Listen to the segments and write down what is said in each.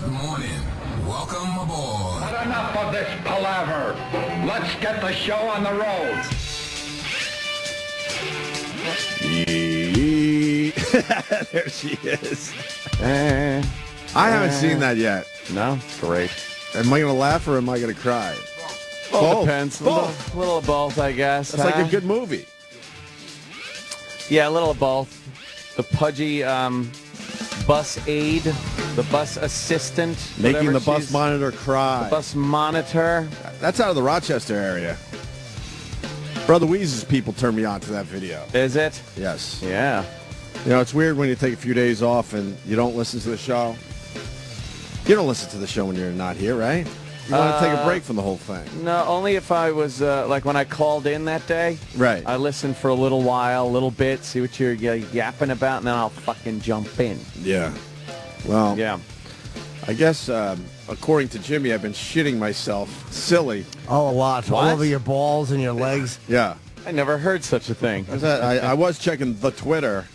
Good morning. Welcome aboard. But enough of this palaver. Let's get the show on the road. There she is. I haven't seen that yet. No, it's great. Am I going to laugh or am I going to cry? Well, depends. Both. A little of both, I guess. It's like a good movie. Yeah, a little of both. The pudgy bus aide, the bus assistant. Making the bus monitor cry. The bus monitor. That's out of the Rochester area. Brother Weeze's people turned me on to that video. Is it? Yes. Yeah. You know, it's weird when you take a few days off and you don't listen to the show. You don't listen to the show when you're not here, right? You want to take a break from the whole thing. No, only if I was, like when I called in that day. Right. I listened for a little while, a little bit, see what you're yapping about, and then I'll fucking jump in. Yeah. Well, yeah. I guess, according to Jimmy, I've been shitting myself silly. Oh, a lot. What? All over your balls and your legs. Yeah. I never heard such a thing. I was checking the Twitter.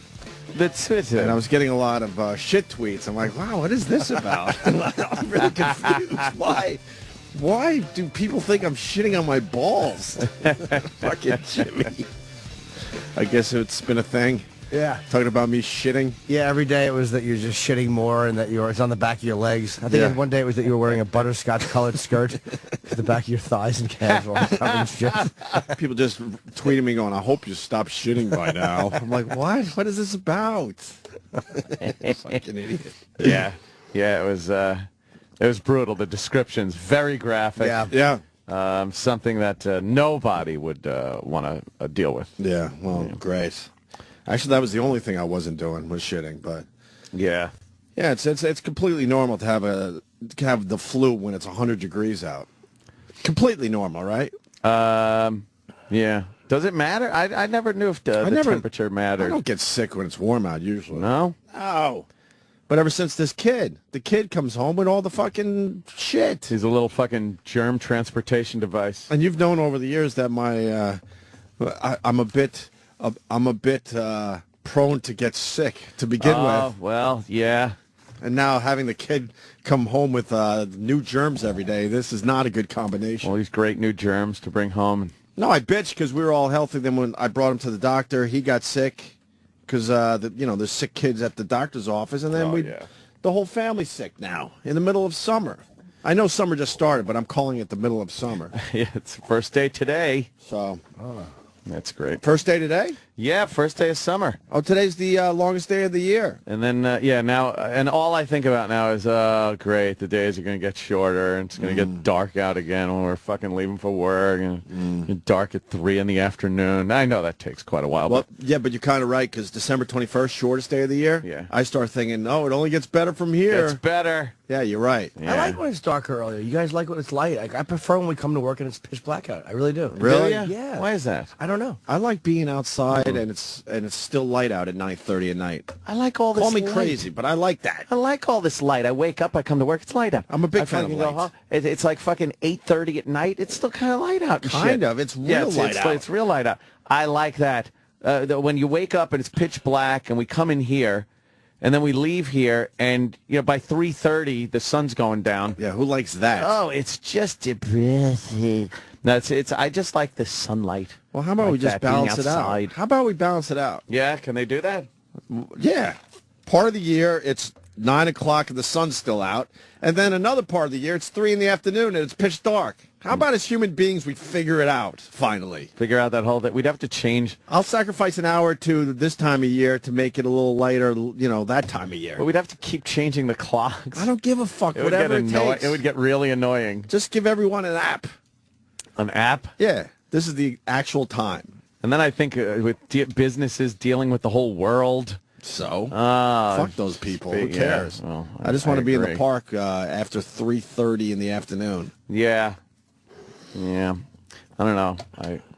The Twitter. And I was getting a lot of shit tweets. I'm like, wow, what is this about? I'm really confused. Why do people think I'm shitting on my balls? Fucking Jimmy. I guess it's been a thing. Yeah. Talking about me shitting. Yeah, every day it was that you're just shitting more and that it's on the back of your legs. I think one day it was that you were wearing a butterscotch-colored skirt to the back of your thighs and calves while covered in shit. People just tweeting me going, I hope you stop shitting by now. I'm like, what? What is this about? Fucking idiot. Yeah. Yeah, it was brutal. The description's very graphic. Yeah. Something that nobody would want to deal with. Yeah, well, great. Actually, that was the only thing I wasn't doing was shitting, but yeah, it's completely normal to have the flu when it's 100 degrees out. Completely normal, right? Yeah. Does it matter? I never knew if the temperature mattered. I don't get sick when it's warm out usually. No. But ever since the kid comes home with all the fucking shit. He's a little fucking germ transportation device. And you've known over the years that I'm a bit prone to get sick to begin with. Oh, well, yeah. And now having the kid come home with new germs every day, this is not a good combination. All these great new germs to bring home. No, I bitched because we were all healthy. Then when I brought him to the doctor, he got sick because, there's sick kids at the doctor's office. And then the whole family's sick now in the middle of summer. I know summer just started, but I'm calling it the middle of summer. Yeah, it's the first day today. So... That's great. First day today? Yeah, first day of summer. Oh, today's the longest day of the year. And then, now, and all I think about now is, great, the days are going to get shorter, and it's going to get dark out again when we're fucking leaving for work, and it's dark at 3 in the afternoon. I know that takes quite a while. Well, yeah, but you're kind of right, because December 21st, shortest day of the year. Yeah. I start thinking, no, it only gets better from here. It's better. Yeah, you're right. Yeah. I like when it's darker earlier. You guys like when it's light. I prefer when we come to work and it's pitch black out. I really do. Really? Yeah. Why is that? I don't know. I like being outside and it's still light out at 9:30 at night. I like all this Call me light. crazy, but I like that. I like all this light. I wake up, I come to work, it's light out. I'm a big I fan of fucking go lights. home, it's like fucking 8:30 at night. It's still kind of light out. And Kind shit. of. It's real light out. It's real light out. I like that. When you wake up and it's pitch black and we come in here and then we leave here and by 3:30 the sun's going down. Yeah, who likes that? Oh, it's just depressing. No, it's I just like the sunlight. Well, how about we just balance it out? outside. How about we balance it out? Yeah, can they do that? Yeah. Part of the year, it's 9 o'clock and the sun's still out. And then another part of the year, it's 3 in the afternoon and it's pitch dark. How about as human beings, we figure it out, finally? Figure out that whole thing. We'd have to change. I'll sacrifice an hour or two this time of year to make it a little lighter, that time of year. But we'd have to keep changing the clocks. I don't give a fuck, It whatever would it get takes. It would get really annoying. Just give everyone an app. An app? Yeah, this is the actual time. And then I think with businesses dealing with the whole world. So? Fuck those people. Who cares? Yeah, well, I just want to be in the agree. park after 3:30 in the afternoon. Yeah. Yeah. I don't know.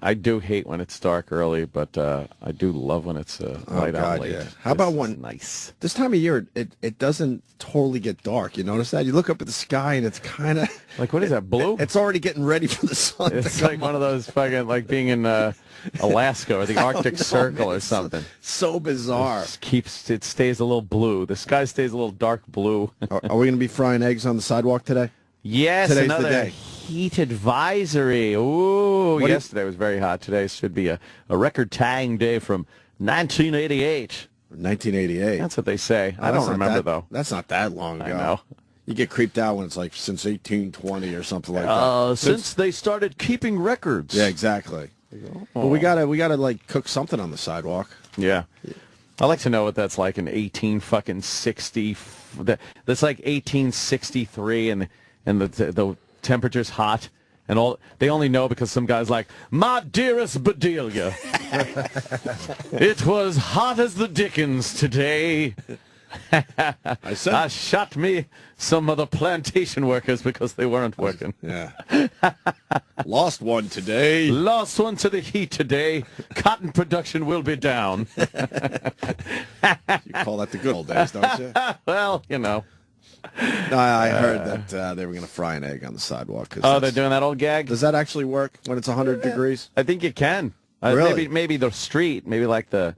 I do hate when it's dark early, but I do love when it's light out late. Yeah. How about when nice this time of year it doesn't totally get dark? You notice that? You look up at the sky and it's kind of like, what is that, blue? It's already getting ready for the sun. It's like one of those fucking, like being in Alaska or the Arctic Circle or something. So bizarre. It stays a little blue. The sky stays a little dark blue. Are we going to be frying eggs on the sidewalk today? Yes, Today's another the day. heat advisory. Ooh, yesterday was very hot. Today should be a record-tying day from 1988. 1988. That's what they say. I don't remember, though. That's not that long ago. I know. You get creeped out when it's like since 1820 or something like that. Since they started keeping records. Yeah, exactly. But we gotta like cook something on the sidewalk. Yeah. I'd like to know what that's like in 1860. That's like 1863, and the temperature's hot, and all they only know because some guy's like, "My dearest Bedelia, it was hot as the dickens today." I shot me some of the plantation workers because they weren't working. Yeah. Lost one today. Lost one to the heat today. Cotton production will be down. You call that the good old days, don't you? Well, you know. No, I heard that they were going to fry an egg on the sidewalk. Oh, they're doing that old gag? Does that actually work when it's 100 degrees? I think it can. Really? Maybe the street, maybe like the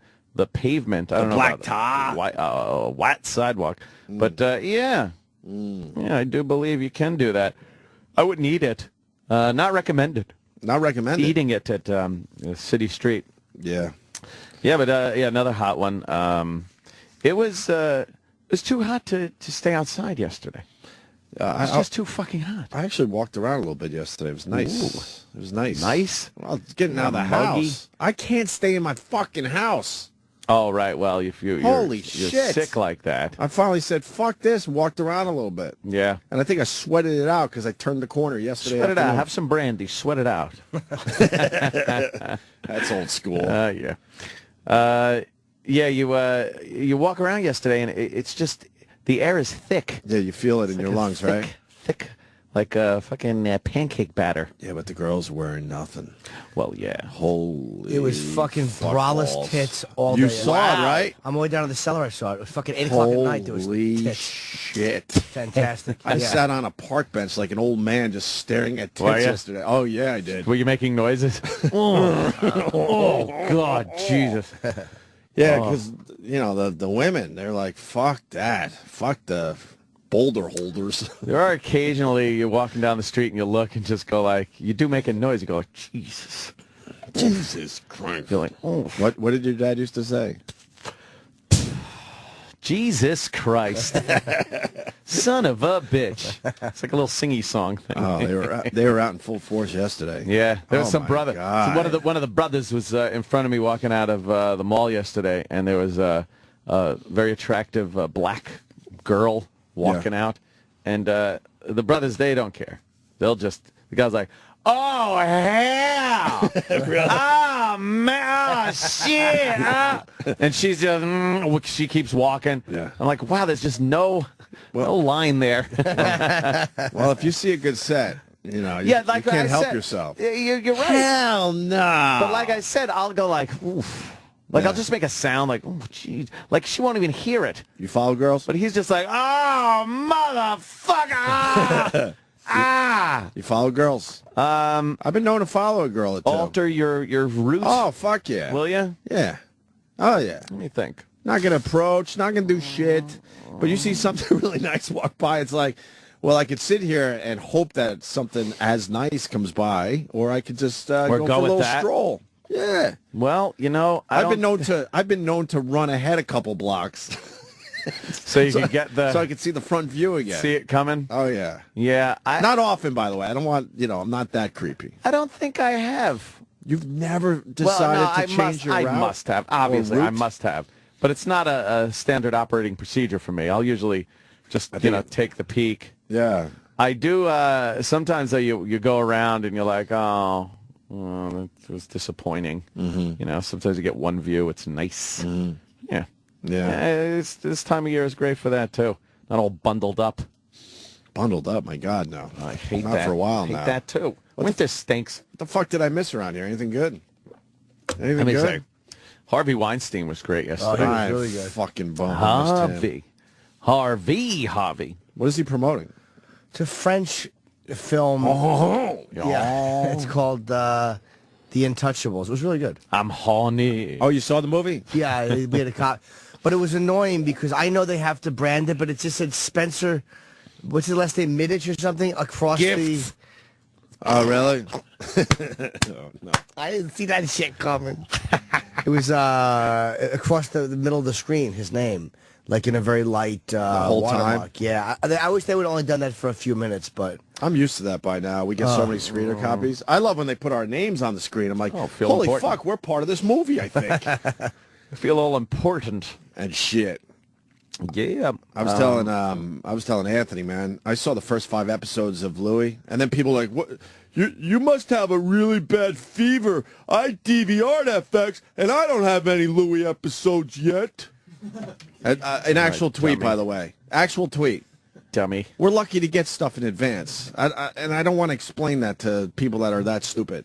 pavement. I don't know. Black tar. White sidewalk. But, yeah. Yeah, I do believe you can do that. I wouldn't eat it. Not recommended. Not recommended? Eating it at City Street. Yeah. Yeah, but, yeah, another hot one. It was too hot to stay outside yesterday. It was just too fucking hot. I actually walked around a little bit yesterday. It was nice. Ooh. It was nice. Nice? Well, getting out of the house. I can't stay in my fucking house. Oh, right. Well, if you're shit. sick like that. I finally said, fuck this, and walked around a little bit. Yeah. And I think I sweated it out because I turned the corner yesterday. Sweat it out. Have some brandy. Sweat it out. That's old school. Yeah. Yeah, you walk around yesterday, and it's just, the air is thick. Yeah, you feel it in your lungs, right? Thick, like a fucking pancake batter. Yeah, but the girls wearing nothing. Well, yeah. Holy It was fucking braless balls. tits all day. You saw it, right? I'm way down in the cellar. I saw it. It was fucking 8 o'clock at night. There was Holy tits. shit. Fantastic. I Yeah. sat on a park bench like an old man just staring at Were tits ya? yesterday. Oh, yeah, I did. Were you making noises? Oh, God, Jesus. Yeah, because, you know, the women, they're like, fuck that. Fuck the boulder holders. There are occasionally you're walking down the street and you look and just go like, you do make a noise. You go like, Jesus. Jesus Christ. You're like, oh. What did your dad used to say? Jesus Christ. Son of a bitch. It's like a little singy song thing. Oh, they were out in full force yesterday. Yeah, there was Oh some my brother. God. So one of the brothers was in front of me walking out of the mall yesterday, and there was a very attractive black girl walking out, and the brothers, they don't care. They'll just, the guy's like, oh hell, oh man, oh, shit, and she's just she keeps walking. Yeah. I'm like, wow, there's just no line there. Well, if you see a good set, you know, you, Yeah, like you can't I help said, yourself. You're right. Hell no. But like I said, I'll go like, oof. Like, I'll just make a sound like, oh, geez. Like, she won't even hear it. You follow girls? But he's just like, oh, motherfucker. You follow girls? I've been known to follow a girl or two. Alter your route. Oh, fuck yeah. Will you? Yeah. Oh, yeah. Let me think. Not going to approach, not going to do shit. But you see something really nice walk by, it's like, well, I could sit here and hope that something as nice comes by, or I could just go for a little stroll. Yeah. Well, you know, I've been known to run ahead a couple blocks. So you can get the... So I can see the front view again. See it coming? Oh, yeah. Yeah. Not often, by the way. I don't want, I'm not that creepy. I don't think I have. You've never decided to change your route? I must have. Obviously, I must have. But it's not a standard operating procedure for me. I'll usually just, take the peek. Yeah. I do, sometimes though, you go around and you're like, oh, that was disappointing. Mm-hmm. Sometimes you get one view. It's nice. Mm-hmm. Yeah. Yeah. This time of year is great for that, too. Not all bundled up. Bundled up? My God, no. I hate Not that. for a while now. I hate that, too. Winter stinks. What the fuck did I miss around here? Anything good? Anything Let me good? say, Harvey Weinstein was great yesterday. Oh, he was really good. Fucking bum. Harvey. What is he promoting? It's a French film. Yeah, it's called The Untouchables. It was really good. I'm horny. Oh, you saw the movie? Yeah, we had a cop. But it was annoying because I know they have to brand it, but it just said Spencer, what's his last name, Middich or something, across the... Oh, really? Oh, no. I didn't see that shit coming. It was across the middle of the screen, his name, like in a very light the whole watermark. time? Yeah, I wish they would have only done that for a few minutes, but... I'm used to that by now. We get so many screener copies. I love when they put our names on the screen. I'm like, holy fuck, we're part of this movie, I think. I feel all important. And shit. Yeah. I was telling Anthony, man, I saw the first 5 episodes of Louis, and then people were like, what? You must have a really bad fever. I DVR'd FX, and I don't have any Louis episodes yet. An actual tweet, by the way. Actual tweet. Dummy. We're lucky to get stuff in advance. And I don't want to explain that to people that are that stupid.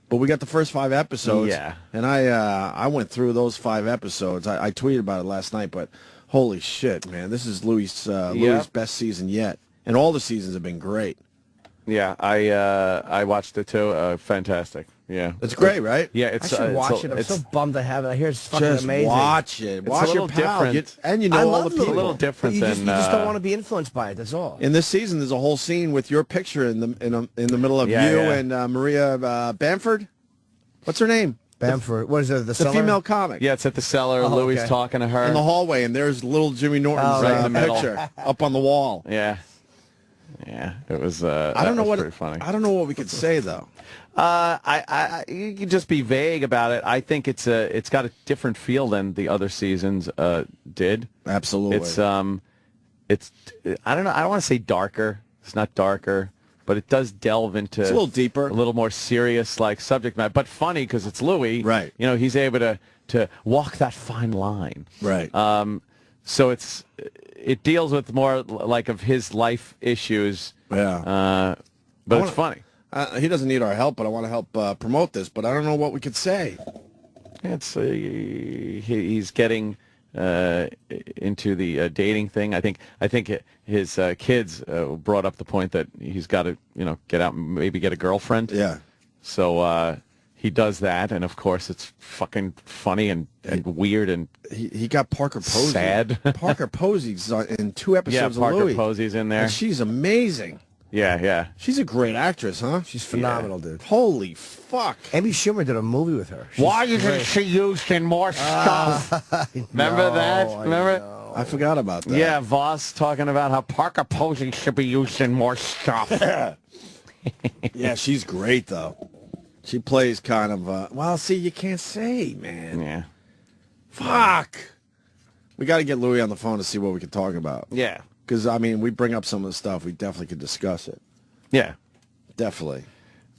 But we got the first 5 episodes. Yeah. And I went through those 5 episodes. I tweeted about it last night, but holy shit, man. This is Louis' best season yet. And all the seasons have been great. Yeah, I watched it too. Fantastic. Yeah. It's great, right? Yeah, it's I should watch it. I'm so bummed I haven't. I hear it's fucking just amazing. watch it. Watch a your little pal. different. And you I know all love the people. a little different you than... just don't want to be influenced by it, that's all. In this season, there's a whole scene with your picture in the middle of you and Maria Bamford. What's her name? Bamford. What is it, the The female comic. Yeah, it's at the cellar. Oh, Louis okay. talking to her. In the hallway, and there's little Jimmy Norton's right in the middle. picture up on the wall. Yeah. Yeah, it was. I don't know what pretty funny. I don't know what we could say though. You can just be vague about it. I think it's got a different feel than the other seasons did. Absolutely. It's I don't know. I don't want to say darker. It's not darker, but it does delve into It's a little deeper, a little more serious like subject matter, but funny because it's Louis. Right. You know, he's able to walk that fine line. Right. So it deals with more like of his life issues. Yeah. But it's funny. He doesn't need our help, but I want to help promote this. But I don't know what we could say. It's he's getting into the dating thing. I think his kids brought up the point that he's got to get out and maybe get a girlfriend. Yeah. So he does that, and of course it's fucking funny and weird and he got Parker Posey. sad. Parker Posey's in 2 episodes Yeah, Parker of Louis. Posey's in there. And she's amazing. Yeah. She's a great actress, huh? She's phenomenal, dude. Holy fuck. Amy Schumer did a movie with her. Why isn't she used in more stuff? Remember that? Remember? I forgot about that. Yeah, Voss talking about how Parker Posey should be used in more stuff. Yeah, she's great, though. She plays kind of, well, see, you can't say, man. Yeah. Fuck. We got to get Louis on the phone to see what we can talk about. Yeah. Because, I mean, we bring up some of the stuff. We definitely could discuss it. Yeah. Definitely.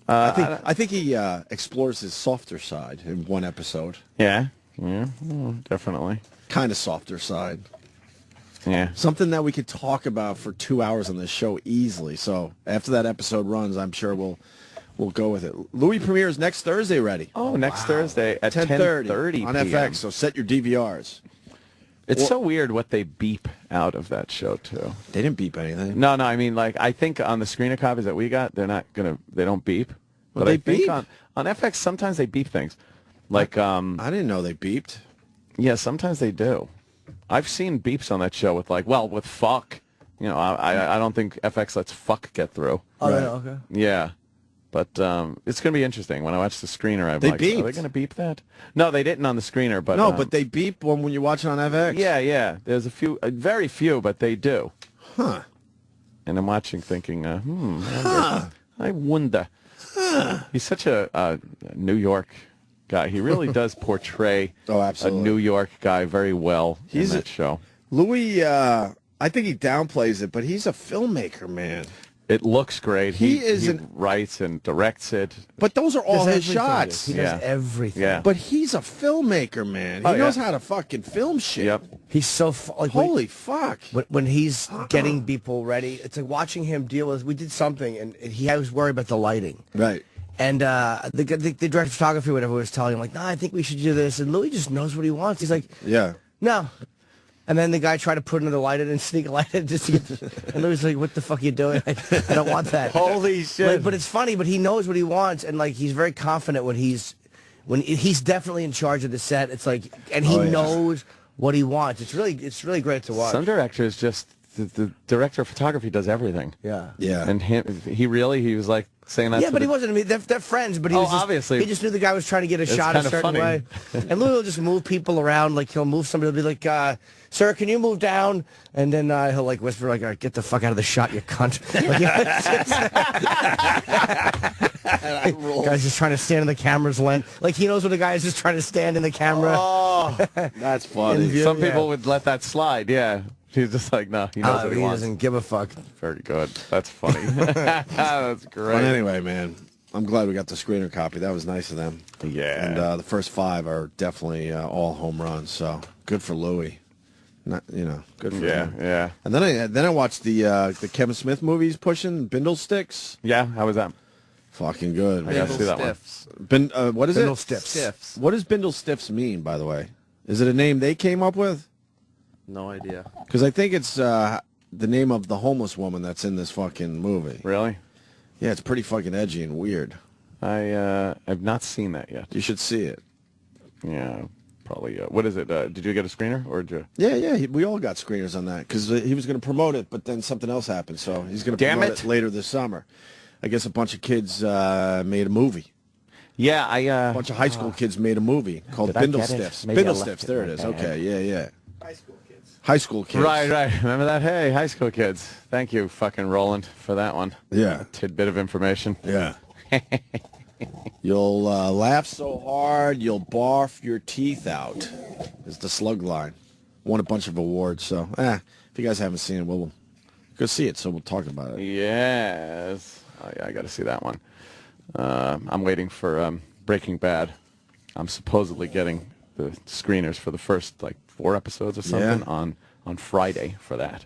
I think he explores his softer side in one episode. Yeah, definitely. Kind of softer side. Yeah. Something that we could talk about for 2 hours on this show easily. So after that episode runs, I'm sure we'll go with it. Louis premieres next Thursday already. Oh, next Thursday at 10:30 on PM. FX. So set your DVRs. It's so weird what they beep out of that show too. They didn't beep anything. No, I mean, like, I think on the screener copies that we got, they don't beep. Well, But they I think beep? on FX sometimes they beep things. Like, I didn't know they beeped. yeah, sometimes they do. I've seen beeps on that show with with fuck. I don't think FX lets fuck get through. Oh, Right. yeah, okay. Yeah. But it's going to be interesting. When I watch the screener, I'm They like, are they beeped. going to beep that? No, they didn't on the screener. But No, but they beep when you watch it on FX. Yeah. There's a few, very few, but they do. Huh. And I'm watching thinking, I wonder. He's such a New York guy. He really does portray Oh, a absolutely. New York guy very well in that show. Louis, I think he downplays it, but he's a filmmaker, man. It looks great. He writes and directs it. But those are all his shots. He does everything. Yeah. But he's a filmmaker, man. He knows how to fucking film shit. Yep. He's so like holy fuck. When he's getting people ready, it's like watching him deal with. We did something, and I was worried about the lighting. Right. And the director of photography, whatever, was telling him like, "No, I think we should do this." And Louis just knows what he wants. He's like, "Yeah, no." And then the guy tried to put another light in and sneak a light in just to get. And Louis was like, "What the fuck are you doing? I don't want that." Holy shit! Like, but it's funny. But he knows what he wants, and like he's very confident when he's definitely in charge of the set. It's like, and he knows what he wants. It's really great to watch. Some directors just the director of photography does everything. Yeah. Yeah. And he was like saying that. Yeah, but he wasn't. I mean, they're friends. But he was just, obviously he just knew the guy was trying to get a shot a certain way. And Louis will just move people around. Like he'll move somebody. He'll be like, "Sir, can you move down?" And then he'll like whisper, like, "Get the fuck out of the shot, you cunt." Guy's just trying to stand in the camera's lens. Like he knows when the guy is just trying to stand in the camera. Oh, that's funny. Some people would let that slide. Yeah. He's just like, no, he knows what he wants. Doesn't give a fuck. Very good. That's funny. That's great. But anyway, man, I'm glad we got the screener copy. That was nice of them. Yeah. And the first 5 are definitely all home runs. So good for Louis. Not, good for him. Yeah. And then I watched the Kevin Smith movies pushing Bindle Sticks. Yeah. How was that? Fucking good. I gotta see that one. What is Bindle it? Stiffs. What does Bindle Stiffs mean, by the way? Is it a name they came up with? No idea. Because I think it's the name of the homeless woman that's in this fucking movie. Really? Yeah, it's pretty fucking edgy and weird. I've not seen that yet. You should see it. Yeah, probably. What is it? Did you get a screener or did you? Yeah. We all got screeners on that because he was going to promote it, but then something else happened, so he's going to promote it later this summer. I guess a bunch of kids made a movie. Yeah, a bunch of high school kids made a movie called Bindle Stiffs. Bindle Stiffs. There it is. Okay. Yeah. High school kids. Right. Remember that? Hey, high school kids. Thank you, fucking Roland, for that one. Yeah. A tidbit of information. Yeah. You'll laugh so hard, you'll barf your teeth out, is the slug line. Won a bunch of awards, so, if you guys haven't seen it, we'll go see it, so we'll talk about it. Yes. Oh, yeah, I got to see that one. I'm waiting for Breaking Bad. I'm supposedly getting the screeners for the first, 4 episodes or something on Friday for that.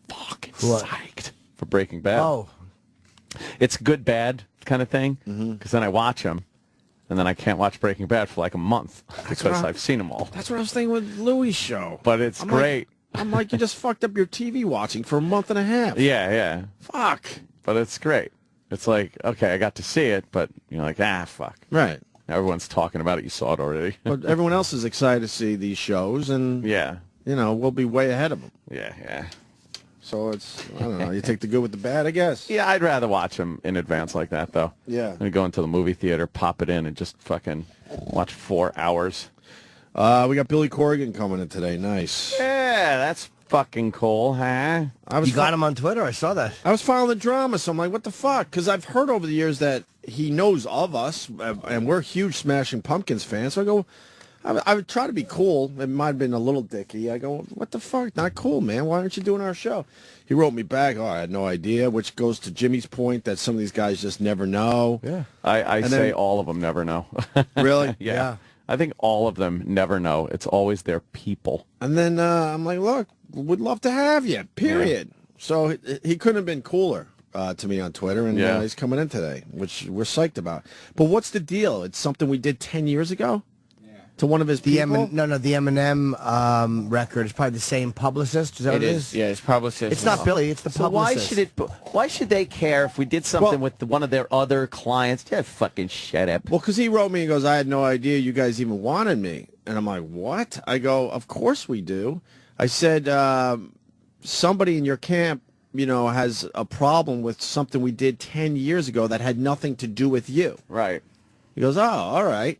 Fucking psyched for Breaking Bad. Oh. It's good, bad kind of thing, because then I watch them, and then I can't watch Breaking Bad for like a month because I've seen them all. That's what I was thinking with Louis' show. But it's great. I'm like, you just fucked up your TV watching for a month and a half. Yeah. Fuck. But it's great. It's like, okay, I got to see it, but you're like, fuck. Right. Everyone's talking about it. You saw it already. But everyone else is excited to see these shows, and we'll be way ahead of them. Yeah. So it's, I don't know, you take the good with the bad, I guess. Yeah, I'd rather watch them in advance like that, though. Yeah. I'd go into the movie theater, pop it in, and just fucking watch 4 hours. We got Billy Corgan coming in today. Nice. Yeah, that's fucking cool, huh? You got him on Twitter? I saw that. I was following the drama, so I'm like, what the fuck? Because I've heard over the years that he knows of us, and we're huge Smashing Pumpkins fans. So I go, I would try to be cool. It might have been a little dicky. I go, what the fuck? Not cool, man. Why aren't you doing our show? He wrote me back, I had no idea, which goes to Jimmy's point that some of these guys just never know. Yeah. I say all of them never know. Really? Yeah. I think all of them never know. It's always their people. And then I'm like, look, would love to have you, period. Yeah. So he couldn't have been cooler to me on Twitter, and he's coming in today, which we're psyched about. But what's the deal? It's something we did 10 years ago? To one of his people? The Eminem record is probably the same publicist. Is that what it is? Yeah, it's publicist. It's not Billy. It's the publicist. Why should they care if we did something with one of their other clients? Just fucking shut up. Well, because he wrote me and goes, I had no idea you guys even wanted me. And I'm like, what? I go, of course we do. I said, somebody in your camp, has a problem with something we did 10 years ago that had nothing to do with you. Right. He goes, oh, all right.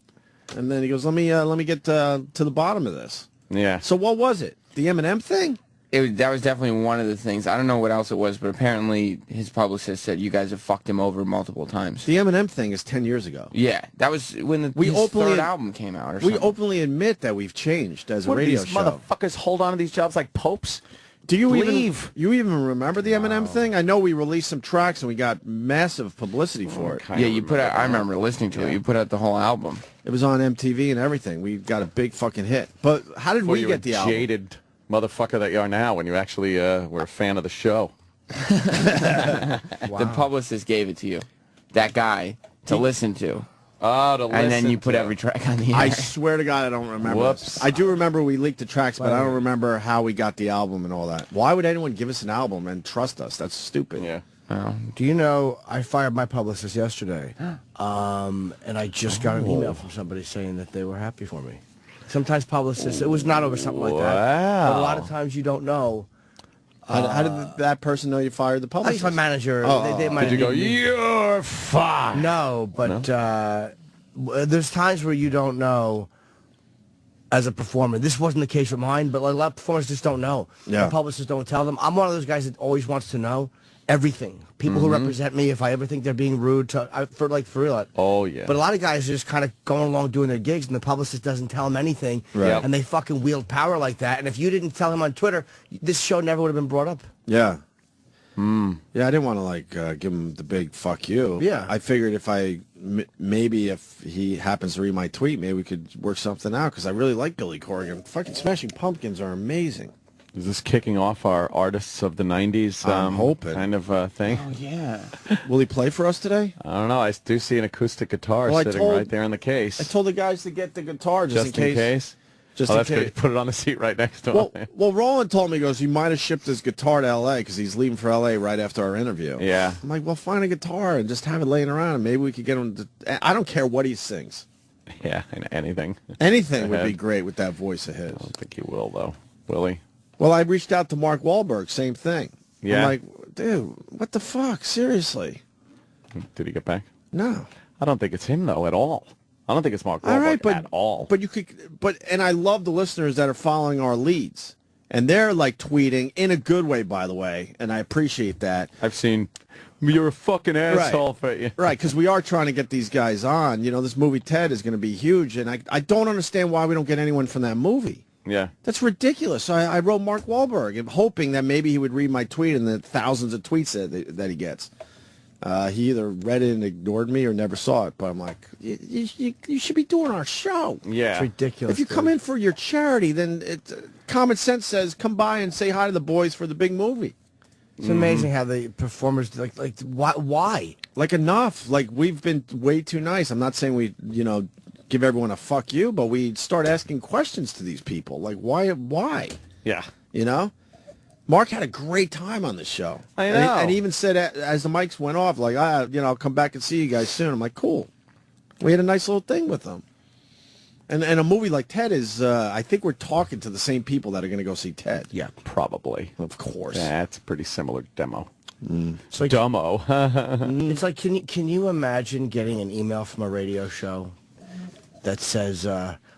And then he goes, let me get to the bottom of this. Yeah. So what was it? The Eminem thing? That was definitely one of the things. I don't know what else it was, but apparently his publicist said you guys have fucked him over multiple times. The Eminem thing is 10 years ago. Yeah, that was when his third album came out or something. We openly admit that we've changed as a radio show. These motherfuckers hold on to these jobs like popes? Do you Leave. You even remember the Eminem thing? I know we released some tracks and we got massive publicity for it. Yeah, you put out. I remember listening to it. You put out the whole album. It was on MTV and everything. We got a big fucking hit. But how did we get the album? Jaded motherfucker that you are now when you actually were a fan of the show. The publicist gave it to you, that guy, to listen to. Oh, to listen and then you put every track on the air. I swear to God, I don't remember. Whoops. I do remember we leaked the tracks, but I don't remember how we got the album and all that. Why would anyone give us an album and trust us? That's stupid. Yeah. Do you know, I fired my publicist yesterday, and I just got an email from somebody saying that they were happy for me. Sometimes publicists, it was not over something like that, but a lot of times you don't know. How did that person know you fired the I publicist? think my manager, they might Did you go, have needed me. you're fired? No, but there's times where you don't know as a performer. This wasn't the case with mine, but a lot of performers just don't know. Yeah. The publicists don't tell them. I'm one of those guys that always wants to know everything. People who represent me, if I ever think they're being rude, for real. Oh, yeah. But a lot of guys are just kind of going along doing their gigs, and the publicist doesn't tell them anything, Right. and they fucking wield power like that. And if you didn't tell him on Twitter, this show never would have been brought up. Yeah. Yeah, I didn't want to give him the big fuck you. Yeah. I figured if maybe if he happens to read my tweet, maybe we could work something out because I really like Billy Corgan. Fucking Smashing Pumpkins are amazing. Is this kicking off our artists of the 90s I'm hoping. kind of thing? Oh, yeah. Will he play for us today? I don't know. I do see an acoustic guitar Well, I sitting told- right there in the case. I told the guys to get the guitar just in case. Just Oh, in that's good. case. Put it on the seat right next to Well, him. well, Roland told me, he goes, you might have shipped his guitar to L.A. because he's leaving for L.A. right after our interview. Yeah. I'm like, well, find a guitar and just have it laying around, and maybe we could get him to... I don't care what he sings. Yeah, anything. Anything would Ahead. be great with that voice of his. I don't think he will, though. Will he? Well, I reached out to Mark Wahlberg, same thing. Yeah? I'm like, dude, what the fuck? Seriously? Did he get back? No. I don't think it's him, though, at all. I don't think it's Mark Wahlberg All right, at all. But you could... And I love the listeners that are following our leads. And they're, tweeting, in a good way, by the way, and I appreciate that. I've seen... You're a fucking asshole for you. Right, because we are trying to get these guys on. You know, this movie Ted is going to be huge, and I don't understand why we don't get anyone from that movie. Yeah. That's ridiculous. So I wrote Mark Wahlberg, hoping that maybe he would read my tweet and the thousands of tweets that he gets. He either read it and ignored me or never saw it. But I'm like, you should be doing our show. Yeah. It's ridiculous. If you come in for your charity, then common sense says come by and say hi to the boys for the big movie. It's amazing how the performers, why? Like, enough. Like, we've been way too nice. I'm not saying we, give everyone a fuck you, but we start asking questions to these people. Like, why? Yeah. You know? Mark had a great time on the show. I know. And he even said, as the mics went off, like, I'll come back and see you guys soon. I'm like, cool. We had a nice little thing with them. And a movie like Ted is, I think we're talking to the same people that are going to go see Ted. Yeah, probably. Of course. That's a pretty similar demo. It's like, Dumbo. it's like, can you imagine getting an email from a radio show that says,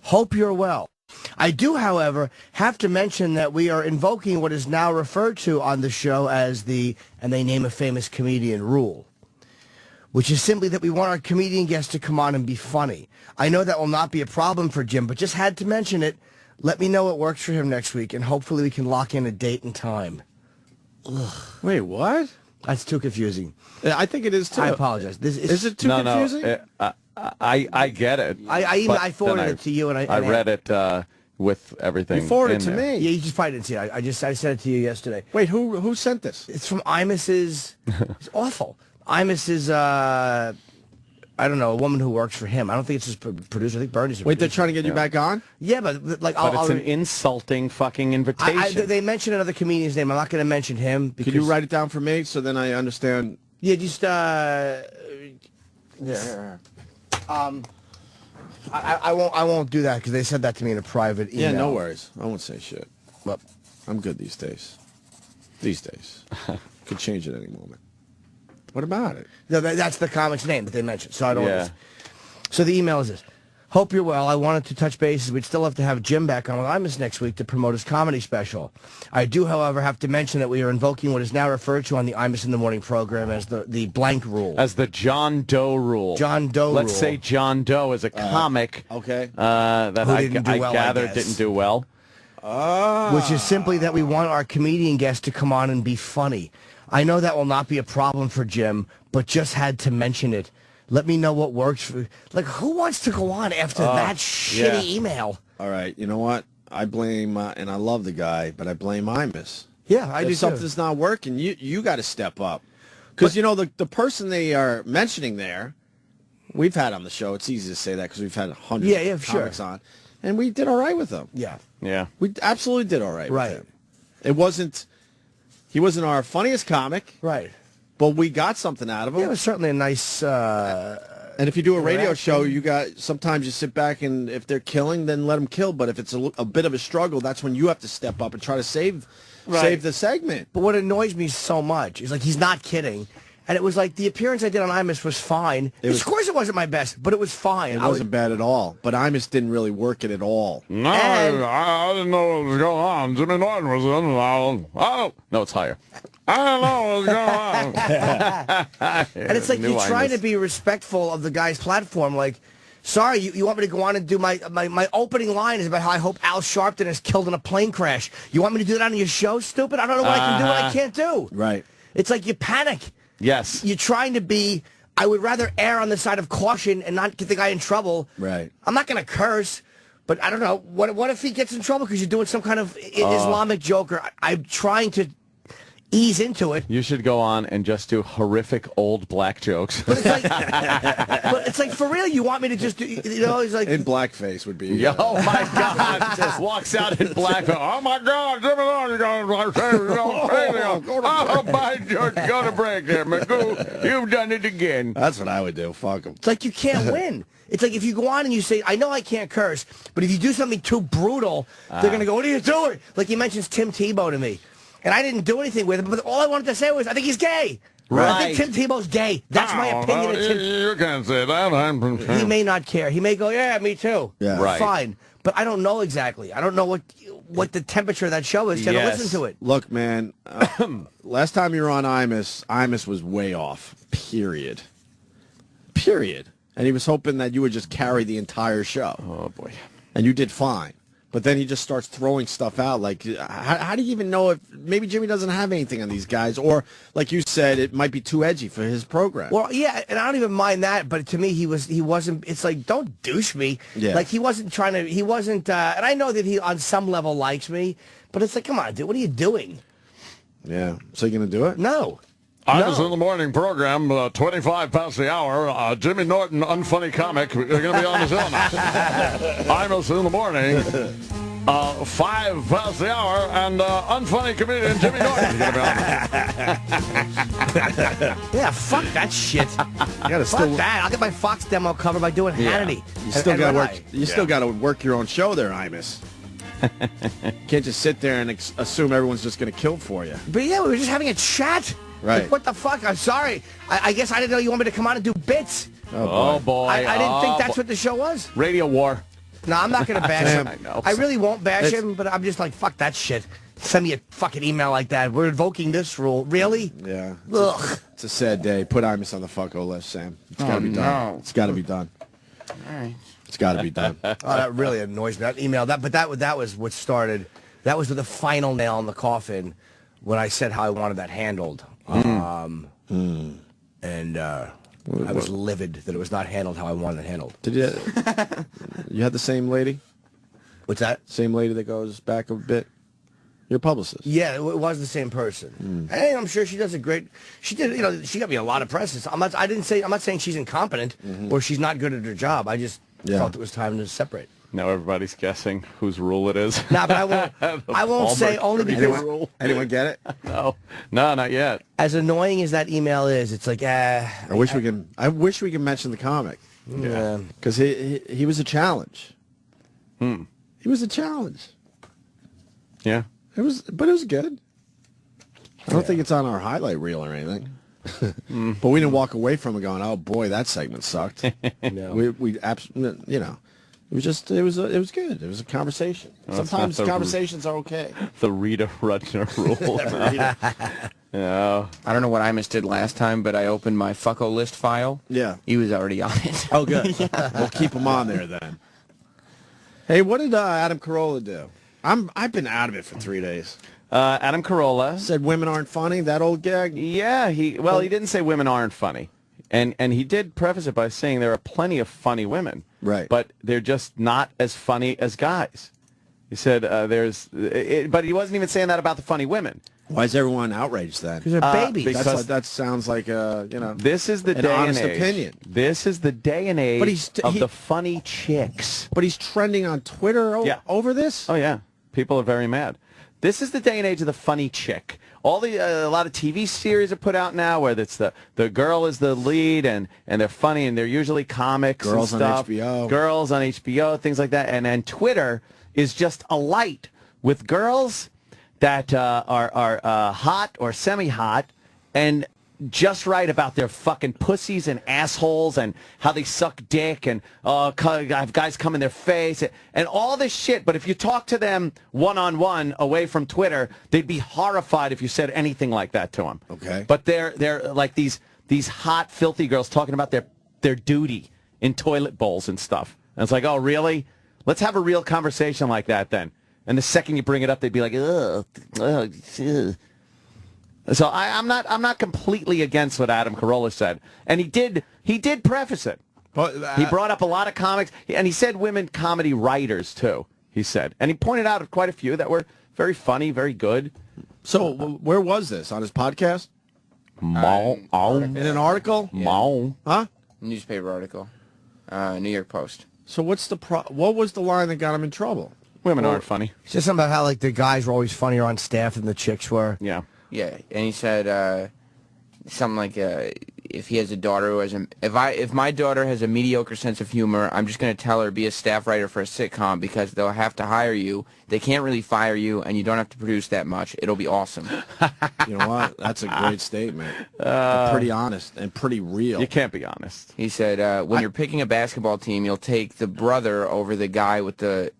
hope you're well. I do, however, have to mention that we are invoking what is now referred to on the show as and they name a famous comedian rule, which is simply that we want our comedian guests to come on and be funny. I know that will not be a problem for Jim, but just had to mention it. Let me know what works for him next week, and hopefully we can lock in a date and time. Ugh. Wait, what? That's too confusing. I think it is, too. I apologize. Is it too confusing? I get it. I forwarded it to you, and I read it with everything. You forwarded it in to there. me. Yeah, you just probably didn't see it. I sent it to you yesterday. Wait, who sent this? It's from Imus's. It's awful. Imus's. I don't know, a woman who works for him. I don't think it's his producer. I think Bernie's. Wait, they're trying to get you back on? Yeah, but But it's an insulting fucking invitation. they mentioned another comedian's name. I'm not going to mention him. Because, Could you write it down for me so then I understand? Yeah, just I won't do that because they said that to me in a private email. Yeah, no worries. I won't say shit. But I'm good these days. These days. Could change at any moment. What about it? no, that's the comic's name that they mentioned. So I don't. Yeah. So the email is this. Hope you're well. I wanted to touch bases. We'd still have to have Jim back on with Imus next week to promote his comedy special. I do, however, have to mention that we are invoking what is now referred to on the Imus in the Morning program as the blank rule. As the John Doe rule. John Doe Let's rule. say John Doe is a comic Okay. that Who I didn't do well, I gathered guess. didn't do well. which is simply that we want our comedian guests to come on and be funny. I know that will not be a problem for Jim, but just had to mention it. Let me know what works for... Like, who wants to go on after that shitty email? All right, you know what? I blame, and I love the guy, but I blame Imus. Yeah, I do If something's not working, you got to step up. Because, you know, the person they are mentioning there, we've had on the show. It's easy to say that because we've had hundreds of comics on. And we did all right with them. Yeah. Yeah. We absolutely did all right with him. He wasn't our funniest comic. Right. But we got something out of him. Yeah, it was certainly a nice... and if you do a radio show, sometimes you sit back and if they're killing, then let them kill. But if it's a bit of a struggle, that's when you have to step up and try to save the segment. But what annoys me so much is, like, he's not kidding. And it was like the appearance I did on Imus was fine. Of course it wasn't my best, but it was fine. It wasn't bad at all. But Imus didn't really work it at all. No, I didn't know what was going on. Jimmy Norton was in. Oh, no, it's higher. I don't know what's going on. And it's like you're trying to be respectful of the guy's platform. Like, sorry, you want me to go on and do my opening line is about how I hope Al Sharpton is killed in a plane crash. You want me to do that on your show, stupid? I don't know what I can do, what I can't do. Right. It's like you panic. Yes. You're trying to be... I would rather err on the side of caution and not get the guy in trouble. Right. I'm not going to curse, but I don't know. What if he gets in trouble because you're doing some kind of Islamic joke? Or I'm trying to ease into it. You should go on and just do horrific old black jokes. But it's like, for real, you want me to just do, you know, he's like... In blackface would be... Oh, my God. Just walks out in black. Oh, my God. Jimmy Norton, oh, my God. Go to break there, Magoo. You've done it again. That's what I would do. Fuck him. It's like you can't win. It's like if you go on and you say, I know I can't curse, but if you do something too brutal, they're going to go, what are you doing? Like he mentions Tim Tebow to me. And I didn't do anything with him, but all I wanted to say was, I think he's gay. Right. I think Tim Tebow's gay. That's my opinion. You can't say that. He may not care. He may go, yeah, me too. Yeah. Right. Fine. But I don't know exactly. I don't know what the temperature of that show is to listen to it. Look, man, last time you were on Imus was way off. Period. And he was hoping that you would just carry the entire show. Oh, boy. And you did fine. But then he just starts throwing stuff out. Like, how do you even know if maybe Jimmy doesn't have anything on these guys? Or, like you said, it might be too edgy for his program. Well, yeah, and I don't even mind that. But to me, he wasn't. It's like, don't douche me. Yeah. Like, he wasn't trying to. He wasn't. And I know that he, on some level, likes me. But it's like, come on, dude, what are you doing? Yeah. So you going to do it? No. I was in the morning program, 25 past the hour. Jimmy Norton, unfunny comic, going to be on the show now. I was in the morning, 5 past the hour, and unfunny comedian Jimmy Norton going to be on. Yeah, fuck that shit. Fuck that. I'll get my Fox demo covered by doing Hannity. You still got to work. You still got to work your own show there, Imus. Can't just sit there and assume everyone's just going to kill for you. But yeah, we were just having a chat. Right. Like, what the fuck? I'm sorry. I guess I didn't know you want me to come on and do bits. Oh, boy. I didn't think that's what the show was. Radio war. No, I'm not going to bash him. I know. I really won't bash him, but I'm just like, fuck that shit. Send me a fucking email like that. We're invoking this rule. Really? Yeah. Ugh. It's a sad day. Put Imus on the fucko list, Sam. It's got to be done. It's got to be done. All right. It's got to be done. Oh, that really annoys me. That email, but that was what started. That was the final nail in the coffin when I said how I wanted that handled. And I was livid that it was not handled how I wanted it handled. Did you had the same lady? What's that? Same lady that goes back a bit? Your publicist. Yeah, it was the same person. Hey, I'm sure she does a great. She did. You know, she got me a lot of press. I'm not saying she's incompetent or she's not good at her job. I just felt it was time to separate. Now everybody's guessing whose rule it is. Nah, but I won't. I won't say only because. Anyone get it? No, not yet. As annoying as that email is, it's like I wish we could mention the comic. Yeah, because he was a challenge. He was a challenge. Yeah. It was good. I don't think it's on our highlight reel or anything. But we didn't walk away from it going, "Oh boy, that segment sucked." No. We absolutely, you know, it was good. It was a conversation. Sometimes conversations are okay. The Rita Rudner rule. Yeah. I don't know what Imus did last time, but I opened my fucko list file. Yeah. He was already on it. Oh, good. We'll keep him on there then. Hey, what did Adam Carolla do? I've been out of it for 3 days. Adam Carolla said women aren't funny. That old gag. Yeah, he didn't say women aren't funny, and he did preface it by saying there are plenty of funny women, right? But they're just not as funny as guys. He said but he wasn't even saying that about the funny women. Why is everyone outraged then? Because they're babies. Because that sounds like This is the an day honest and age. opinion. This is the day and age of the funny chicks. But he's trending on Twitter over this. Oh yeah, people are very mad. This is the day and age of the funny chick. All a lot of TV series are put out now where it's the girl is the lead and they're funny and they're usually comics Girls and stuff. on HBO. Girls on HBO, things like that. And then Twitter is just alight with girls that are hot or semi-hot and just right about their fucking pussies and assholes and how they suck dick and have guys come in their face and all this shit. But if you talk to them one-on-one away from Twitter, they'd be horrified if you said anything like that to them. Okay. But they're like these hot, filthy girls talking about their duty in toilet bowls and stuff. And it's like, oh, really? Let's have a real conversation like that then. And the second you bring it up, they'd be like, ugh. So I'm not completely against what Adam Carolla said, and he did preface it. He brought up a lot of comics, and he said women comedy writers too. He said, and he pointed out quite a few that were very funny, very good. So where was this on his podcast? In an article? Yeah. Huh? Newspaper article, New York Post. So what was the line that got him in trouble? Women aren't funny. It's just something about how like the guys were always funnier on staff than the chicks were. Yeah. Yeah, and he said something like, if he has a daughter who has if my daughter has a mediocre sense of humor, I'm just going to tell her be a staff writer for a sitcom because they'll have to hire you. They can't really fire you, and you don't have to produce that much. It'll be awesome. You know what? That's a great statement. Pretty honest and pretty real. You can't be honest. He said, when you're picking a basketball team, you'll take the brother over the guy with the,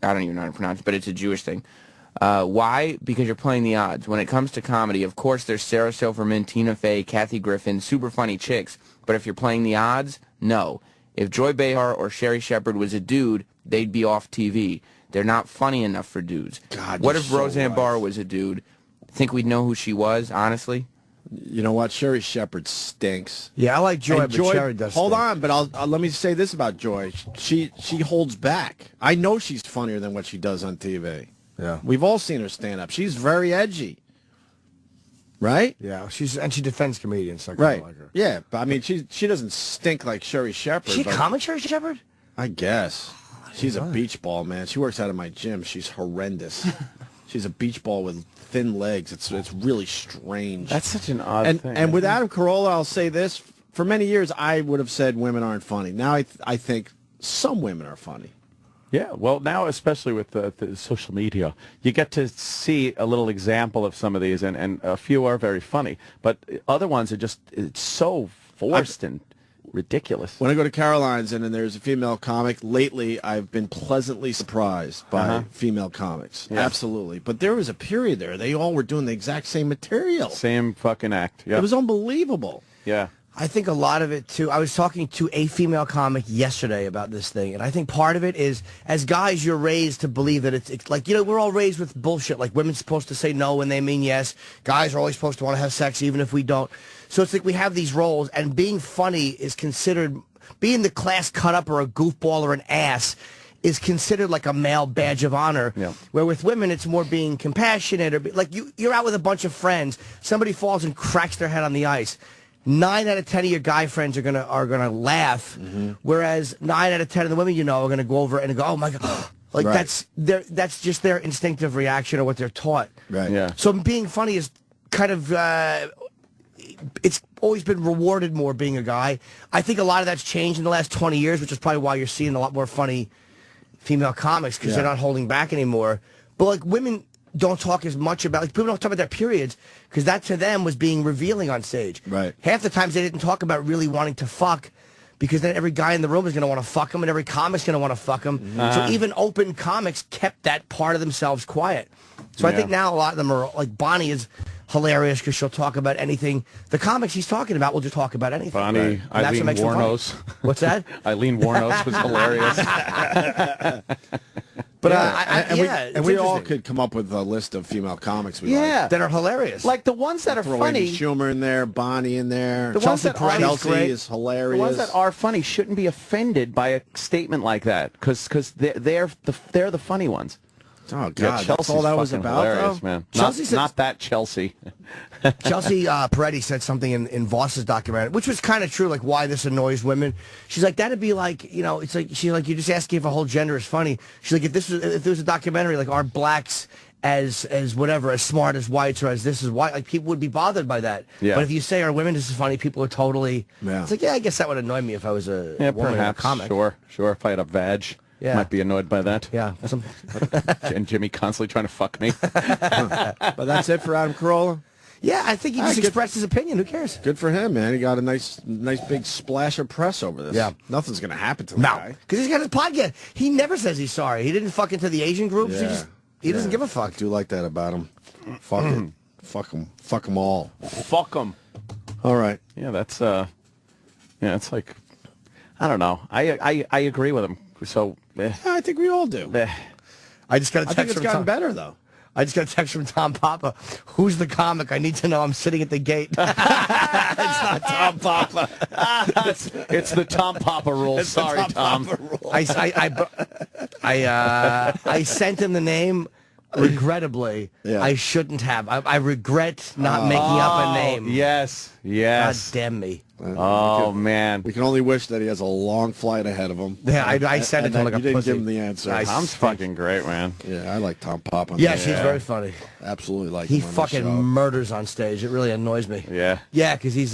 I don't even know how to pronounce it, but it's a Jewish thing. Why? Because you're playing the odds. When it comes to comedy, of course, there's Sarah Silverman, Tina Fey, Kathy Griffin, super funny chicks. But if you're playing the odds, no. If Joy Behar or Sherry Shepard was a dude, they'd be off TV. They're not funny enough for dudes. God, what if so Roseanne right. Barr was a dude? Think we'd know who she was, honestly? You know what? Sherry Shepard stinks. Yeah, I like Joy, And but Sherry does Hold stink. on, but I'll let me say this about Joy. She holds back. I know she's funnier than what she does on TV. Yeah. We've all seen her stand up. She's very edgy. Right? Yeah, she defends comedians. So I Right. like her. Yeah, but I mean, she doesn't stink like Sherry Shepard. Is she a but- comic, Sherry Shepard? I guess. She's a beach ball, man. She works out of my gym. She's horrendous. She's a beach ball with thin legs. It's really strange. That's such an odd thing. And with Adam Carolla, I'll say this. For many years, I would have said women aren't funny. Now I think some women are funny. Yeah, well, now especially with the social media, you get to see a little example of some of these, and a few are very funny, but other ones are just it's so forced and ridiculous. When I go to Caroline's and then there's a female comic, lately I've been pleasantly surprised by female comics. Yeah. Absolutely. But there was a period there. They all were doing the exact same material. Same fucking act. Yeah. It was unbelievable. Yeah. I think a lot of it, too, I was talking to a female comic yesterday about this thing, and I think part of it is, as guys, you're raised to believe that it's like, you know, we're all raised with bullshit, like women's supposed to say no when they mean yes, guys are always supposed to want to have sex even if we don't. So it's like we have these roles, and being funny is considered, being the class cut-up or a goofball or an ass is considered like a male badge of honor, where with women it's more being compassionate, or like you're out with a bunch of friends, somebody falls and cracks their head on the ice. 9 out of 10 of your guy friends are gonna laugh, whereas 9 out of 10 of the women you know are gonna go over and go, oh my god, like that's just their instinctive reaction or what they're taught. Right. Yeah. So being funny is kind of it's always been rewarded more being a guy. I think a lot of that's changed in the last 20 years, which is probably why you're seeing a lot more funny female comics because they're not holding back anymore. But like women don't talk as much about, like people don't talk about their periods because that to them was being revealing on stage. Right. Half the times they didn't talk about really wanting to fuck because then every guy in the room is going to want to fuck them and every comic's going to want to fuck them. So even open comics kept that part of themselves quiet. So I think now a lot of them are, like Bonnie is hilarious because she'll talk about anything. The comics he's talking about will just talk about anything. Bonnie, And that's Eileen what makes them funny. Wuornos. What's that? Eileen Wuornos was hilarious. But we all could come up with a list of female comics we like. That are hilarious. Like the ones that are Throw funny. Amy Schumer in there, Bonnie in there. The ones that are Chelsea great. is hilarious. The ones that are funny shouldn't be offended by a statement like that because they're the funny ones. Oh God, Yeah, that's all that was about, hilarious, though? man. Chelsea said- Not that Chelsea. Chelsea Peretti said something in Voss's documentary, which was kind of true, like why this annoys women. She's like, that'd be like, it's like, she's like, you're just asking if a whole gender is funny. She's like, if there was a documentary, like, are blacks as whatever, as smart as whites or as this is white, like, people would be bothered by that. Yeah. But if you say, are women just as funny, people are totally, it's like, I guess that would annoy me if I was a woman in a perhaps. comic. Sure. If I had a vag, might be annoyed by that. Yeah. And Jimmy constantly trying to fuck me. But that's it for Adam Carolla. Yeah, I think he just expressed his opinion. Who cares? Good for him, man. He got a nice big splash of press over this. Yeah. Nothing's going to happen to the guy. Because he's got his podcast. He never says he's sorry. He didn't fuck into the Asian groups. Yeah. He doesn't give a fuck. I do like that about him. Fuck it. Fuck them. Fuck them all. Fuck them. All right. Yeah, that's it's like, I don't know. I agree with him. So I think we all do. I just got a I text think it's from gotten Tom. better, though. I just got a text from Tom Papa. Who's the comic? I need to know. I'm sitting at the gate. It's not Tom Papa. it's the Tom Papa rule. Sorry, Tom. I sent him the name. Regrettably, Yeah. I shouldn't have. I regret not making up a name. Yes. God damn me. Oh, man. We can only wish that he has a long flight ahead of him. Yeah, I sent it to him like you a didn't pussy. give him the answer. Tom's fucking great, man. Yeah, I like Tom Pop on Yeah, this. she's very funny. Absolutely like He him on fucking this show. murders on stage. It really annoys me. Yeah. Yeah, because he's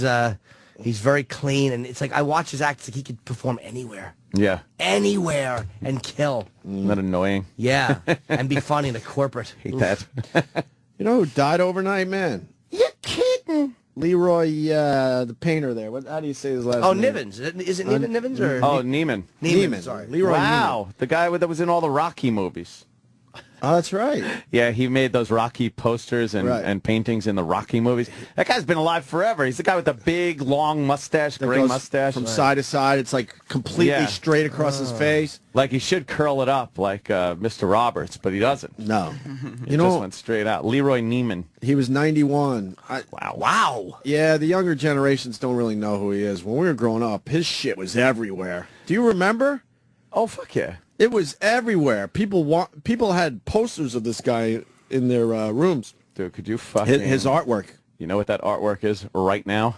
very clean, and it's like I watch his act. It's like he could perform anywhere, anywhere, and kill. Isn't that annoying? Yeah, and be funny in a corporate. Hate that. You know who died overnight, man? You're kidding. Leroy, the painter there. How do you say his last name? Nivens. Is it Nivens or? Oh, Neiman. Neiman. Sorry. Leroy Wow. The guy that was in all the Rocky movies. Oh, that's right. Yeah, he made those Rocky posters and paintings in the Rocky movies. That guy's been alive forever. He's the guy with the big, long mustache, That gray goes mustache. from side to side. It's like completely straight across his face. Like he should curl it up like Mr. Roberts, but he doesn't. No. It just went straight out. Leroy Neiman. He was 91. Wow. Yeah, the younger generations don't really know who he is. When we were growing up, his shit was everywhere. Do you remember? Oh, fuck yeah. It was everywhere. People had posters of this guy in their rooms. Dude, could you fucking... His artwork. You know what that artwork is right now?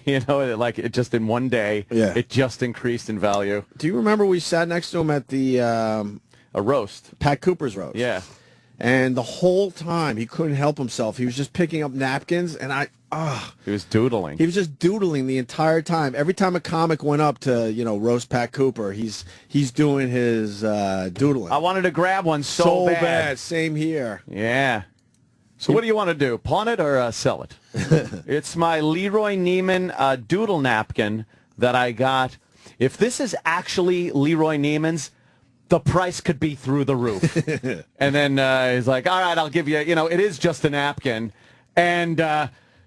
You know, like it just in one day, it just increased in value. Do you remember we sat next to him at the... a roast. Pat Cooper's roast. Yeah. And the whole time, he couldn't help himself. He was just picking up napkins, and he was doodling. He was just doodling the entire time. Every time a comic went up to, roast Pat Cooper, he's doing his doodling. I wanted to grab one so bad. Same here. Yeah. So what do you want to do? Pawn it or sell it? It's my Leroy Neiman doodle napkin that I got. If this is actually Leroy Neiman's, the price could be through the roof. And then he's like, all right, I'll give you, it is just a napkin. And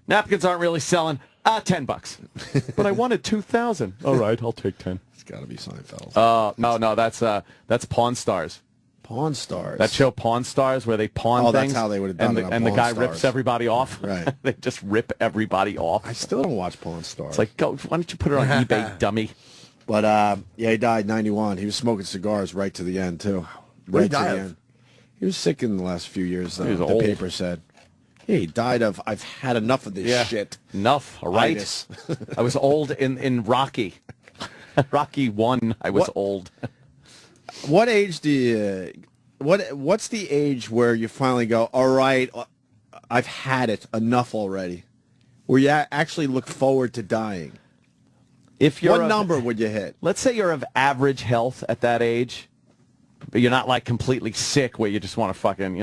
napkins aren't really selling. $10. But I wanted 2,000. All right, I'll take 10. It's got to be Seinfeld. No, that's Pawn Stars. Pawn Stars. That show Pawn Stars where they pawn things. That's how they would have done it on And the Pawn guy Stars. rips everybody off. Right. They just rip everybody off. I still don't watch Pawn Stars. It's like, go. Why don't you put it on eBay, dummy? But, he died 91. He was smoking cigars right to the end, too. What did he to die the of? end. He was sick in the last few years, He was the old. paper said. Yeah, he died of, I've had enough of this shit. Enough, right? Itis. I was old in Rocky. Rocky 1, I was old. What age do you... What's the age where you finally go, all right, I've had it, enough already? Where you actually look forward to dying? If you're What number would you hit? Let's say you're of average health at that age, but you're not like completely sick where you just want to fucking,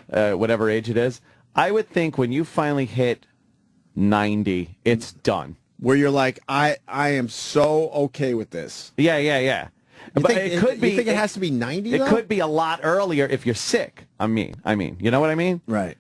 whatever age it is. I would think when you finally hit 90, it's done. Where you're like, I am so okay with this. Yeah. But it could be. You think it has to be 90, It though? could be a lot earlier if you're sick. I mean, you know what I mean? Right.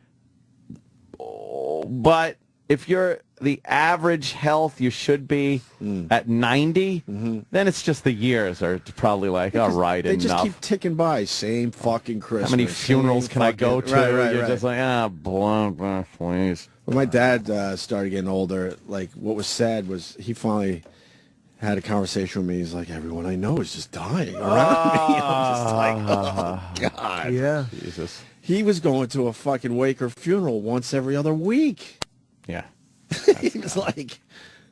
But if you're the average health you should be at 90, then it's just the years are probably like, all right, they enough. just keep ticking by. Same fucking Christmas. How many funerals can I go to? You're just like, blah, please. When my dad started getting older, like, what was sad was he finally had a conversation with me. He's like, everyone I know is just dying around me. I'm just like, oh, God. Yeah. Jesus. He was going to a fucking wake or funeral once every other week. Yeah. He was like,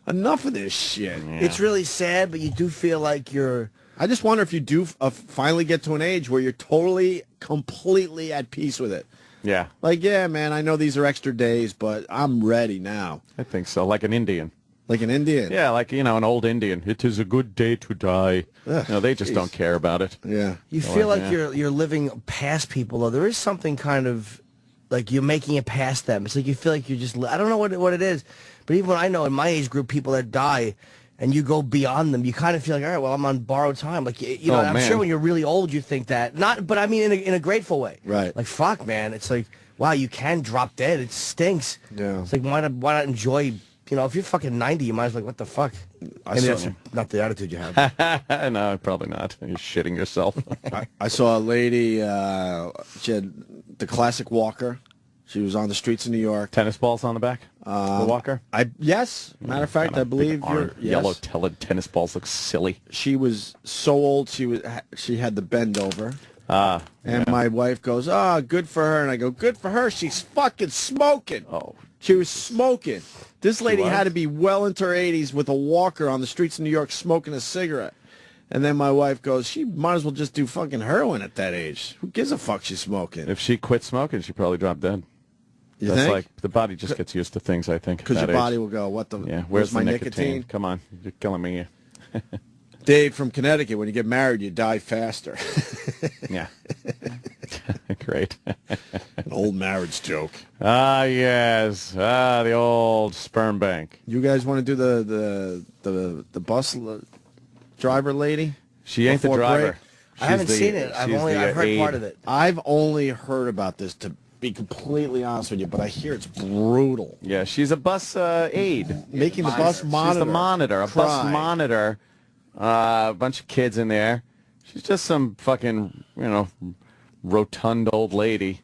enough of this shit. Yeah. It's really sad, but you do feel like you're... I just wonder if you do finally get to an age where you're totally, completely at peace with it. Yeah. Like, yeah, man, I know these are extra days, but I'm ready now. I think so. Like an Indian. Like an Indian? Yeah, like, an old Indian. It is a good day to die. Ugh, they just don't care about it. Yeah. You feel like you're living past people, though. There is something kind of like you're making it past them. It's like you feel like you're just... I don't know what it is, but even when I know in my age group people that die and you go beyond them, you kind of feel like, all right, well, I'm on borrowed time. Like, I'm sure when you're really old you think that. But I mean in a grateful way. Right. Like, fuck, man. It's like, wow, you can drop dead. It stinks. Yeah. It's like, why not enjoy... if you're fucking 90, you might as well, what the fuck? Maybe that's not the attitude you have. No, probably not. You're shitting yourself. I saw a lady, she had the classic walker. She was on the streets of New York. Tennis balls on the back? The walker? Yes. Matter of fact, I believe you're... Yes. Yellow tennis balls look silly. She was so old, she had the bend over. And my wife goes, good for her. And I go, good for her. She's fucking smoking. Oh. She was smoking. This lady had to be well into her 80s with a walker on the streets of New York smoking a cigarette. And then my wife goes, she might as well just do fucking heroin at that age. Who gives a fuck she's smoking? If she quit smoking, she'd probably drop dead. You That's think? Like, the body just gets used to things, I think. Because your body will go, what the... Yeah, where's the my nicotine? Come on, you're killing me. Dave from Connecticut, when you get married, you die faster. Yeah. Great. An old marriage joke. Yes. The old sperm bank. You guys want to do the bus driver lady? She ain't the driver. Break? I haven't seen it. I've heard part of it. I've only heard about this, to be completely honest with you, but I hear it's brutal. Yeah, she's a bus aide. Making the bus monitor. She's the monitor, a bus monitor. A bunch of kids in there. She's just some fucking, rotund old lady.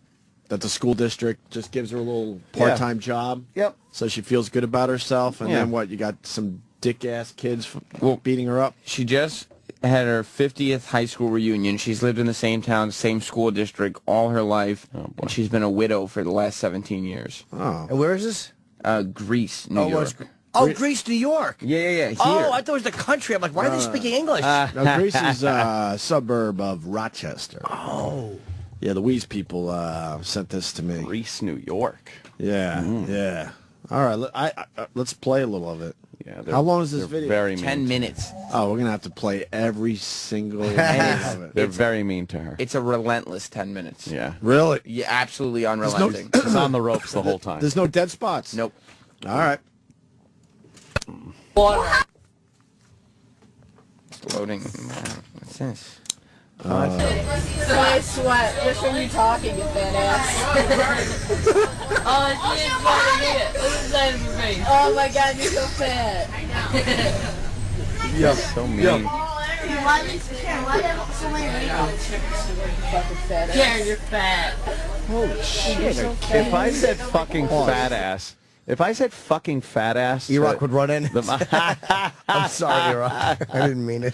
That the school district just gives her a little part-time job. Yep. So she feels good about herself. And then what, you got some dick-ass kids beating her up? She just had her 50th high school reunion. She's lived in the same town, same school district all her life. Oh, boy. And she's been a widow for the last 17 years. Oh. And where is this? Greece, New York. Greece, New York. Yeah. Here. Oh, I thought it was the country. I'm like, why are they speaking English? No, Greece is a suburb of Rochester. Oh. Yeah, the Wheeze people sent this to me. Greece, New York. Yeah, yeah. All right, let's play a little of it. Yeah. How long is this video? Very 10 minutes. Oh, we're going to have to play every single minute of it. They're very mean to her. It's a relentless 10 minutes. Yeah. Really? Yeah, absolutely unrelenting. She's on the ropes the whole time. There's no dead spots? Nope. All right. It's loading. What's this? So I sweat just from you talking, you fat ass. Oh, she is funny. Look at that in your face. Oh my god, you're so fat. Yep. So mean. Karen, you're fat. Holy shit. If I said fucking fat ass, E-Rock would run in. I'm sorry, E-Rock. I didn't mean it.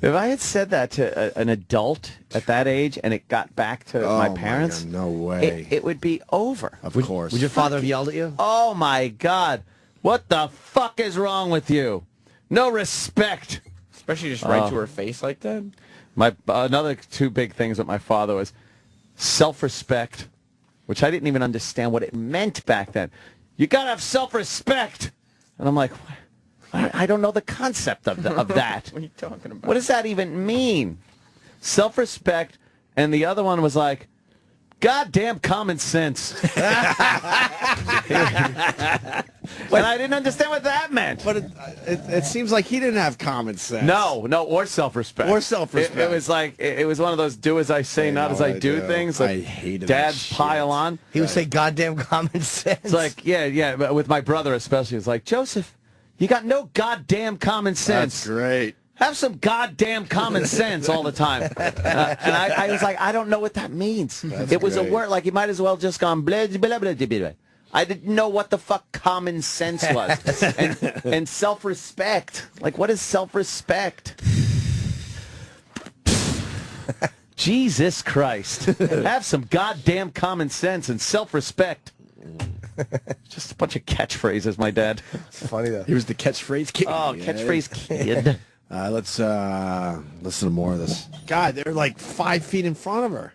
If I had said that to an adult at that age and it got back to my parents, God, no way. it would be over. Of course. Would your father have yelled at you? Oh, my God. What the fuck is wrong with you? No respect. Especially just right to her face like that. My another two big things with my father was self-respect, which I didn't even understand what it meant back then. You got to have self-respect. And I'm like, I don't know the concept of that. What are you talking about? What does that even mean? Self-respect. And the other one was like, goddamn common sense. And I didn't understand what that meant. But it seems like he didn't have common sense. No, or self-respect. Or self-respect. It was like, it was one of those do as I say, not as I do things. Like I hated dads that pile on. He would say goddamn common sense. It's like, yeah, but with my brother especially, it's like, Joseph, you got no goddamn common sense. That's great. Have some goddamn common sense all the time. And I was like, I don't know what that means. It was great. a word, like you might as well just gone blah, blah, blah, blah, blah. I didn't know what the fuck common sense was. and self-respect. Like, what is self-respect? Jesus Christ. Have some goddamn common sense and self-respect. Just a bunch of catchphrases, my dad. It's funny, though. He was the catchphrase kid. Oh, catchphrase kid. Let's listen to more of this. God, they're like 5 feet in front of her.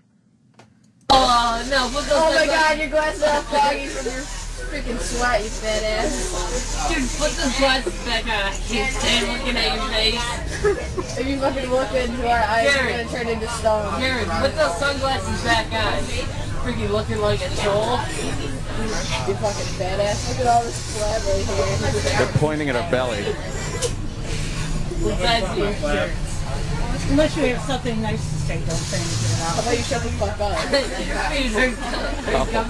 Oh, no. Oh, my God, your glasses are foggy from your freaking sweat, you fat ass. Dude, put the glasses back on. I can't stand looking at your face. If you fucking look into our eyes, you're going to turn into stone. Karen, put those sunglasses back on. Freaking looking like a troll. You fucking badass. Look at all this sweat right here. They're pointing at her belly. Besides your shirt. Unless you have something nice to say, don't say anything How about about you shut the fuck up?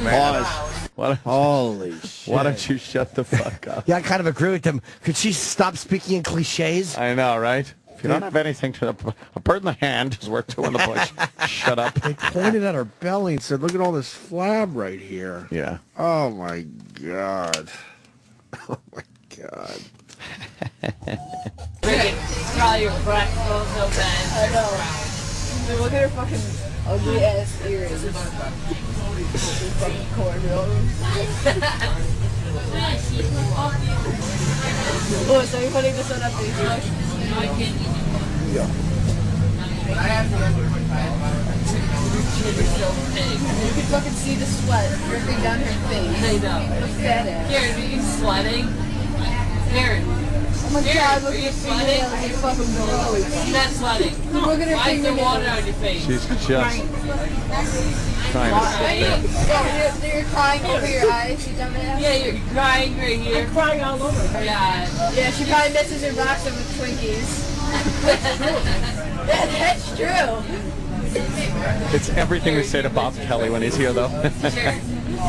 Pause. Holy shit. Why don't you shut the fuck up? Yeah, I kind of agree with them. Could she stop speaking in cliches? I know, right? If you don't have anything to... A bird in the hand is worth two in the bush. Shut up. They pointed at her belly and said, look at all this flab right here. Yeah. Oh, my God. Oh, my God. Probably your breath smells so bad. I know. Dude, look at her fucking ugly ass ears. Fucking cornrows. Oh, so you're putting this one up Facebook? Yeah. You can fucking see the sweat dripping down her face. I know. Look fat ass. Karen, are you sweating? Karen. Oh my God, look at your fingernails, you're fucking gross. She's not sweating. Look at her fingernails. Why is there water on your face? She's just trying to Oh, you're crying over your eyes, you dumbass? Yeah, you're crying right here. I'm crying all over. Yeah. Yeah, she probably misses her box of Twinkies. That's true. It's everything we say to Bob Kelly when he's here, though. Sure.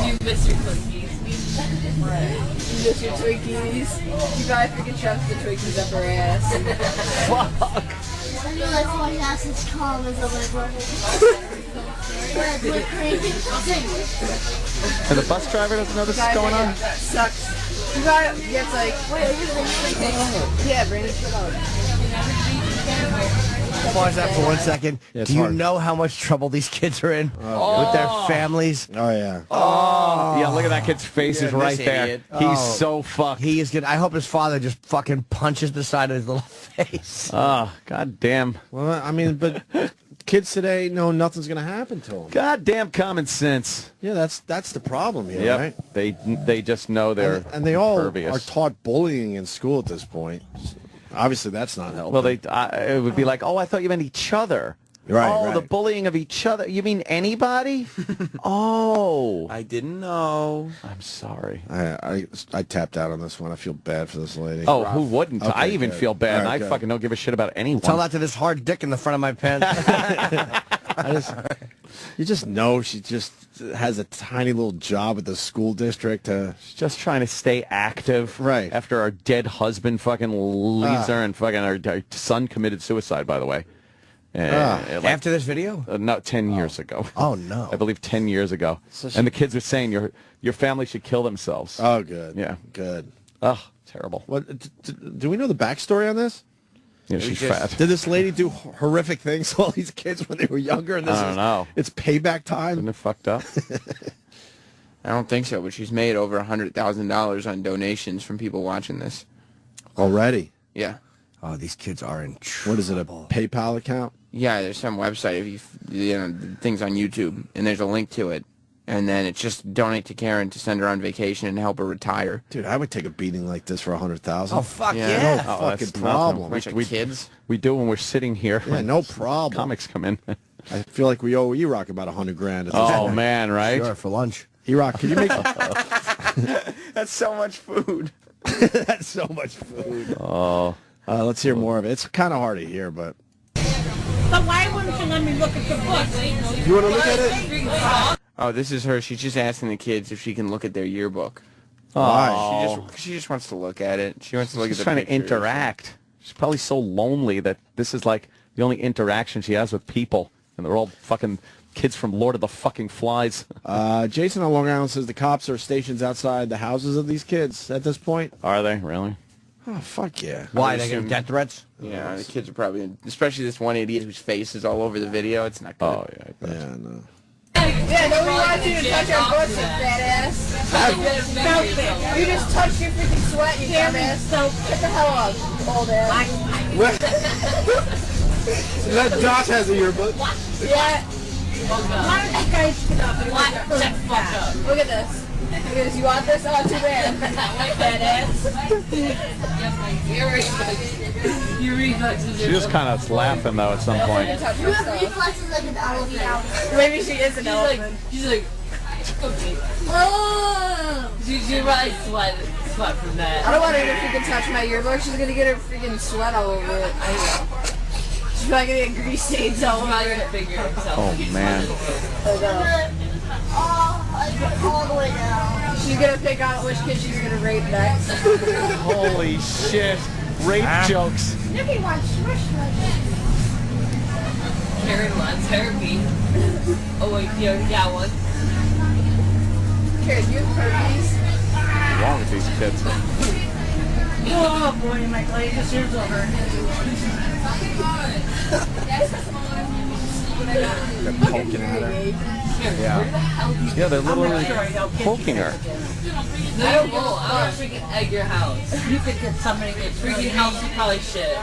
You miss your Twinkies. You miss your Twinkies. You probably freaking shoves the Twinkies up her ass. Fuck. I realize my ass is calm as a liberal. And the bus driver doesn't know this is going on? Sucks. You probably gets like, wait, are you sleeping? Yeah, Brandon, shut up. Pause that for 1 second. Yeah, Do you hard. know how much trouble these kids are in with their families? Oh, yeah. Oh, yeah, look at that kid's face is right this there. idiot. He's so fucked. He is good. I hope his father just fucking punches the side of his little face. Oh, goddamn. Well, I mean, but kids today know nothing's going to happen to them. Goddamn common sense. Yeah, that's the problem here, Yep. right? They just know they're And they all impervious. are taught bullying in school at this point. Obviously, that's not helping. Well, it would be like, oh, I thought you meant each other. Right, oh, right. the bullying of each other. You mean anybody? Oh. I didn't know. I'm sorry. I tapped out on this one. I feel bad for this lady. Oh, who wouldn't? Okay, I even good. feel bad, All and right, I good. fucking don't give a shit about anyone. Tell that to this hard dick in the front of my pants. You just know she just has a tiny little job at the school district. She's just trying to stay active. Right. After our dead husband fucking leaves her, and fucking our son committed suicide, by the way. After this video? No, 10 years ago. Oh, no. I believe 10 years ago. And the kids were saying your family should kill themselves. Oh, good. Yeah. Good. Oh, terrible. What? Do we know the backstory on this? Yeah, she's fat. Did this lady do horrific things to all these kids when they were younger? And this I don't know. It's payback time. Isn't it fucked up? I don't think so, but she's made over $100,000 on donations from people watching this. Already? Yeah. Oh, these kids are in trouble. What is it, a PayPal account? Yeah, there's some website, if you know, things on YouTube, and there's a link to it. And then it's just donate to Karen to send her on vacation and help her retire. Dude, I would take a beating like this for $100,000. Oh, fuck Yeah. yeah. No Oh, fucking that's problem. Bunch of We- kids. We do when we're sitting here. Yeah, no problem. Comics come in. I feel like we owe E-Rock about $100,000 at this Oh, point. man, right? Sure, for lunch. E-Rock, can you make... That's so much food. That's so much food. Oh. Let's hear more of it. It's kind of hard to hear, but... But why wouldn't you let me look at the book? You want to look at it? Oh, this is her. She's just asking the kids if she can look at their yearbook. Why? She just wants to look at it. She wants to look at the trying to pictures. interact. She's probably so lonely that this is like the only interaction she has with people. And they're all fucking kids from Lord of the fucking Flies. Jason on Long Island says the cops are stationed outside the houses of these kids at this point. Are they? Really? Oh, fuck yeah. Why? They get death threats? Yeah, the kids are probably, especially this one idiot whose face is all over the video. It's not good. Oh, yeah. I bet. Yeah, no. Yeah, nobody wants you to touch our butts, you fat ass. You just touched your freaking sweat, you dumb ass. So get the hell up, old ass. That Josh has a yearbook. Yeah. Why don't you guys get up and What? Shut the fuck up. Look at this. Look at this. You want this? Oh, too bad. Fat ass. Your reflexes. She just kind of laughing, though, at some point. You have reflexes like an elephant. Maybe she is an elephant. She's like, Oh! she probably sweat from that. I don't want her to freaking touch my yearbook. She's gonna get her freaking sweat all over it. I know. She's probably gonna get grease stains all over Probably it. gonna figure himself. Oh, man. All the way down. She's gonna pick out which kid she's gonna rape next. Holy shit. Rape jokes. Nobody wants smush smush. Karen wants therapy. Oh wait, you already got one. Karen, you have herpes? What's wrong with these kids? Oh boy, my latest year's over. They're poking at her. Yeah. Yeah, they're literally poking her. No, I'm gonna freaking egg your house. You could get somebody to Freaking house is probably shit.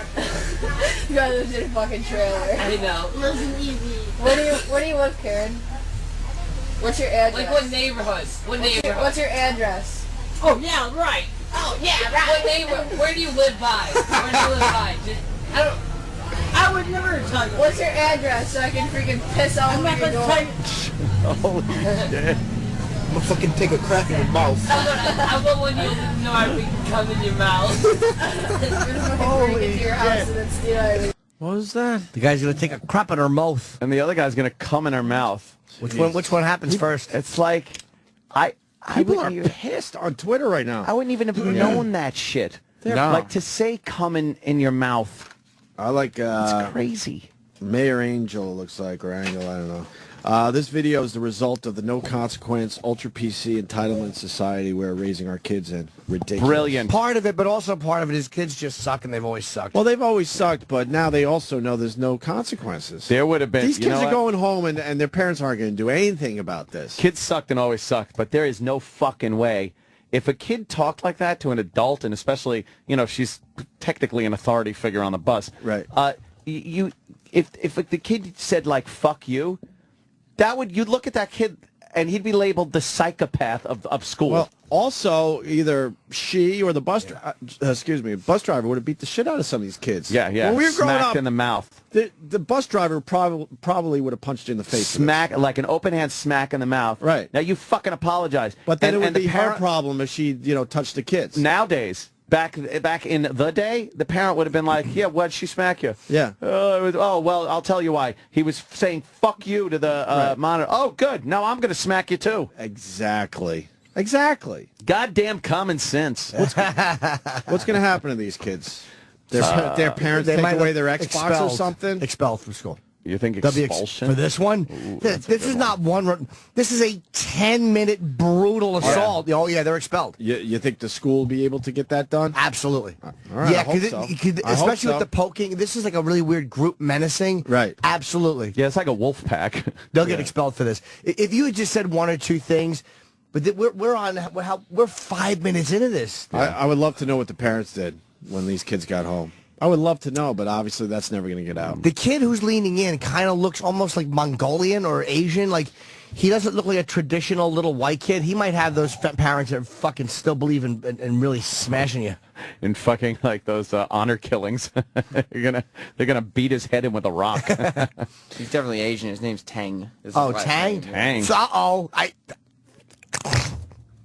You guys lived in a fucking trailer. I know. Listen easy. Where do you live, Karen? What's your address? Like what neighborhood? What neighborhood? What's your address? Oh yeah, right. Oh yeah, right. What neighborhood? Where do you live by? Where do you live by? I don't. I would never tell you. What's your address so I can freaking piss all I'm over not your gonna door? tell you. Holy shit. I'm gonna fucking take a crack in your mouth. How about when you know I can come in your mouth? Holy into your house and then steal everything. What was that? The guy's gonna take a crap in her mouth. And the other guy's going to come in her mouth. Which one happens first? It's like, People are wouldn't even- pissed on Twitter right now. I wouldn't even have known that shit. No. Like, to say coming in your mouth, I like it's crazy. Mayor Angel, looks like, or Angel, I don't know. This video is the result of the no consequence, ultra PC entitlement society we're raising our kids in. Ridiculous. Brilliant. Part of it, but also part of it is kids just suck and they've always sucked. Well, they've always sucked, but now they also know there's no consequences. There would have been. These you kids know are what? going home, and their parents aren't going to do anything about this. Kids sucked and always sucked, but there is no fucking way. If a kid talked like that to an adult, and especially, if she's technically an authority figure on the bus, Right. If the kid said, like, fuck you, you'd look at that kid and he'd be labeled the psychopath of school. Well, also, either she or the bus driver would have beat the shit out of some of these kids. yeah. When we were growing Smacked up, in the mouth. the bus driver probably would have punched you in the face. Smack, like an open hand smack in the mouth. Right. Now you fucking apologize. But then it would the be her parent- problem if she, touched the kids. Nowadays, back in the day, the parent would have been like, yeah, what'd she smack you? Yeah. Oh, well, I'll tell you why. He was saying fuck you to the Right. monitor. Oh, good. Now I'm going to smack you too. Exactly. Goddamn common sense. What's going to happen to these kids? Their parents They take might away have their Xbox expelled- or something? Expelled from school. You think They'll be expulsion? for this one? This is not one. This is a 10-minute brutal assault. Oh yeah, they're expelled. You think the school will be able to get that done? Absolutely. All right, Yeah, I hope so. especially with so. the poking. This is like a really weird group menacing. Right. Absolutely. Yeah, it's like a wolf pack. They'll get expelled for this. If you had just said one or two things, but we're 5 minutes into this. I would love to know what the parents did when these kids got home. I would love to know, but obviously that's never going to get out. The kid who's leaning in kind of looks almost like Mongolian or Asian. Like, he doesn't look like a traditional little white kid. He might have those parents that fucking still believe in really smashing you. in fucking like those honor killings. they're gonna beat his head in with a rock. He's definitely Asian. His name's Tang. Oh, Tang? Tang. Uh-oh.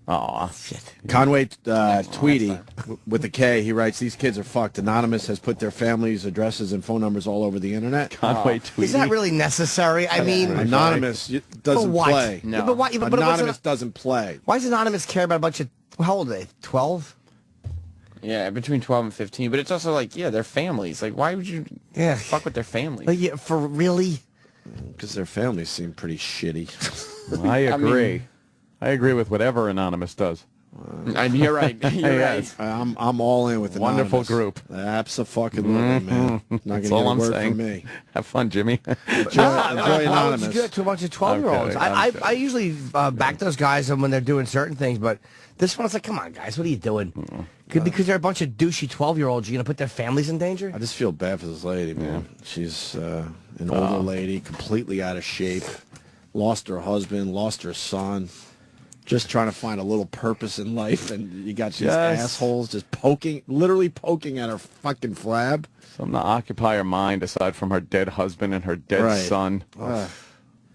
Aw. Shit. Conway Tweedy, with the K, he writes, these kids are fucked. Anonymous has put their families' addresses and phone numbers all over the internet. Conway Tweedy. Is that really necessary? I mean... Anonymous doesn't play. No. Yeah, but why, but Anonymous doesn't play. Why does Anonymous care about a bunch of... How old are they? 12? Yeah, between 12 and 15. But it's also like, yeah, they're families. Like, why would you fuck with their families? Like, yeah, for really? Because their families seem pretty shitty. I agree. I agree with whatever Anonymous does. You're right. You're right. I'm all in with Anonymous. Wonderful group. Absolutely, man. Not going to get a all I'm word saying. from me. Have fun, Jimmy. Enjoy I Anonymous. would do it to a bunch of 12-year-olds. I'm kidding. I usually back those guys when they're doing certain things, but this one's like, come on, guys, what are you doing? Because they're a bunch of douchey 12-year-olds, you're going to put their families in danger? I just feel bad for this lady, man. She's an older lady, completely out of shape, lost her husband, lost her son. Just trying to find a little purpose in life, and you got these assholes just literally poking at her fucking flab. Something to occupy her mind aside from her dead husband and her dead son.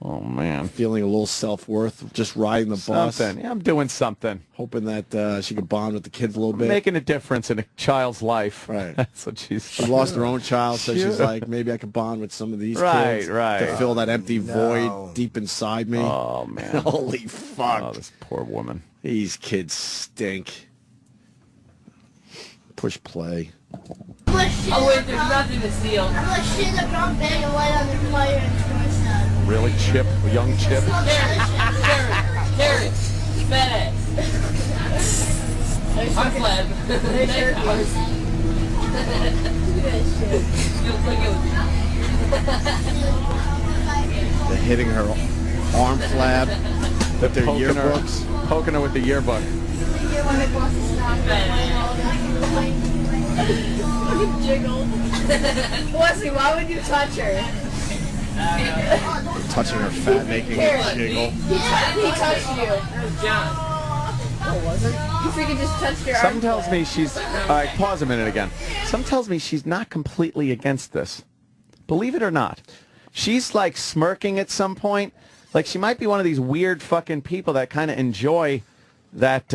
Oh, man. Feeling a little self-worth, just riding the bus. Something. Yeah, I'm doing something. Hoping that she could bond with the kids a little bit. Making a difference in a child's life. Right. That's what she's... She lost her own child, so she's like, maybe I could bond with some of these kids. Right. To fill that empty void deep inside me. Oh, man. Holy fuck. Oh, this poor woman. These kids stink. Push play. Oh wait, there's nothing to steal. I'm like shit in a brown bag and light on the fire and smash that. Really, Chip? Young Chip? Carrot, fat ass. I'm glad. They're hitting her arm flab with their yearbooks. Poking her with the yearbook. Jiggled. Wesley, why would you touch her? Touching her fat, making her jiggle. He touched you. That was John. Oh, was it? You freaking just touched your arm. Something tells me she's... All right, pause a minute again. Something tells me she's not completely against this. Believe it or not. She's like smirking at some point. Like she might be one of these weird fucking people that kind of enjoy that...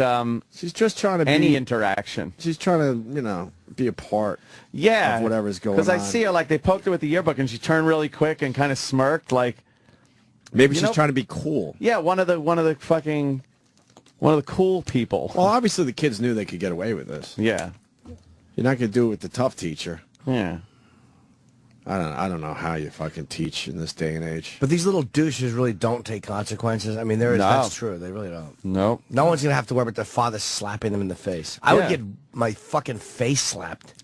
she's just trying to any interaction. She's trying to, be a part of whatever's going on. Because I see her, like, they poked her with the yearbook, and she turned really quick and kind of smirked, like... Maybe she's trying to be cool. Yeah, one of the cool people. Well, obviously the kids knew they could get away with this. Yeah. You're not going to do it with the tough teacher. Yeah. I don't know how you fucking teach in this day and age. But these little douches really don't take consequences. I mean, that's true. They really don't. Nope. No one's going to have to worry about their father slapping them in the face. I would get my fucking face slapped.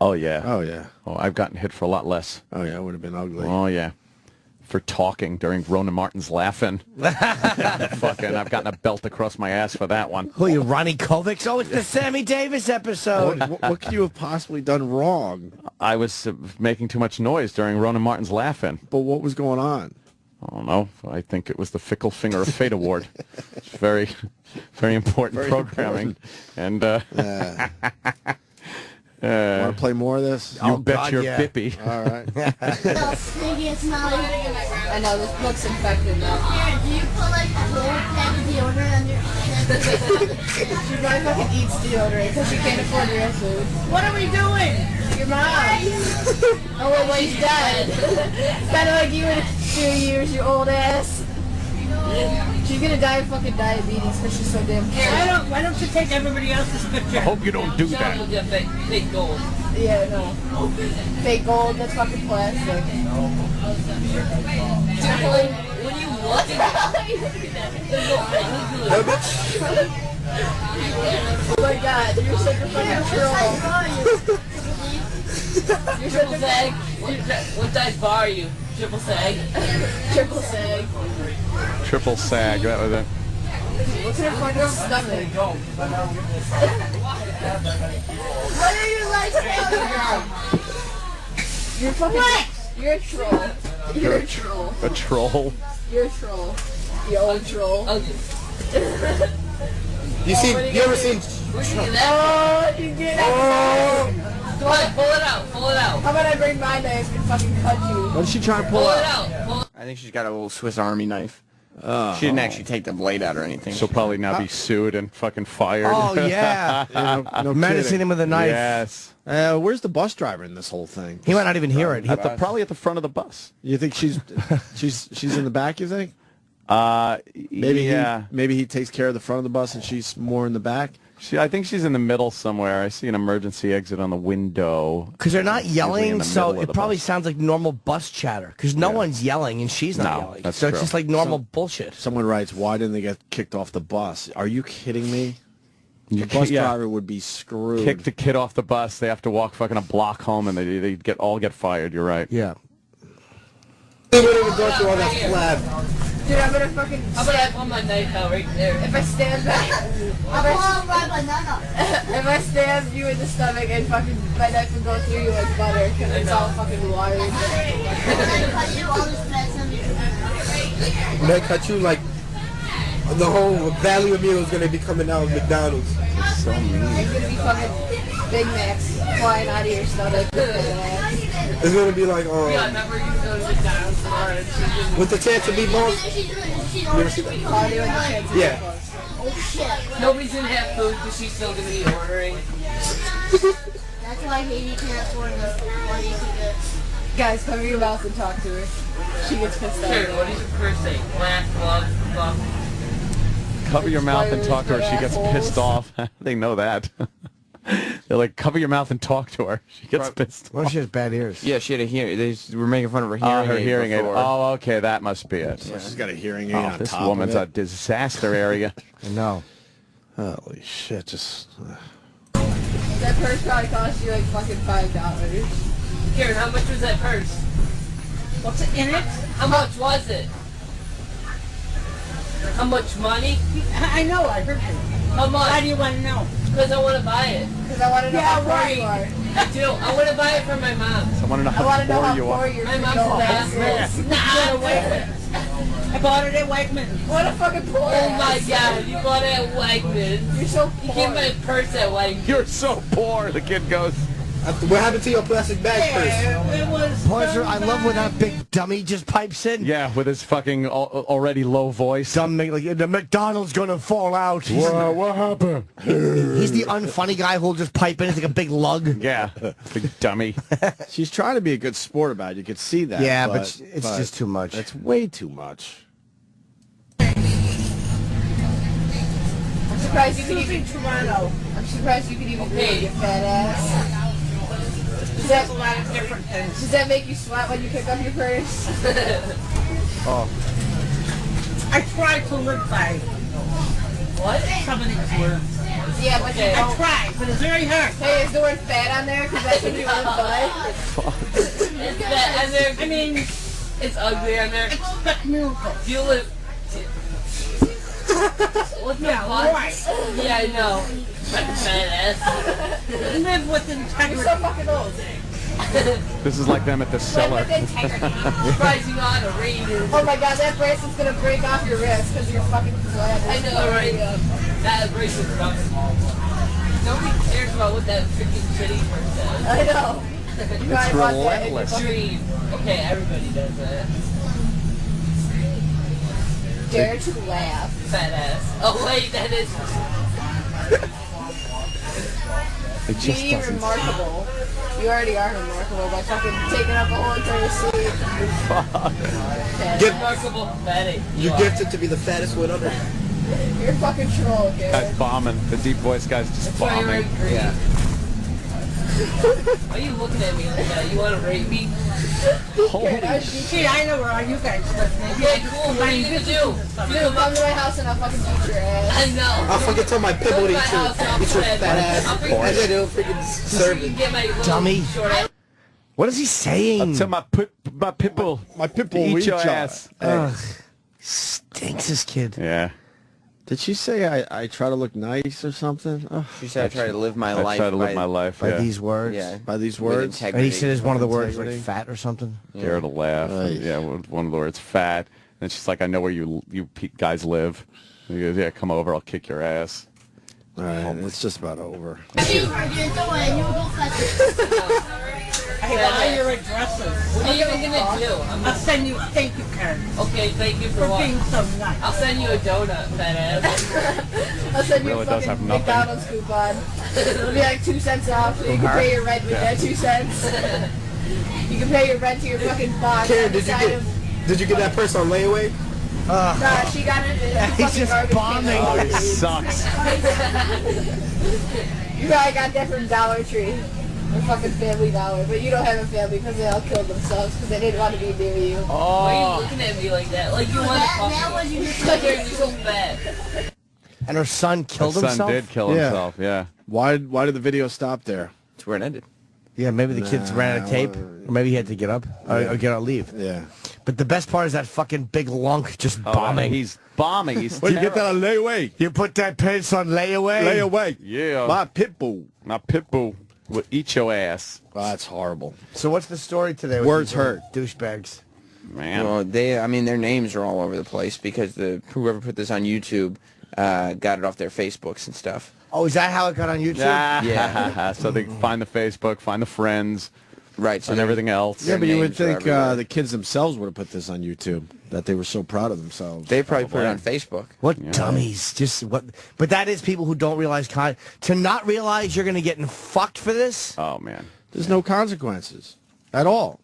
Oh, yeah. Oh, yeah. Oh, I've gotten hit for a lot less. Oh, yeah, it would have been ugly. Oh, yeah. For talking during Rona Martin's laughing. Fucking, I've gotten a belt across my ass for that one. Who are you, Ronnie Kovics? Oh, it's the Sammy Davis episode. What could you have possibly done wrong? I was making too much noise during Rona Martin's laughing. But what was going on? I don't know. I think it was the Fickle Finger of Fate Award. It's very, very important programming. Important. And want to play more of this? You bet your bippy. All right. I know, this looks infected now. Here, do you put like a whole pack of deodorant on your She probably fucking eats deodorant because she can't afford real food. What are we doing? Your mom. Oh, well, she's dead. Kind of like you in 2 years, you old ass. She's gonna die of fucking diabetes because she's so damn cute. Why don't you take everybody else's picture? I hope you don't do John that. will get fake gold. Yeah, no. Fake gold, that's fucking plastic. When you look Oh my god, you're such a fucking troll. You're such triple sag. What size bar are you? Triple sag. triple sag. Triple sag, that was it. Look at her fucking stomach. What are you like saying? You're fucking... You're a troll. You're a troll. A troll. You're a troll. You old troll. You ever seen... Oh, you get it. about I bring my knife and fucking cut you? What is she trying to pull out? I think she's got a little Swiss Army knife. She didn't actually take the blade out or anything. She'll probably now be sued and fucking fired. Oh, yeah. No menacing kidding. him with a knife. Yes. Where's the bus driver in this whole thing? He might not even hear it. Probably at the front of the bus. You think she's in the back, you think? Yeah. Maybe he takes care of the front of the bus and she's more in the back? I think she's in the middle somewhere. I see an emergency exit on the window. Because they're not yelling, so middle of it the probably bus. sounds like normal bus chatter. Because no one's yelling and she's not yelling. That's so true. it's just like normal bullshit. Someone writes, why didn't they get kicked off the bus? Are you kidding me? The bus driver would be screwed. Kick the kid off the bus. They have to walk fucking a block home, and they all get fired. You're right. Yeah. They wouldn't even go through all that flab. Dude, I'm gonna fucking. I'm gonna pull my knife out right there. If I stand back, if I stab you in the stomach and fucking my knife would go through you like butter because it's all fucking wired. When they cut you, like, the whole value meal is gonna be coming out of McDonald's. It's so mean. It's gonna be fucking Big Macs flying out of your stomach. It's gonna be like, Yeah, I remember you go to McDonald's tomorrow and she with the chance of meatballs. You ever see that? Yeah. Nobody's gonna have food because she's still gonna be ordering. That's why Haiti can't afford this. Guys, cover your mouth and talk to her. She gets pissed off. Sure, what does your first say? Laugh. Cover your mouth and talk to her. She gets pissed off. They know that. They're like, cover your mouth and talk to her. She gets pissed What off. if she has bad ears? Yeah, she had a hearing. They were making fun of her hearing aid. Her hearing aid. before. Oh, okay, that must be it. She's got a hearing aid on This top woman's of a it. disaster area. I know. Holy shit, just... That purse probably cost you like fucking $5. Karen, how much was that purse? What's in it? How much was it? How much money? I know, I heard you. How much? Why do you want to know? Because I want to buy it. Because I want to know how poor right. you are. I do. I want to buy it for my mom. I want to know I want to know how how poor you poor are. your My freaking mom's ass ass. is. Nah, wait. I bought it at Wegmans. What a fucking poor Oh my ass. God! You bought it at Wegmans. You're so You poor. get my purse at Wegmans. You're so poor, the kid goes. What happened to your plastic bag purse? It was. Pleasure. I love when that big dummy just pipes in. Yeah, with his fucking already low voice. Dumb, like, the McDonald's gonna fall out. What happened? He's the unfunny guy who'll just pipe in. It's like a big lug. Yeah, big dummy. She's trying to be a good sport about it. You could see that. Yeah, but it's just too much. It's way too much. I'm surprised you could Using even. Toronto. I'm surprised you could even pay your fat ass. There's a lot of different things. Does that make you sweat when you pick up your purse? I try to live by What? some of these words. Yeah, but you I don't. try, but it's very hard. Hey, is the word fat on there? Because that's what you live by. It's that, and there, I mean, it's ugly on there. expect miracles. You live. What the Yeah, fuck? right. Yeah, I know. Fat ass. Live with You're integrity. so fucking old. This is like them at the Live cellar. with integrity. I'm surprised you know how to read. Oh my god, that bracelet's gonna break off your wrist because you're fucking flat. I know, right? That bracelet's rough. Nobody cares about what that freaking shitty person says. I know. You It's probably want that in your relentless. fucking- Dream. Okay, everybody does that. Dare to laugh. Fat ass. Oh wait, that is. It just Be doesn't. remarkable. You already are remarkable by fucking taking up a whole entire seat. Get- Remarkable fatty. You're gifted to be the fattest one under. You're a fucking troll, Guy's Garrett. bombing. The deep voice guy's just That's why you're bombing. in green. Why are you looking at me like that? You want to rape me? Holy See, I know where all you guys live. Maybe Okay, cool. What are you gonna do? Dude, come to my house and I'll fucking beat your ass. I know. I'll fucking tell my pit bull to eat your fat ass. I'll And then he'll freaking serve You it. get my little Dummy. short ass. What is he saying? Tell my pitbull. My pitbull to eat will your eat your ass. Ugh. Stinks, this kid. Yeah. Did she say I try to look nice or something? Oh, She said, I try to live my I life try to live by- my life. By Yeah. these words. Yeah. by these with words? And integrity. he said it's one of the words like Integrity. fat or something. Dare to laugh. Right. Yeah, one of the words, fat. And she's like, I know where you guys live. And he goes, yeah, come over, I'll kick your ass. All right, it's just about over. I buy your addresses. What are you even gonna do? I'll send you a thank you card. Okay, thank you for For what? being so nice. I'll send you a donut, fat ass. I'll send you Really a does fucking have nothing. McDonald's coupon. It'll be like 2 cents off, so you can pay your rent with that 2 cents. You can pay your rent to your fucking boss. Karen, did you get that purse on layaway? Nah, she got it. He's just bombing. Oh, he sucks. You probably got that from Dollar Tree. Or fucking Family Dollar. But you don't have a family because they all killed themselves because they didn't want to be near you. Why are you looking at me like that? Like you want to fuck me. Like you're so bad. And her son killed His himself? son did kill himself, yeah. Why did the video stop there? That's where it ended. Yeah, maybe the kids ran out of tape. Or maybe he had to get up or get out leave. Yeah. But the best part is that fucking big lunk just bombing. He's bombing. He's Well, you get that on layaway. You put that pants on layaway? Layaway. Yeah. My pit bull. My pit bull will eat your ass. Oh, that's horrible. So what's the story today? With Words these hurt. Douchebags. Man. Well, their names are all over the place because whoever put this on YouTube got it off their Facebooks and stuff. Oh, is that how it got on YouTube? Yeah. So they find the Facebook, find the friends, right, so and everything else. Yeah, but you would names are think everywhere. the kids themselves would have put this on YouTube, that they were so proud of themselves. They probably put it on Facebook. What dummies? Just what? But that is people who don't realize to not realize you're going to get fucked for this. Oh man, There's no consequences at all.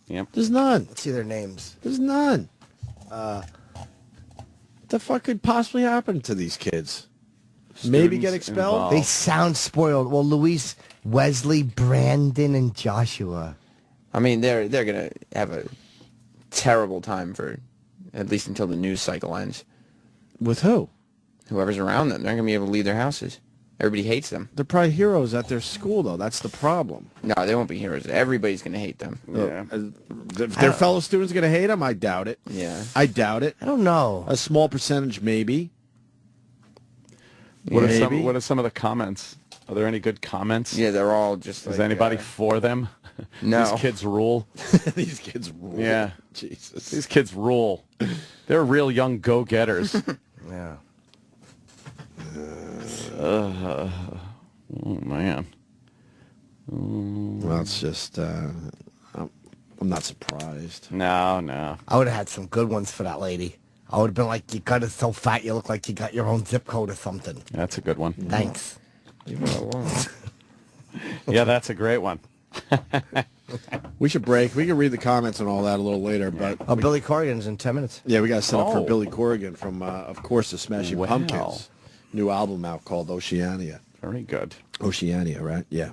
Yep. There's none. Let's see their names. There's none. What the fuck could possibly happen to these kids? Maybe get expelled? involved. They sound spoiled. Well, Luis, Wesley, Brandon, and Joshua. I mean, they're gonna have a terrible time for at least until the news cycle ends. With who? Whoever's around them, they're not gonna be able to leave their houses. Everybody hates them. They're probably heroes at their school, though. That's the problem. No, they won't be heroes. Everybody's gonna hate them. Yeah. If their fellow students going to hate them, I doubt it. Yeah. I doubt it. I don't know. A small percentage, maybe. What Maybe. are some of the comments? Are there any good comments? Yeah, they're all just. Is like, anybody for them? No. These kids rule. These kids rule. Yeah. Jesus. These kids rule. They're real young go-getters. Yeah. Oh man. Well, it's just, I'm not surprised. No. I would have had some good ones for that lady. I would have been like, you got it so fat you look like you got your own zip code or something. That's a good one. Thanks. Leave it alone. Yeah, that's a great one. We should break. We can read the comments and all that a little later, but Oh, Billy Corgan's in 10 minutes. yeah, we got to set up for Oh. Billy Corgan from, of course, the Smashing Wow. Pumpkins. New album out called Oceania. Very good. Oceania, right? Yeah.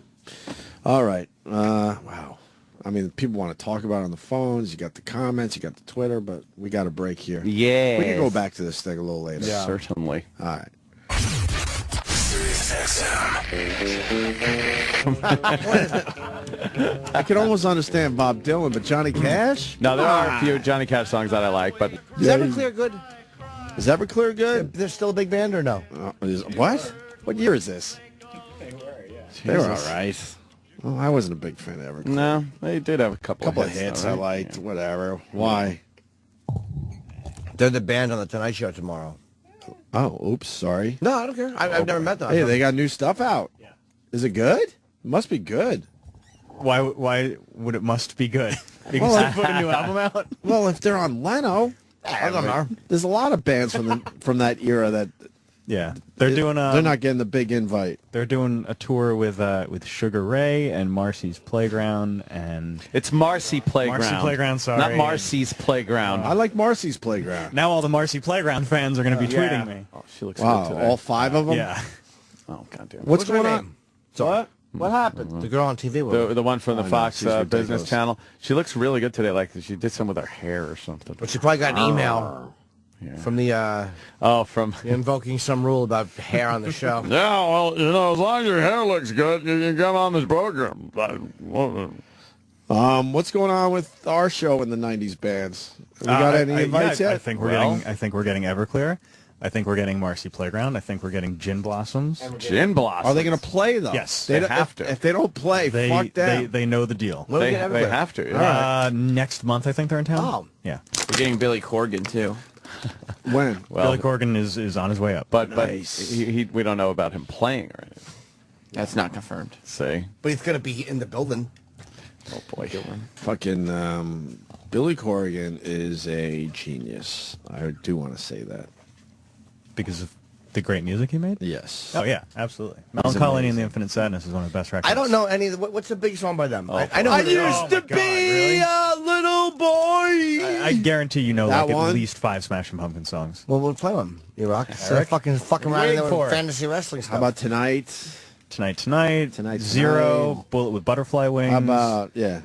All right. Wow. I mean, people want to talk about it on the phones. You got the comments, you got the Twitter, but we got a break here. Yeah. We can go back to this thing a little later. Certainly. All right. I can almost understand Bob Dylan, but Johnny Cash? No, there are a few Johnny Cash songs that I like, but Is Everclear good? Is Everclear good? They're still a big band or no? What? What year is this? They were all right. Well, I wasn't a big fan of Everclear. no, they did have a couple Couple of of hits. hits though, I right? liked, whatever. Why? They're the band on the Tonight Show tomorrow. Oh, oops, sorry. No, I don't care. I've never met them. Hey, they got new stuff out. Yeah. Is it good? It must be good. Why would it must be good? Because they put a new album out? Well, if they're on Leno, I don't know. There's a lot of bands from that era that Yeah. They're doing they're not getting the big invite. They're doing a tour with Sugar Ray and Marcy's Playground and It's Marcy Playground. Marcy Playground, sorry. Not Marcy's Playground. I like Marcy's Playground. now all the Marcy Playground fans are going to be tweeting me. Oh, she looks Wow, good today. all 5 of them? Yeah. Oh, goddamn. What's her going name? on? What? What happened? The girl on TV with The one from the I know, Fox she's ridiculous. Business Channel. She looks really good today. Like she did some with her hair or something. But she probably got an email from the From invoking some rule about hair on the show. yeah. Well, as long as your hair looks good, you can come on this program. What's going on with our show in the '90s bands? We got any invites yet? I think we're getting Everclear. I think we're getting Marcy Playground. I think we're getting Gin Blossoms. Gin Blossoms. Are they going to play though? Yes, they they have to. If they don't play, fuck them. They know the deal. When we They get Everclear? have to. Yeah. Next month, I think they're in town. Oh. Yeah. We're getting Billy Corgan too. When? Well, Billy Corgan is on his way up. but Nice. we don't know about him playing or anything. That's not confirmed. See, But he's going to be in the building. Oh boy. Fucking Billy Corgan is a genius. I do want to say that. Because of the great music he made? Yes. Oh, yeah, absolutely. Melancholy and the Infinite Sadness is one of the best records. I don't know any of the... What's the big song by them? Oh, I know. I used to be a little boy. I guarantee you know That like one? at least 5 Smashing Pumpkins songs. Well, we'll play them. You rock. So fucking around in there with fantasy wrestling stuff. How about Tonight? Tonight. Zero. Bullet with Butterfly Wings. How about, yeah.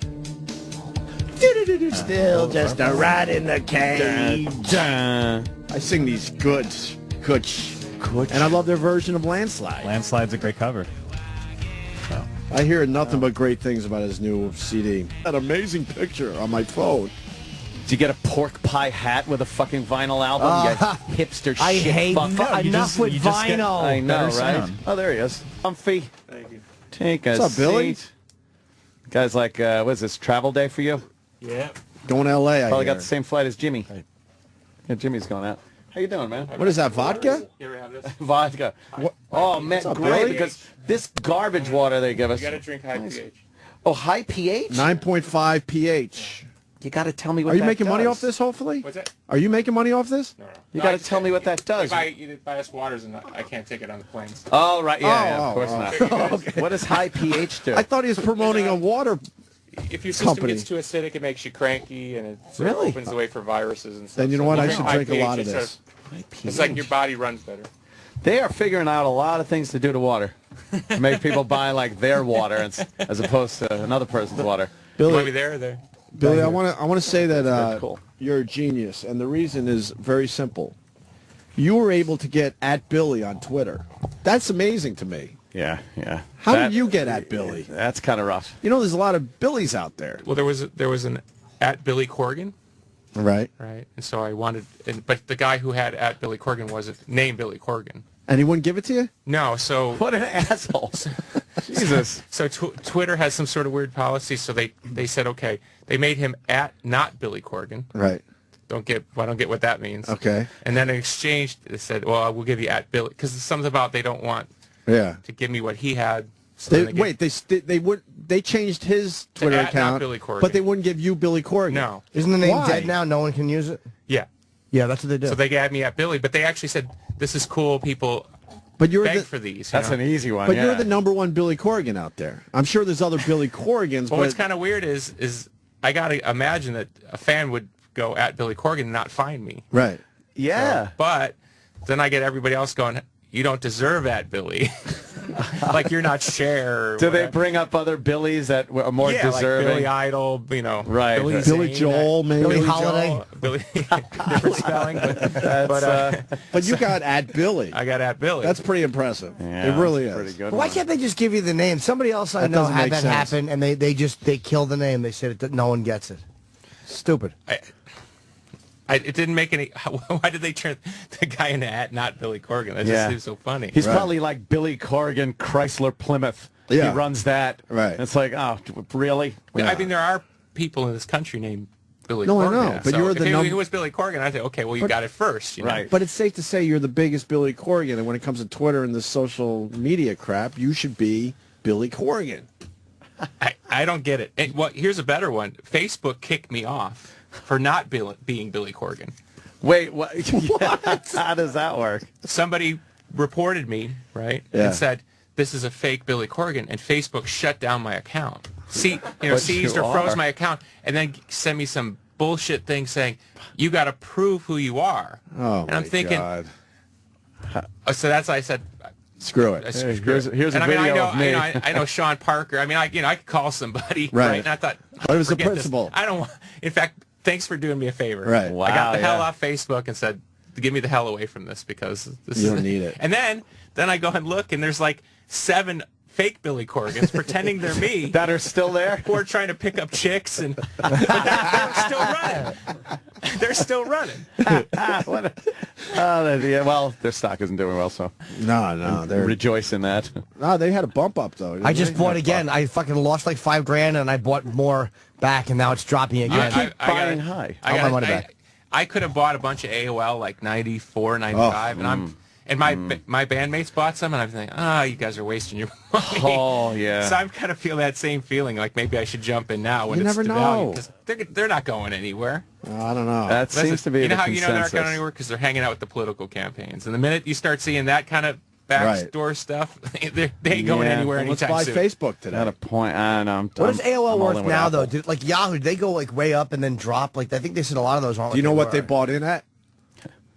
Still just a rat in the cage. I sing these goods. And I love their version of Landslide. Landslide's a great cover. So. I hear nothing but great things about his new CD. That amazing picture on my phone. Did you get a pork pie hat with a fucking vinyl album? You hipster shit. I hate fuck. enough with vinyl. I know, right? Sound. Oh, there he is. Comfy. Thank you. Take a What's up, Billy? seat. Guys, like, what is this, travel day for you? Yeah. Going to L.A., Probably got the same flight as Jimmy. Yeah, Jimmy's going out. How you doing, man? What is that, vodka? You ever have this? Vodka. Oh, man, up, great, Billy? because this garbage water they give us. You got to drink high pH. Oh, high pH? 9.5 pH. You got to tell me what Are you that making money does. off this, hopefully? What's that? Are you making money off this? No. You got to tell me what that does. You buy us waters, and I can't take it on the planes. Oh, right, yeah, of course not. Okay. What does high pH do? I thought he was promoting a water If your system company. gets too acidic, it makes you cranky, and it Really? opens the way for viruses and stuff. Then you know So what? if I you should high drink a pH, lot of it this. starts- It's like your body runs better. They are figuring out a lot of things to do to water. To make people buy, like, their water as opposed to another person's water. You want me Billy, there or there? Billy, I want to say that Very cool. you're a genius, and the reason is very simple. You were able to get at Billy on Twitter. That's amazing to me. Yeah. How did you get at Billy? That's kind of rough. You know, there's a lot of Billys out there. Well, there was an at Billy Corgan, Right. right? And so I wanted, but the guy who had at Billy Corgan wasn't named Billy Corgan. And he wouldn't give it to you? No, so What an asshole. Jesus. So Twitter has some sort of weird policy, so they said, okay, they made him at not Billy Corgan. Right. I don't get what that means. Okay. And then in exchange, they said, well, we'll give you at Billy, because it's something about they don't want Yeah. to give me what he had. So then They changed his Twitter at not account, Billy Corgan. but they wouldn't give you Billy Corgan. No. Isn't the name Why? dead now? No one can use it? Yeah. Yeah, that's what they do. So they got me at Billy, but they actually said, this is cool, people But you're beg for these. That's an easy one, But yeah. you're the #1 Billy Corgan out there. I'm sure there's other Billy Corgans. Well, but what's kind of weird is I got to imagine that a fan would go at Billy Corgan and not find me. right. Yeah. So, but then I get everybody else going, you don't deserve at Billy. Like you're not Cher. Or Do they whatever. bring up other Billies that are more Yeah, deserving? like Billy Idol, you know. Right. Billy, Right. Billy Zane, Joel, maybe. Billy Billy Holiday. Joel, Billy, different spelling. But you got at Billy. I got at Billy. That's pretty impressive. Yeah, it really that's is. pretty good. Why one. can't they just give you the name? Somebody else I That know doesn't had make that sense. happen, and they kill the name. They said no one gets it. Stupid. It didn't make any. Why did they turn the guy into at not Billy Corgan? That just seems so funny. He's probably like Billy Corgan, Chrysler Plymouth. Yeah. He runs that. Right. It's like, oh, really? I mean, there are people in this country named Billy No, I Corgan. know, but so you're if the it was Billy Corgan, I'd say, okay, well, you got it first. You know? Right. But it's safe to say you're the biggest Billy Corgan, and when it comes to Twitter and the social media crap, you should be Billy Corgan. I don't get it. And, well, here's a better one. Facebook kicked me off for not being Billy Corgan. Wait, what? How does that work? Somebody reported me, right, and said, this is a fake Billy Corgan, and Facebook shut down my account. Seized or froze my account, and then sent me some bullshit thing saying, you got to prove who you are. Oh, and I'm thinking, God. So that's why I said, Screw it. Here's a and video of me. I know Sean Parker. I mean, I could call somebody, Right. And I thought, But it was the forget this. principle. I don't want. In fact, thanks for doing me a favor. Right. Wow, I got the hell yeah. off Facebook and said, give me the hell away from this because this You is don't need it. And then I go and look, and there's like 7 fake Billy Corgans pretending they're me that are still there, who are trying to pick up chicks, and but they're still running. They're still running. Well, their stock isn't doing well, so No, they're rejoice in that. no. They had a bump up though. didn't I just they? bought again. I fucking lost like $5,000, and I bought more back, and now it's dropping again. keep buying high. I got my money back. I could have bought a bunch of AOL like 94, 95, and And my bandmates bought some, and I'm thinking, you guys are wasting your money. Oh, yeah. So I kind of feel that same feeling, like maybe I should jump in now when You it's never devalued. know. 'Cause they're not going anywhere. I don't know. That seems to be you know the how you know they're not consensus. going anywhere? Because they're hanging out with the political campaigns. And the minute you start seeing that kind of backdoor stuff, they ain't going anywhere Well, let's anytime buy soon. Facebook today. At a point, I don't know. What is AOL I'm all worth in with now, Apple. though? Like Yahoo, they go like way up and then drop. Like I think they said a lot of those aren't. Do you know what they were. bought in at?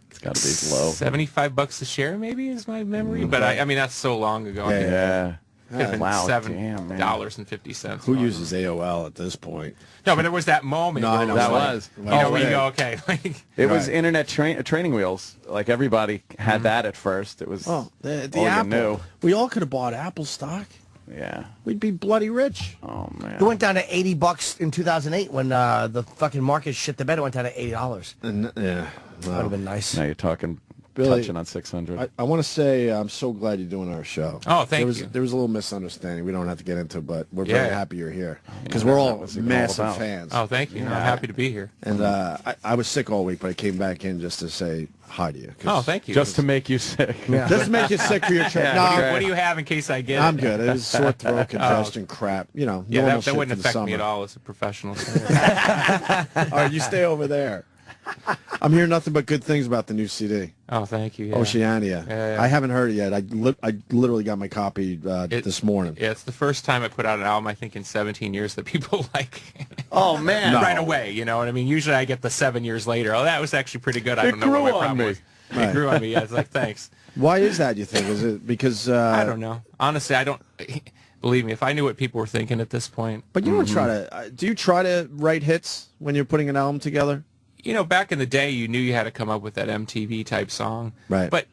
It's got to be low. $75 a share, maybe, is my memory. But I mean, that's so long ago. Yeah. Could have been Wow, $7.50. Who uses AOL at this point? No, but there was that moment. No, where I it know. That like, was. You know, where you go, okay. Like, It was internet training wheels. Like everybody had that at first. It was the all you Apple. knew. We all could have bought Apple stock. Yeah. We'd be bloody rich. Oh man. It went down to $80 in 2008 when the fucking market shit the bed. It went down to $80. And, yeah. That would have been nice. Now you're talking Billy, touching on 600. I want to say I'm so glad you're doing our show. Oh, thank you. There was a little misunderstanding. We don't have to get into, but we're Yeah. very happy you're here because we're all massive fans. Oh, thank you. No, I'm happy to be here. And I was sick all week, but I came back in just to say hi to you. Oh, thank you. Just to make you sick. Yeah. Just to make you sick for your trip. Yeah, What do you have in case I get it? I'm good. It was sore throat, congestion, crap. You know, Yeah, normal that shit wouldn't for the affect me summer. at all as a professional. All right, you stay over there. I'm hearing nothing but good things about the new CD. Oh, thank you. Yeah. Oceania. Yeah. I haven't heard it yet. I literally got my copy this morning. Yeah, it's the first time I put out an album, I think, in 17 years that people like. Oh man. Right away, you know what I mean? Usually I get the 7 years later. Oh, that was actually pretty good. I don't know what my problem was. Right. It grew on me. Yeah, it's like, thanks. Why is that, you think? Is it because... I don't know. Honestly, I don't... Believe me, if I knew what people were thinking at this point... But you don't try to... do you try to write hits when you're putting an album together? You know, back in the day, you knew you had to come up with that MTV type song. Right. But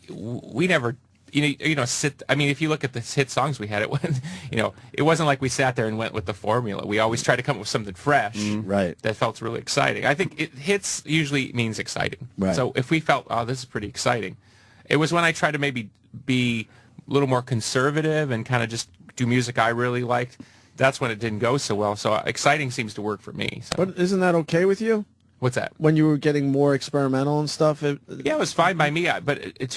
we never... You know, I mean, if you look at the hit songs we had, it wasn't like we sat there and went with the formula. We always tried to come up with something fresh, right? That felt really exciting. I think hits usually means exciting. Right. So if we felt, oh, this is pretty exciting, it was when I tried to maybe be a little more conservative and kind of just do music I really liked. That's when it didn't go so well. So exciting seems to work for me. So. But isn't that okay with you? What's that? When you were getting more experimental and stuff? Yeah, it was fine by me. But it's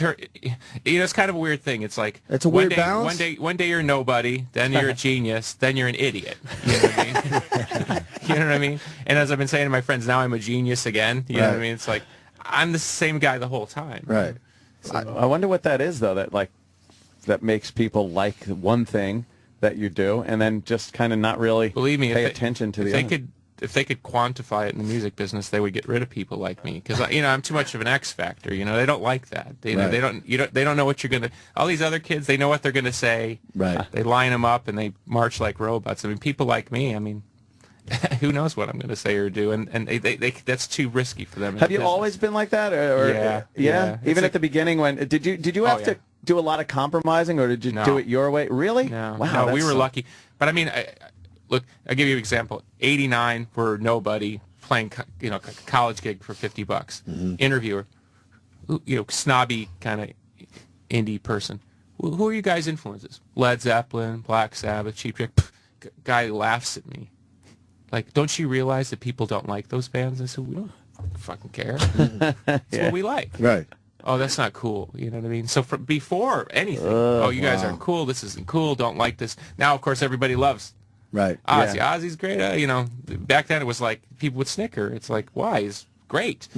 it's kind of a weird thing. It's like it's a weird balance. One day you're nobody, then you're a genius, then you're an idiot. You know what I mean? You know what I mean? And as I've been saying to my friends, now I'm a genius again. You know what I mean? It's like I'm the same guy the whole time. Right. So, I wonder what that is though. That makes people like one thing that you do, and then just kind of not really pay attention to the other. If they could quantify it in the music business, they would get rid of people like me because I'm too much of an X factor. You know, they don't like that. They don't know what you're gonna. All these other kids, they know what they're gonna say. Right. They line them up and they march like robots. I mean, people like me. I mean, who knows what I'm gonna say or do? And they that's too risky for them. Have you always been like that? Or Yeah. Even at the beginning, when did you have to do a lot of compromising, or did you do it your way? Really? No. Wow. No, we were lucky. But I mean, look, I'll give you an example. 89, we're nobody playing, a college gig for $50. Mm-hmm. Interviewer, snobby kind of indie person. Who are you guys' influences? Led Zeppelin, Black Sabbath, Cheap Trick. Guy laughs at me. Like, don't you realize that people don't like those bands? I said, we don't fucking care. That's what we like. Right. Oh, that's not cool. You know what I mean? So before anything, you guys aren't cool. This isn't cool. Don't like this. Now, of course, everybody loves Right. Ozzy. Yeah. Ozzy's great. Back then it was like people would snicker. It's like, why? He's great.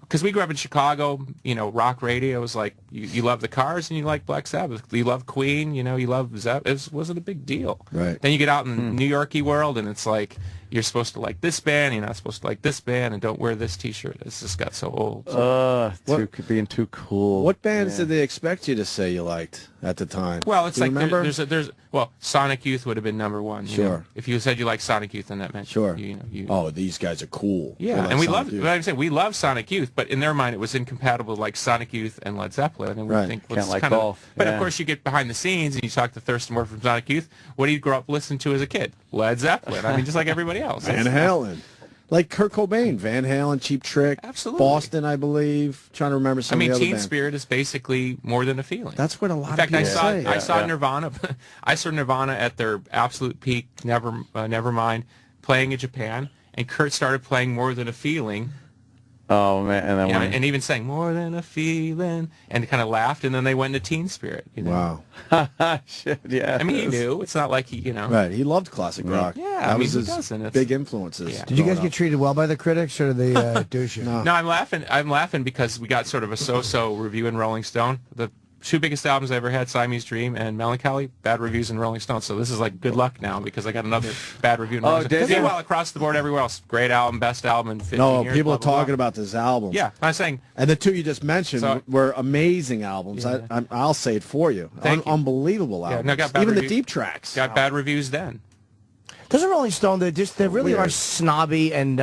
Because we grew up in Chicago. Rock radio was like you love the Cars and you like Black Sabbath. You love Queen. You love Zepp. It wasn't a big deal. Right. Then you get out in the New Yorkie world and it's like you're supposed to like this band. You're not supposed to like this band, and don't wear this T-shirt. It's just got so old. Being too cool. What bands did they expect you to say you liked at the time? Well, it's Do you like remember? there's Sonic Youth would have been #1. Sure. If you said you like Sonic Youth, then that meant Sure. You oh, these guys are cool. Yeah, They like and we Sonic love. Youth. What I'm saying, we love Sonic Youth, but in their mind, it was incompatible like Sonic Youth and Led Zeppelin, and we Right. think Can't what's like kind of. both. But Yeah. of course, you get behind the scenes and you talk to Thurston Moore from Sonic Youth. What do you grow up listening to as a kid? Led Zeppelin. I mean, just like everybody else. Van Halen. Like Kurt Cobain, Van Halen, Cheap Trick, Absolutely. Boston, I believe. Trying to remember some of the other Teen bands. Spirit is basically more than a feeling. That's what a lot In fact, of people say. I saw Nirvana. I saw Nirvana at their absolute peak. Nevermind, playing in Japan, and Kurt started playing More Than a Feeling Oh man, and then you know, and even sang "More Than a Feeling" and kind of laughed, and then they went into Teen Spirit. You know? Wow. Shit, yeah. I mean, he knew. It's not like he, you know. Right. He loved classic rock. Yeah, that I mean, was who his doesn't? big influences. Did you guys get treated well by the critics, or did they douche you? No, I'm laughing. I'm laughing because we got sort of a so-so review in Rolling Stone. The two biggest albums I ever had, Siamese Dream and Melancholy, bad reviews in Rolling Stone. So this is like good luck now because I got another bad review in Rolling Stone. Meanwhile, across the board, everywhere else, great album, best album in 15 years. No, people blah, are blah, talking blah. about this album. Yeah, I'm saying. And the two you just mentioned were amazing albums. Yeah. I'll say it for you. Thank you. Unbelievable albums. No, got bad Even reviews. the deep tracks. Got bad reviews then. Doesn't Rolling Stone, they really are snobby, and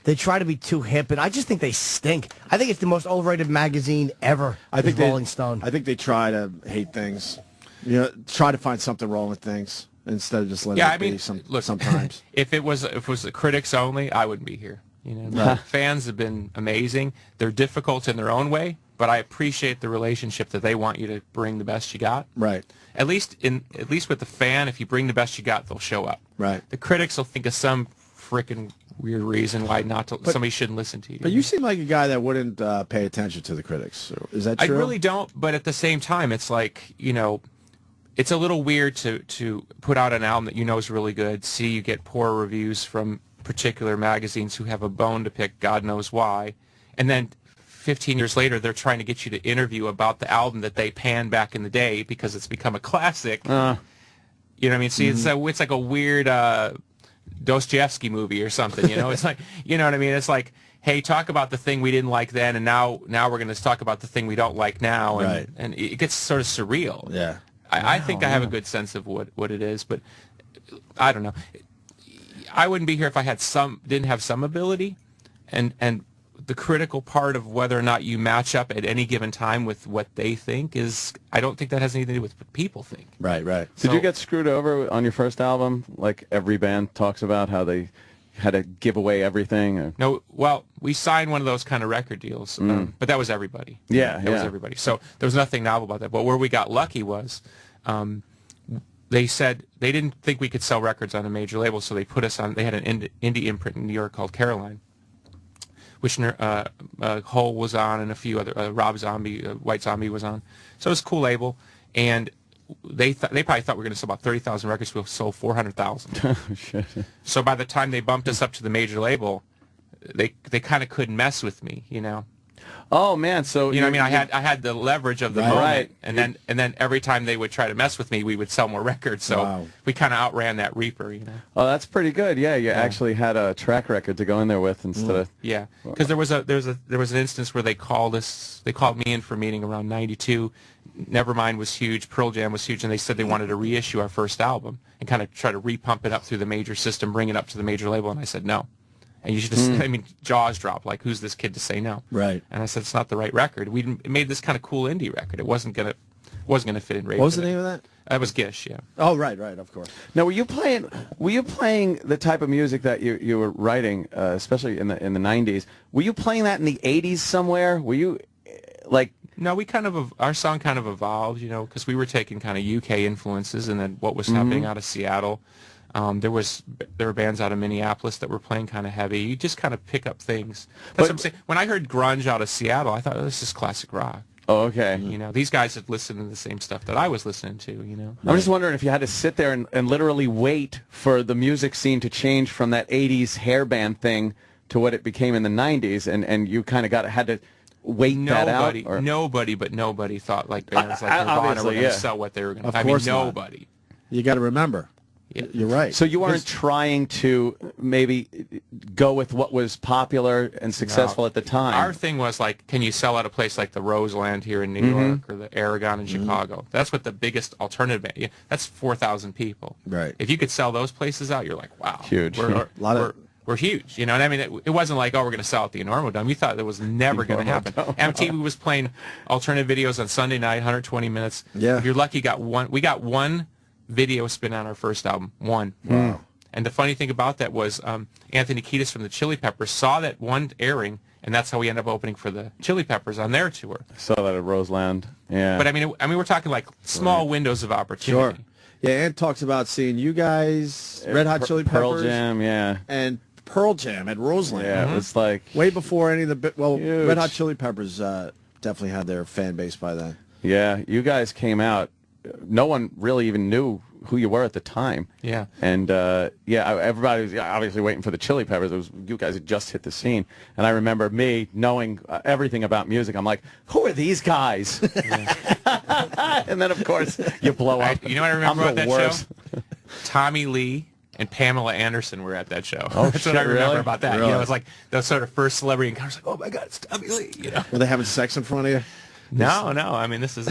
they try to be too hip, and I just think they stink. I think it's the most overrated magazine ever. I think Rolling Stone. I think they try to hate things. You know, try to find something wrong with things instead of just letting it be sometimes. If it was the critics only, I wouldn't be here. You know, Right. fans have been amazing. They're difficult in their own way, but I appreciate the relationship that they want you to bring the best you got. Right. At least with the fan, if you bring the best you got, they'll show up. Right. The critics will think of some frickin' weird reason why somebody shouldn't listen to you. But you seem like a guy that wouldn't pay attention to the critics. Is that true? I really don't, but at the same time, it's like, you know, it's a little weird to put out an album that you know is really good, see you get poor reviews from particular magazines who have a bone to pick, God knows why, and then 15 years later, they're trying to get you to interview about the album that they panned back in the day because it's become a classic. You know what I mean? See, it's like a weird Dostoevsky movie or something. You know, it's like, you know what I mean? It's like, hey, talk about the thing we didn't like then, and now we're going to talk about the thing we don't like now, and Right. and it gets sort of surreal. Yeah. I think I have a good sense of what it is, but I don't know. I wouldn't be here if I had didn't have some ability, and the critical part of whether or not you match up at any given time with what they think is, I don't think that has anything to do with what people think. Right, right. Did you get screwed over on your first album? Like every band talks about how they had to give away everything? Or? No, well, we signed one of those kind of record deals, but that was everybody. Yeah, that was everybody. So there was nothing novel about that. But where we got lucky was they said they didn't think we could sell records on a major label, so they put us on. They had an indie imprint in New York called Caroline, which Hole was on, and a few other, Rob Zombie, White Zombie was on. So it was a cool label, and they probably thought we were going to sell about 30,000 records. We sold 400,000. Shit. So by the time they bumped us up to the major label, they kind of couldn't mess with me, you know. Oh man, so you know what I mean? I had the leverage of the moment, right. and then every time they would try to mess with me, we would sell more records. So we kind of outran that Reaper, you know. Oh, that's pretty good. Yeah, you actually had a track record to go in there with instead of because there was an instance where they called me in for a meeting around '92. Nevermind was huge, Pearl Jam was huge, and they said they wanted to reissue our first album and kind of try to repump it up through the major system, bring it up to the major label, and I said no. And you should just, I mean, jaws dropped, like, who's this kid to say no? Right. And I said, it's not the right record. We made this kind of cool indie record. It wasn't gonna fit in radio. What was the name of that? That was Gish, yeah. Oh, right, of course. Now, were you playing the type of music that you were writing, especially in the 90s? Were you playing that in the 80s somewhere? Were you, like... No, our song kind of evolved, you know, because we were taking kind of UK influences and then what was happening out of Seattle. There were bands out of Minneapolis that were playing kind of heavy. You just kind of pick up things. That's what I'm saying. When I heard grunge out of Seattle, I thought, oh, this is classic rock. Oh, okay. You know, these guys had listened to the same stuff that I was listening to, you know. I'm just wondering if you had to sit there and literally wait for the music scene to change from that 80s hair band thing to what it became in the 90s, and you kind of had to wait that out. Nobody thought like bands like Nirvana were going to sell what they were going to. I mean, nobody. You got to remember. Yeah. You're right. So you weren't trying to maybe go with what was popular and successful at the time. Our thing was like, can you sell at a place like the Roseland here in New York or the Aragon in Chicago? That's what the biggest alternative band. That's 4,000 people. Right. If you could sell those places out, you're like, wow, huge. We're huge. You know what I mean? It wasn't like, oh, we're going to sell at the Enormo Dome. You thought that was never going to happen. MTV was playing alternative videos on Sunday night, 120 minutes. Yeah. If you're lucky, we got one video spin on our first album. One. Wow. And the funny thing about that was Anthony Kiedis from the Chili Peppers saw that one airing, and that's how we ended up opening for the Chili Peppers on their tour. I saw that at Roseland. Yeah. But I mean, we're talking like small windows of opportunity. Sure. Yeah, Ant talks about seeing you guys, Red Hot Chili Peppers, Pearl Jam, yeah, and Pearl Jam at Roseland. Yeah, it was like way before any of the huge. Red Hot Chili Peppers definitely had their fan base by then. Yeah, you guys came out. No one really even knew who you were at the time. Yeah. And, everybody was obviously waiting for the Chili Peppers. It was, you guys had just hit the scene. And I remember me knowing everything about music. I'm like, who are these guys? And then, of course, you blow up. You know what I remember about that show? Tommy Lee and Pamela Anderson were at that show. Oh, That's what I remember really? about that. Really? You know, it was like the sort of first celebrity encounters. Like, oh my God, it's Tommy Lee. You know? Were they having sex in front of you? No. I mean, this is.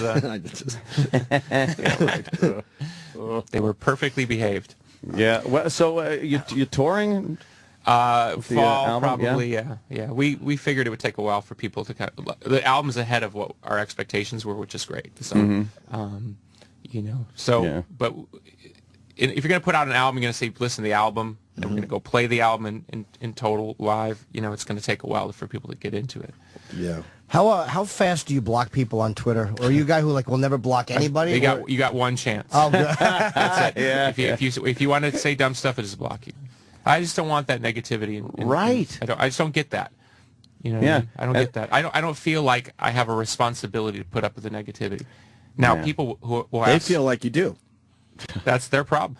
They were perfectly behaved. Yeah. Well, so you're touring. Fall album? probably. Yeah. We figured it would take a while for people to kind of, the album's ahead of what our expectations were, which is great. So, you know, so Yeah. but if you're going to put out an album, you're going to say listen to the album, and we're going to go play the album in total live. You know, it's going to take a while for people to get into it. Yeah. How fast do you block people on Twitter? Or are you a guy who will never block anybody? You got one chance. Oh, good. That's it. Yeah. If you want to say dumb stuff, it just block you. I just don't want that negativity. Right. I just don't get that. You know. What I mean? I don't get that. I don't feel like I have a responsibility to put up with the negativity. Now people who will they ask, feel like you do. That's their problem.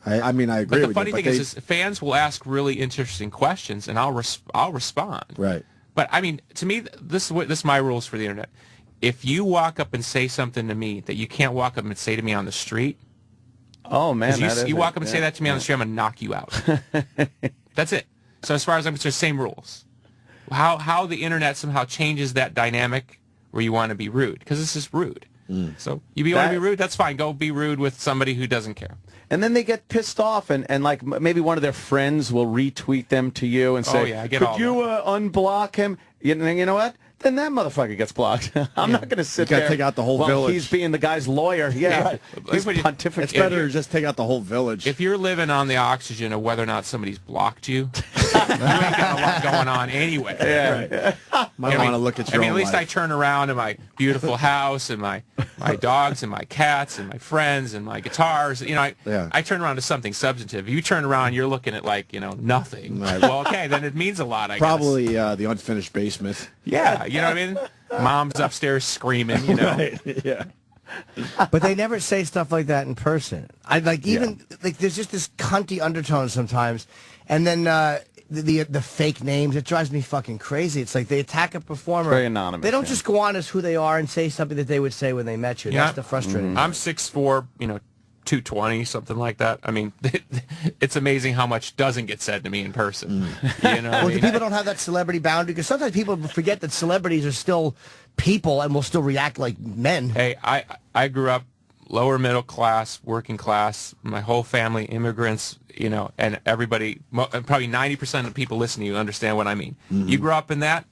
I mean, I agree but the with funny you. thing is fans will ask really interesting questions, and I'll respond. Right. But I mean, to me, this is my rules for the internet. If you walk up and say something to me that you can't walk up and say to me on the street, oh man, you walk up and say that to me on the street, I'm gonna knock you out. That's it. So as far as I'm concerned, same rules. How the internet somehow changes that dynamic where you want to be rude, because this is rude. So you want to be rude, that's fine. Go be rude with somebody who doesn't care. And then they get pissed off, and like maybe one of their friends will retweet them to you and say, oh, yeah, I get could all you unblock him? You know what? Then that motherfucker gets blocked. I'm not going to sit there. You got to take out the whole well, village. He's being the guy's lawyer. Yeah, right. He's pontificating. It's better to just take out the whole village. If you're living on the oxygen of whether or not somebody's blocked you, you ain't got a lot going on anyway. Yeah. Right. Might want to look at your own at least life. I turn around in my beautiful house and my dogs and my cats and my friends and my guitars. You know, I turn around to something substantive. You turn around, you're looking at like, nothing. Right. Well, okay, then it means a lot, I guess. Probably the unfinished basement. Yeah, you know what I mean? Mom's upstairs screaming, Right. Yeah. But they never say stuff like that in person. There's just this cunty undertone sometimes, and then the fake names. It drives me fucking crazy. It's like they attack a performer. Very anonymous. They don't just go on as who they are and say something that they would say when they met you. Yeah, That's the frustrating. I'm 6'4", 220, something like that. I mean, it's amazing how much doesn't get said to me in person. Well, people don't have that celebrity boundary, because sometimes people forget that celebrities are still people and will still react like men. Hey, I grew up lower middle class, working class, my whole family, immigrants, and everybody, probably 90% of the people listening to you understand what I mean. You grew up in that,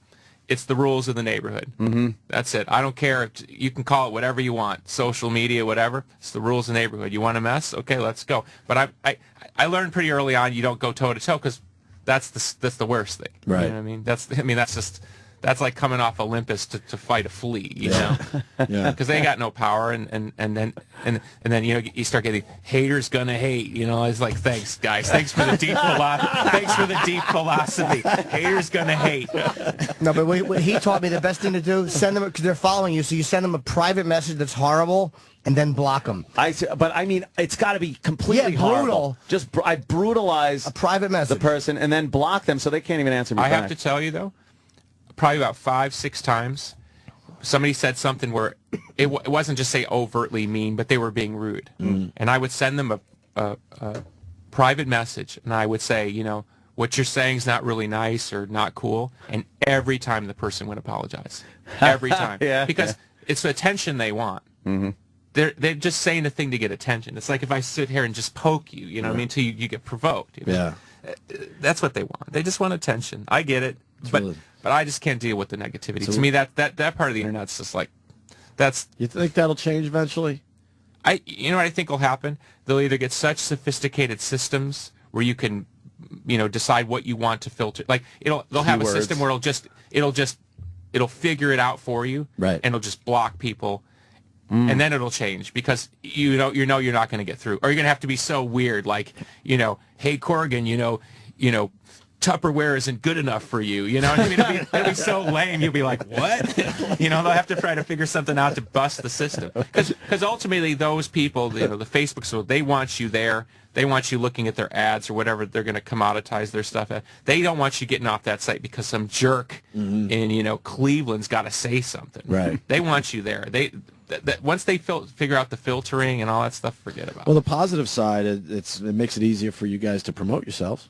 it's the rules of the neighborhood. That's it. I don't care. You can call it whatever you want, social media, whatever. It's the rules of the neighborhood. You want to mess? Okay, let's go. But I learned pretty early on you don't go toe-to-toe, because that's the worst thing. Right. You know what I mean? That's like coming off Olympus to fight a flea, you know, because they got no power, and then you start getting haters gonna hate, It's like, thanks guys, thanks for the deep philosophy. Haters gonna hate. No, but what he taught me the best thing to do: send them, because they're following you, so you send them a private message that's horrible, and then block them. But I mean, it's got to be completely brutal. horrible. Just I brutalize a private message, the person, and then block them so they can't even answer me back. I have to tell you though, probably about 5-6 times, somebody said something where it wasn't just say overtly mean, but they were being rude, and I would send them a private message, and I would say, what you're saying is not really nice or not cool, and every time the person would apologize, every time, because it's the attention they want. They're just saying a thing to get attention. It's like if I sit here and just poke you, what I mean, until you get provoked. Yeah, that's what they want. They just want attention. I get it, but I just can't deal with the negativity. To me, that part of the internet's just like, that's. You think that'll change eventually? You know what I think will happen? They'll either get such sophisticated systems where you can, decide what you want to filter. Like they'll have a system where it'll figure it out for you, right? And it'll just block people, and then it'll change, because you're not going to get through, or you're going to have to be so weird, like hey Corgan, Tupperware isn't good enough for you. You know what I mean? It'll be so lame. You'll be like, what? You know, they'll have to try to figure something out to bust the system. Because ultimately, those people, you know, the Facebook, so they want you there. They want you looking at their ads or whatever they're going to commoditize their stuff at. They don't want you getting off that site because some jerk in, you know, Cleveland's got to say something. Right. They want you there. Once they figure out the filtering and all that stuff, forget about it. Well, the positive side, it makes it easier for you guys to promote yourselves.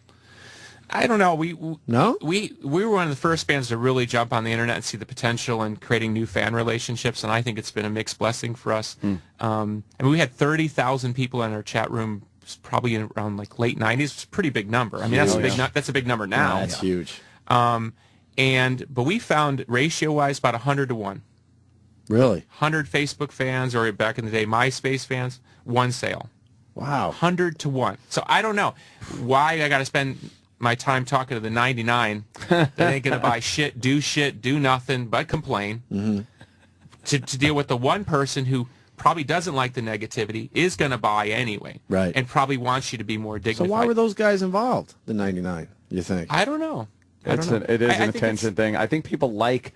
I don't know. We were one of the first bands to really jump on the internet and see the potential in creating new fan relationships, and I think it's been a mixed blessing for us. I mean, we had 30,000 people in our chat room, probably around like late '90s. It's a pretty big number. I mean, that's a big number now. Yeah, that's huge. But we found ratio-wise about 100 to 1. Really? 100 Facebook fans, or back in the day, MySpace fans, 1 sale. Wow. 100 to 1. So I don't know why I got to spend my time talking to the 99 that ain't going to buy shit, do nothing but complain, to deal with the one person who probably doesn't like the negativity, is going to buy anyway, right, and probably wants you to be more dignified. So why were those guys involved, the 99, you think? I don't know. It is an attention thing. I think people like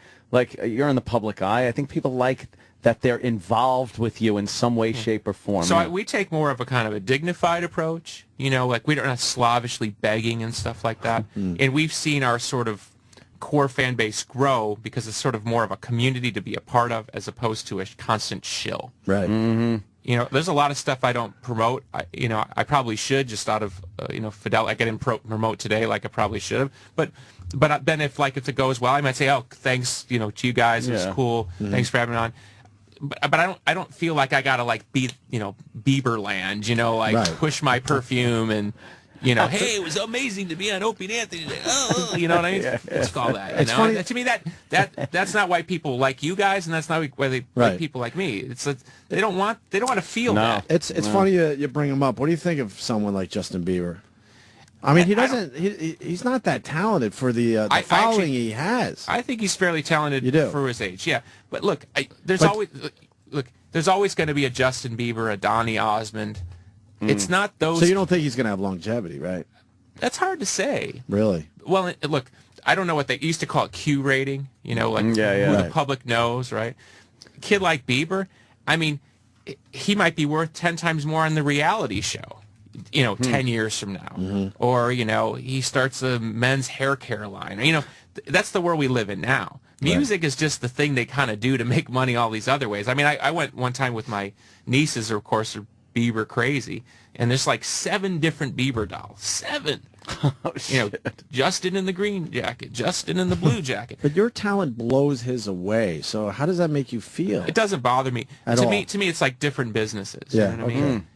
you're in the public eye. I think people like that they're involved with you in some way, shape, or form. So we take more of a kind of a dignified approach, you know, like we're not slavishly begging and stuff like that. And we've seen our sort of core fan base grow because it's sort of more of a community to be a part of as opposed to a constant shill. Right. You know, there's a lot of stuff I don't promote. I probably should, just out of fidelity. I didn't promote today like I probably should have. But then if it goes well, I might say, oh, thanks, to you guys. It was cool. Thanks for having me on. But I don't feel like I gotta be Bieberland, push my perfume and hey, it was amazing to be on Opie and Anthony today. Oh, you know what I mean? Let's call that. It's funny. To me, that's not why people like you guys, and that's not why they like people like me. They don't want to feel that. It's funny you bring him up. What do you think of someone like Justin Bieber? I mean, he's not that talented for the following he has. I think he's fairly talented for his age. Yeah, but look, there's always going to be a Justin Bieber, a Donny Osmond. It's not those. So you don't think he's going to have longevity, right? That's hard to say. Really? Well, look, I don't know what they used to call it, Q rating. Who the public knows, right? A kid like Bieber, I mean, he might be worth 10 times more on the reality show. 10 years from now, or he starts a men's hair care line. That's the world we live in now. Music is just the thing they kind of do to make money all these other ways. I mean, I went one time with my nieces, of course, are Bieber crazy, and there's like 7 different Bieber dolls. 7. Oh, shit. Justin in the green jacket, Justin in the blue jacket. But your talent blows his away. So how does that make you feel? It doesn't bother me. To me, it's like different businesses. Yeah. You know what I mean?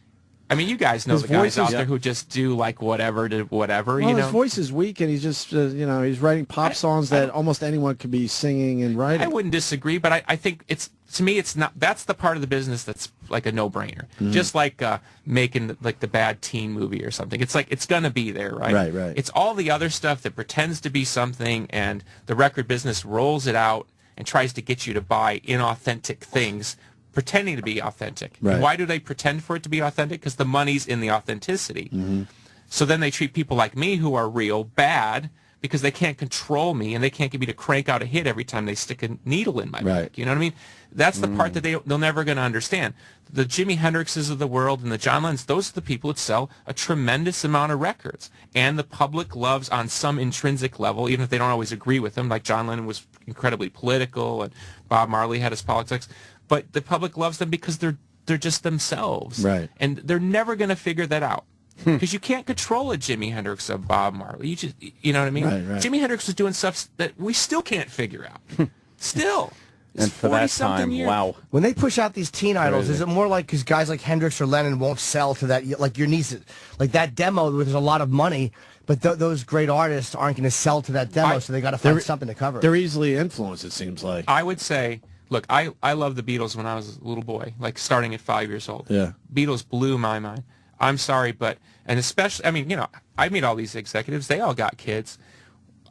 I mean, you guys know the guys out there who just do whatever to whatever. Well, his voice is weak, and he's just he's writing pop songs that almost anyone could be singing and writing. I wouldn't disagree, but I think to me it's not. That's the part of the business that's like a no-brainer. Just like making the bad teen movie or something. It's like it's gonna be there, right? Right. It's all the other stuff that pretends to be something, and the record business rolls it out and tries to get you to buy inauthentic things, pretending to be authentic. Right. Why do they pretend for it to be authentic? Because the money's in the authenticity. So then they treat people like me who are real bad because they can't control me and they can't get me to crank out a hit every time they stick a needle in my back. You know what I mean? That's the part that they're never going to understand. The Jimi Hendrixes of the world and the John Lennons, those are the people that sell a tremendous amount of records. And the public loves on some intrinsic level, even if they don't always agree with them. Like John Lennon was incredibly political and Bob Marley had his politics. But the public loves them because they're just themselves. Right. And they're never going to figure that out. Because you can't control a Jimi Hendrix or Bob Marley. You know what I mean? Right. Jimi Hendrix was doing stuff that we still can't figure out. Still. And for that time, wow. When they push out these teen idols, is it more like because guys like Hendrix or Lennon won't sell to that, like your nieces, like that demo where there's a lot of money, but those great artists aren't going to sell to that demo, so they got to find something to cover it. They're easily influenced, it seems like. I would say, look, I loved the Beatles when I was a little boy, like starting at 5 years old. Yeah. Beatles blew my mind. I'm sorry, and especially, I mean, I meet all these executives. They all got kids.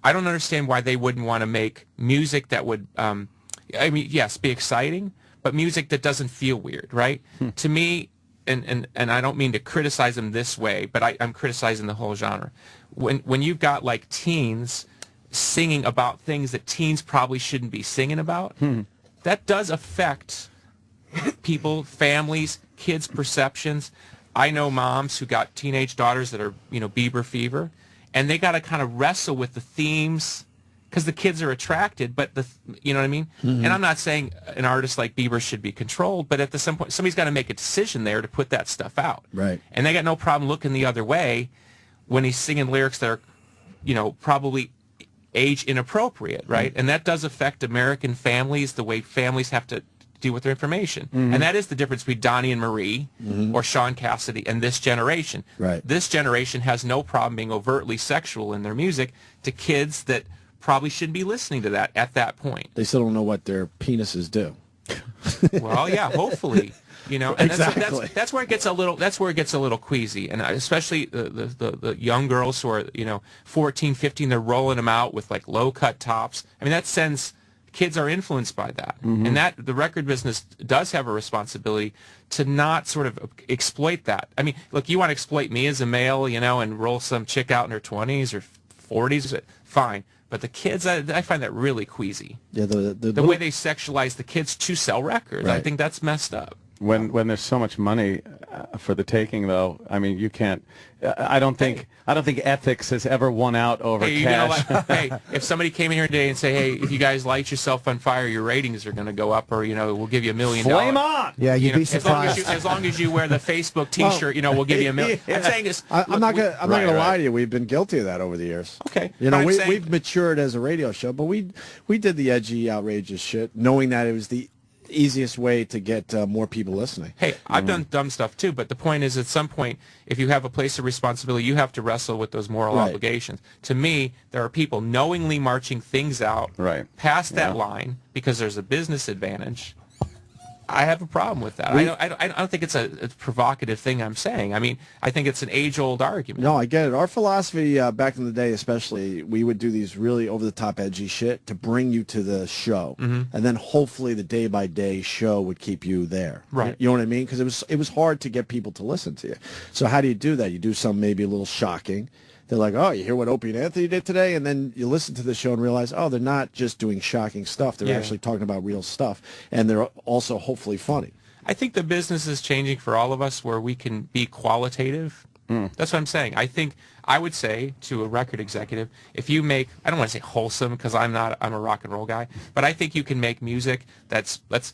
I don't understand why they wouldn't want to make music that would, yes, be exciting, but music that doesn't feel weird, right? To me, and I don't mean to criticize them this way, but I'm criticizing the whole genre. When you've got like teens singing about things that teens probably shouldn't be singing about, that does affect people, families, kids' perceptions. I know moms who got teenage daughters that are, Bieber fever, and they got to kind of wrestle with the themes because the kids are attracted, but you know what I mean? And I'm not saying an artist like Bieber should be controlled, but at some point, somebody's got to make a decision there to put that stuff out. Right. And they got no problem looking the other way when he's singing lyrics that are, probably age inappropriate, right? And that does affect American families, the way families have to deal with their information. And that is the difference between Donnie and Marie or Sean Cassidy and this generation. Right. This generation has no problem being overtly sexual in their music to kids that probably shouldn't be listening to that at that point. They still don't know what their penises do. Well, yeah, hopefully. And Exactly. that's where it gets a little queasy, and especially the young girls who are 14, 15, they're rolling them out with like low cut tops. I mean, that sends kids are influenced by that, and that the record business does have a responsibility to not sort of exploit that. I mean, look, you want to exploit me as a male, and roll some chick out in her 20s or 40s, fine. But the kids, I find that really queasy. Yeah, the way they sexualize the kids to sell records, Right. I think that's messed up. When there's so much money for the taking, though, I mean, you can't. I don't think ethics has ever won out over cash. Hey, if somebody came in here today and say, hey, if you guys light yourself on fire, your ratings are going to go up, or we'll give you $1 million. Flame on! Yeah, you'd be surprised. As long as you wear the Facebook T-shirt, we'll give you $1 million. I'm saying this. I'm not gonna lie to you. We've been guilty of that over the years. Okay, we've matured as a radio show, but we did the edgy, outrageous shit, knowing that it was the easiest way to get more people listening. Hey, I've done dumb stuff too, but the point is, at some point, if you have a place of responsibility, you have to wrestle with those moral obligations. To me, there are people knowingly marching things out past that line because there's a business advantage. I have a problem with that. I don't think it's a provocative thing I'm saying. I mean, I think it's an age-old argument. No, I get it. Our philosophy back in the day, especially, we would do these really over-the-top edgy shit to bring you to the show. And then hopefully the day-by-day show would keep you there. Right. You know what I mean? Because it was hard to get people to listen to you. So how do you do that? You do something maybe a little shocking. They're like, oh, you hear what Opie and Anthony did today? And then you listen to the show and realize, oh, they're not just doing shocking stuff. They're actually talking about real stuff. And they're also hopefully funny. I think the business is changing for all of us where we can be qualitative. That's what I'm saying. I would say to a record executive, if you make, I don't want to say wholesome because I'm a rock and roll guy, but I think you can make music that's, let's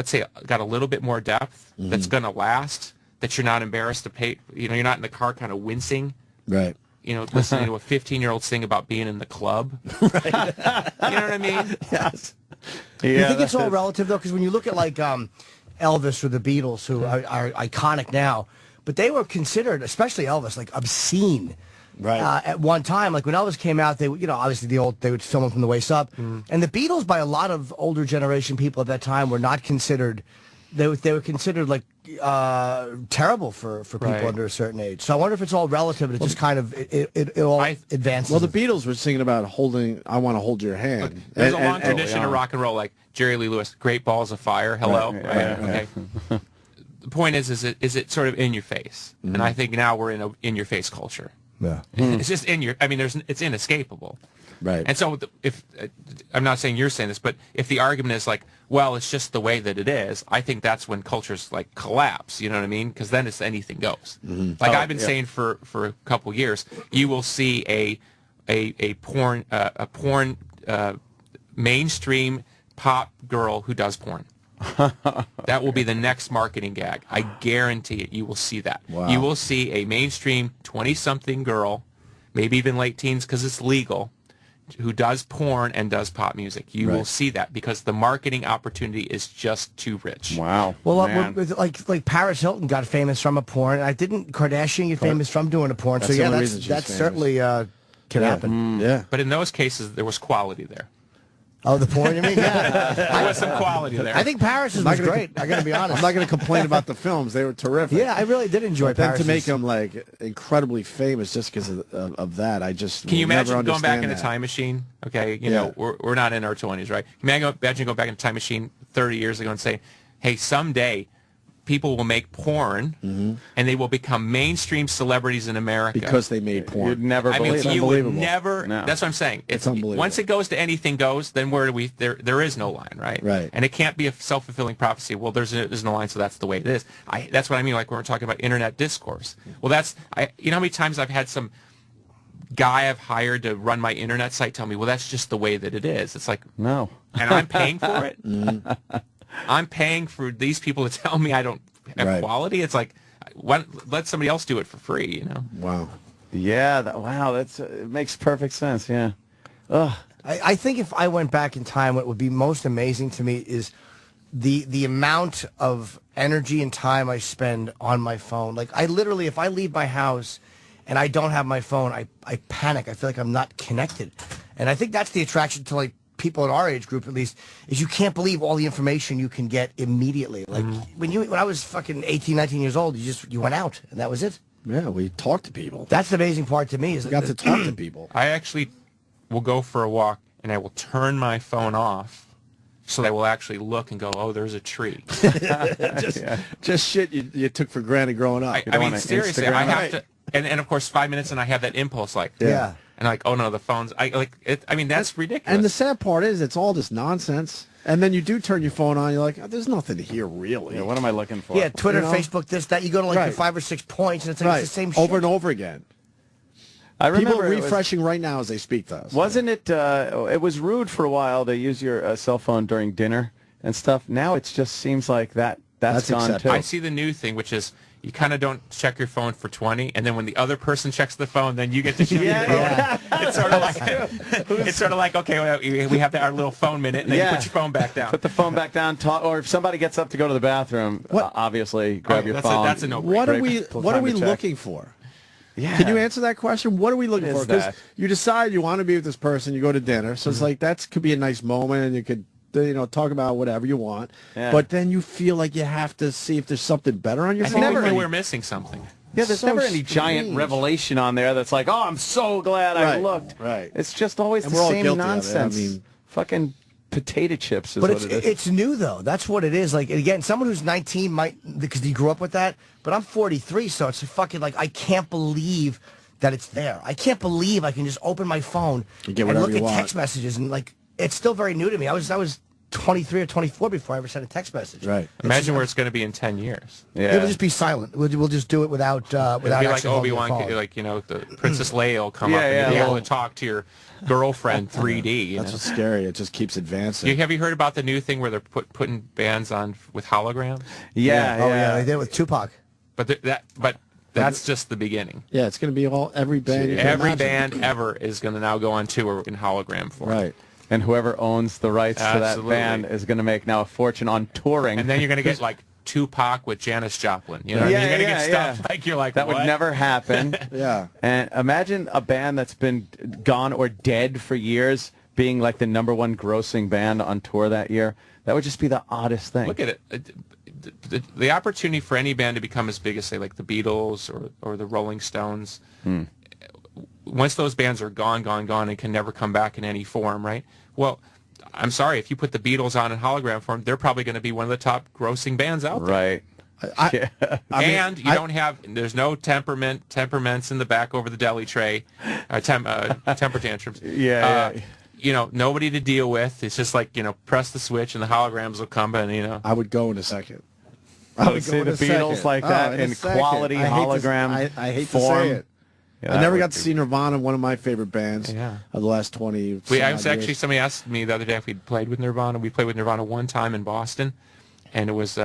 say, got a little bit more depth, that's going to last, that you're not embarrassed to pay, you're not in the car kind of wincing. Right. Listening to a 15-year-old sing about being in the club. Right. You know what I mean? Yes. Yeah, you think it's all relative, though? Because when you look at, like, Elvis or the Beatles, who are iconic now, but they were considered, especially Elvis, like, obscene. Right. At one time, like when Elvis came out, they obviously they would film him from the waist up. And the Beatles, by a lot of older generation people at that time, were not considered, they were considered like terrible for people under a certain age. So I wonder if it's all relative. It just kind of it all advances. Well, the Beatles were singing about I want to hold your hand. Look, there's a long tradition of rock and roll, like Jerry Lee Lewis, Great Balls of Fire. Hello. Okay. The point is it sort of in your face, and I think now we're in your face culture. Yeah. It's just in your. I mean, it's inescapable. Right. And so if I'm not saying you're saying this, but if the argument is like, well, it's just the way that it is, I think that's when cultures like collapse. You know what I mean? Because then it's anything goes. Like I've been saying for a couple years, you will see a porn mainstream pop girl who does porn. That will be the next marketing gag. I guarantee it. You will see that. Wow. You will see a mainstream 20-something girl, maybe even late teens because it's legal, who does porn and does pop music. You will see that because the marketing opportunity is just too rich. Wow. Well, like Paris Hilton got famous from a porn. Didn't Kardashian get famous from doing a porn? That's so yeah, that's certainly can happen. Yeah. But in those cases, there was quality there. Oh, the porn, you mean? Yeah. There was some quality there. I think Paris was great. I got to be honest. I'm not going to complain about the films. They were terrific. Yeah, I really did enjoy Paris. Then to make them like incredibly famous just because of that, I just can you imagine never going back in understand a time machine? Okay, you know we're not in our 20s, right? Can you imagine going back in a time machine 30 years ago and say, hey, someday people will make porn, and they will become mainstream celebrities in America because they made porn. You'd never believe it. You would never. No. That's what I'm saying. It's unbelievable. Once it goes to anything goes, then where do we? There is no line, right? Right. And it can't be a self-fulfilling prophecy. Well, there's no line, so that's the way it is. That's what I mean. Like when we're talking about internet discourse. Well, you know how many times I've had some guy I've hired to run my internet site tell me, well, that's just the way that it is. It's like, no. And I'm paying for it. I'm paying for these people to tell me I don't have quality. It's like, let somebody else do it for free, you know? Wow. Yeah, it makes perfect sense, yeah. Ugh. I think if I went back in time, what would be most amazing to me is the amount of energy and time I spend on my phone. Like, I literally, if I leave my house and I don't have my phone, I panic. I feel like I'm not connected. And I think that's the attraction to, like, people in our age group, at least, is you can't believe all the information you can get immediately. Like, when I was fucking 18, 19 years old, you went out, and that was it. Yeah, we talked to people. That's the amazing part to me. Is we got to talk to people. I actually will go for a walk, and I will turn my phone off, so I will actually look and go, oh, there's a tree. just shit you took for granted growing up. I mean, seriously, I have to... And of course, 5 minutes, and I have that impulse, like... Yeah. And like, oh, no, the phone's... I mean, that's ridiculous. And the sad part is, it's all this nonsense. And then you do turn your phone on, you're like, oh, there's nothing here, really. Yeah, what am I looking for? Yeah, Twitter, Facebook, this, that. You go to, like, your 5 or 6 points, and it's like it's the same shit. Over and over again. I remember people are refreshing right now as they speak to us. Wasn't it... it was rude for a while to use your cell phone during dinner and stuff. Now it just seems like that's gone, accepted. too. I see the new thing, which is... You kind of don't check your phone for 20, and then when the other person checks the phone, then you get to check your phone. Yeah. It's sort of like okay, well, we have our little phone minute, and then you put your phone back down. Put the phone back down, or if somebody gets up to go to the bathroom, obviously grab your phone. That's a no-brainer. What are we looking for? Yeah. Can you answer that question? What are we looking for? Because you decide you want to be with this person, you go to dinner, so it's like that could be a nice moment, and you could talk about whatever you want, but then you feel like you have to see if there's something better on your phone. We're missing something. Yeah, there's never any giant revelation on there that's like, oh, I'm so glad I looked. Right. It's just always the same nonsense. I mean, fucking potato chips is what it is. It's new, though. That's what it is. Like, again, someone who's 19 might, because he grew up with that, but I'm 43, so it's fucking like, I can't believe that it's there. I can't believe I can just open my phone and look at text messages and, like, it's still very new to me. I was 23 or 24 before I ever sent a text message. Right. Imagine where it's going to be in 10 years. Yeah. It'll just be silent. We'll just do it without It'll be like Obi-Wan, like, the Princess Leia will come up and you'll be able to talk to your girlfriend 3D. That's what's scary. It just keeps advancing. Have you heard about the new thing where they're putting bands on with holograms? Yeah. They did it with Tupac. But that's just the beginning. Yeah, it's going to be every band. Every band ever is going to now go on tour in hologram form. Right. And whoever owns the rights to that band is going to make now a fortune on touring. And then you're going to get like Tupac with Janis Joplin. You know, you're going to get stuff like you're like, that what? would never happen. Yeah. And imagine a band that's been gone or dead for years being like the #1 grossing band on tour that year. That would just be the oddest thing. Look at it. The opportunity for any band to become as big as, say, like the Beatles or the Rolling Stones. Once those bands are gone and can never come back in any form, right? Well, I'm sorry, if you put the Beatles on in hologram form, they're probably going to be one of the top grossing bands out there. Right. There's no temperaments in the back over the deli tray, temper tantrums. Nobody to deal with. It's just like, press the switch and the holograms will come and, I would go in a second. I would see the Beatles like that in quality hologram I hate form. to say it. Yeah, I never got to see Nirvana, one of my favorite bands of the last 20 years. Somebody asked me the other day if we'd played with Nirvana. We played with Nirvana one time in Boston, and it was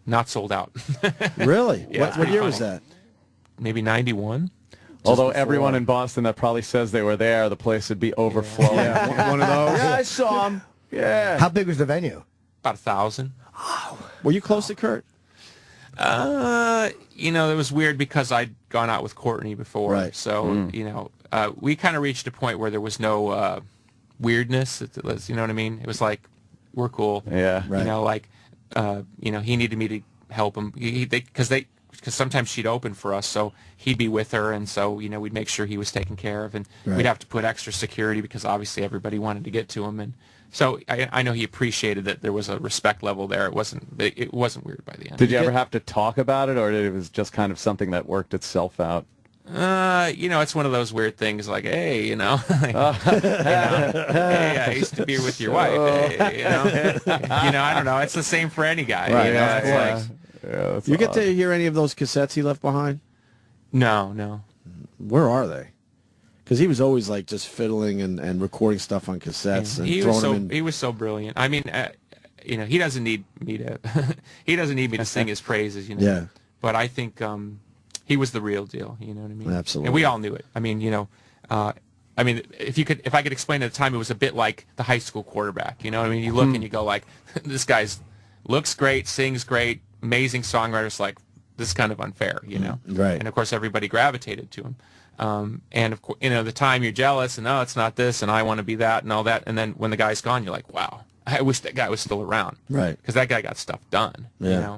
not sold out. Really? What year was that? Maybe 91. Although everyone in Boston that probably says they were there, the place would be overflowing. One of those? Yeah, I saw them. Yeah. How big was the venue? About 1,000. Oh. Were you close to Kurt? It was weird because I'd gone out with Courtney before. Right. So, we kind of reached a point where there was no weirdness. You know what I mean? It was like, we're cool. Yeah. Right. He needed me to help him. Because because sometimes she'd open for us, so he'd be with her, and so we'd make sure he was taken care of, and we'd have to put extra security because obviously everybody wanted to get to him, and so I know he appreciated that there was a respect level there. It wasn't weird by the end. Did you ever have to talk about it, or it was just kind of something that worked itself out? It's one of those weird things like, hey, hey, I used to be with your wife. Hey, I don't know. It's the same for any guy. Right. You get to hear any of those cassettes he left behind? No. Where are they? Because he was always like just fiddling and recording stuff on cassettes and throwing them in. He was so brilliant. I mean, he doesn't need me to to sing his praises. Yeah. But I think he was the real deal. You know what I mean? Absolutely. And we all knew it. I mean, if I could explain at the time, it was a bit like the high school quarterback. You know what I mean? You look and you go like, this guy's looks great, sings great, amazing songwriter. It's like, this is kind of unfair, Right. And of course, everybody gravitated to him. And of course, the time you're jealous and it's not this and I want to be that and all that. And then when the guy's gone, you're like, wow, I wish that guy was still around. Right. Because that guy got stuff done. Yeah.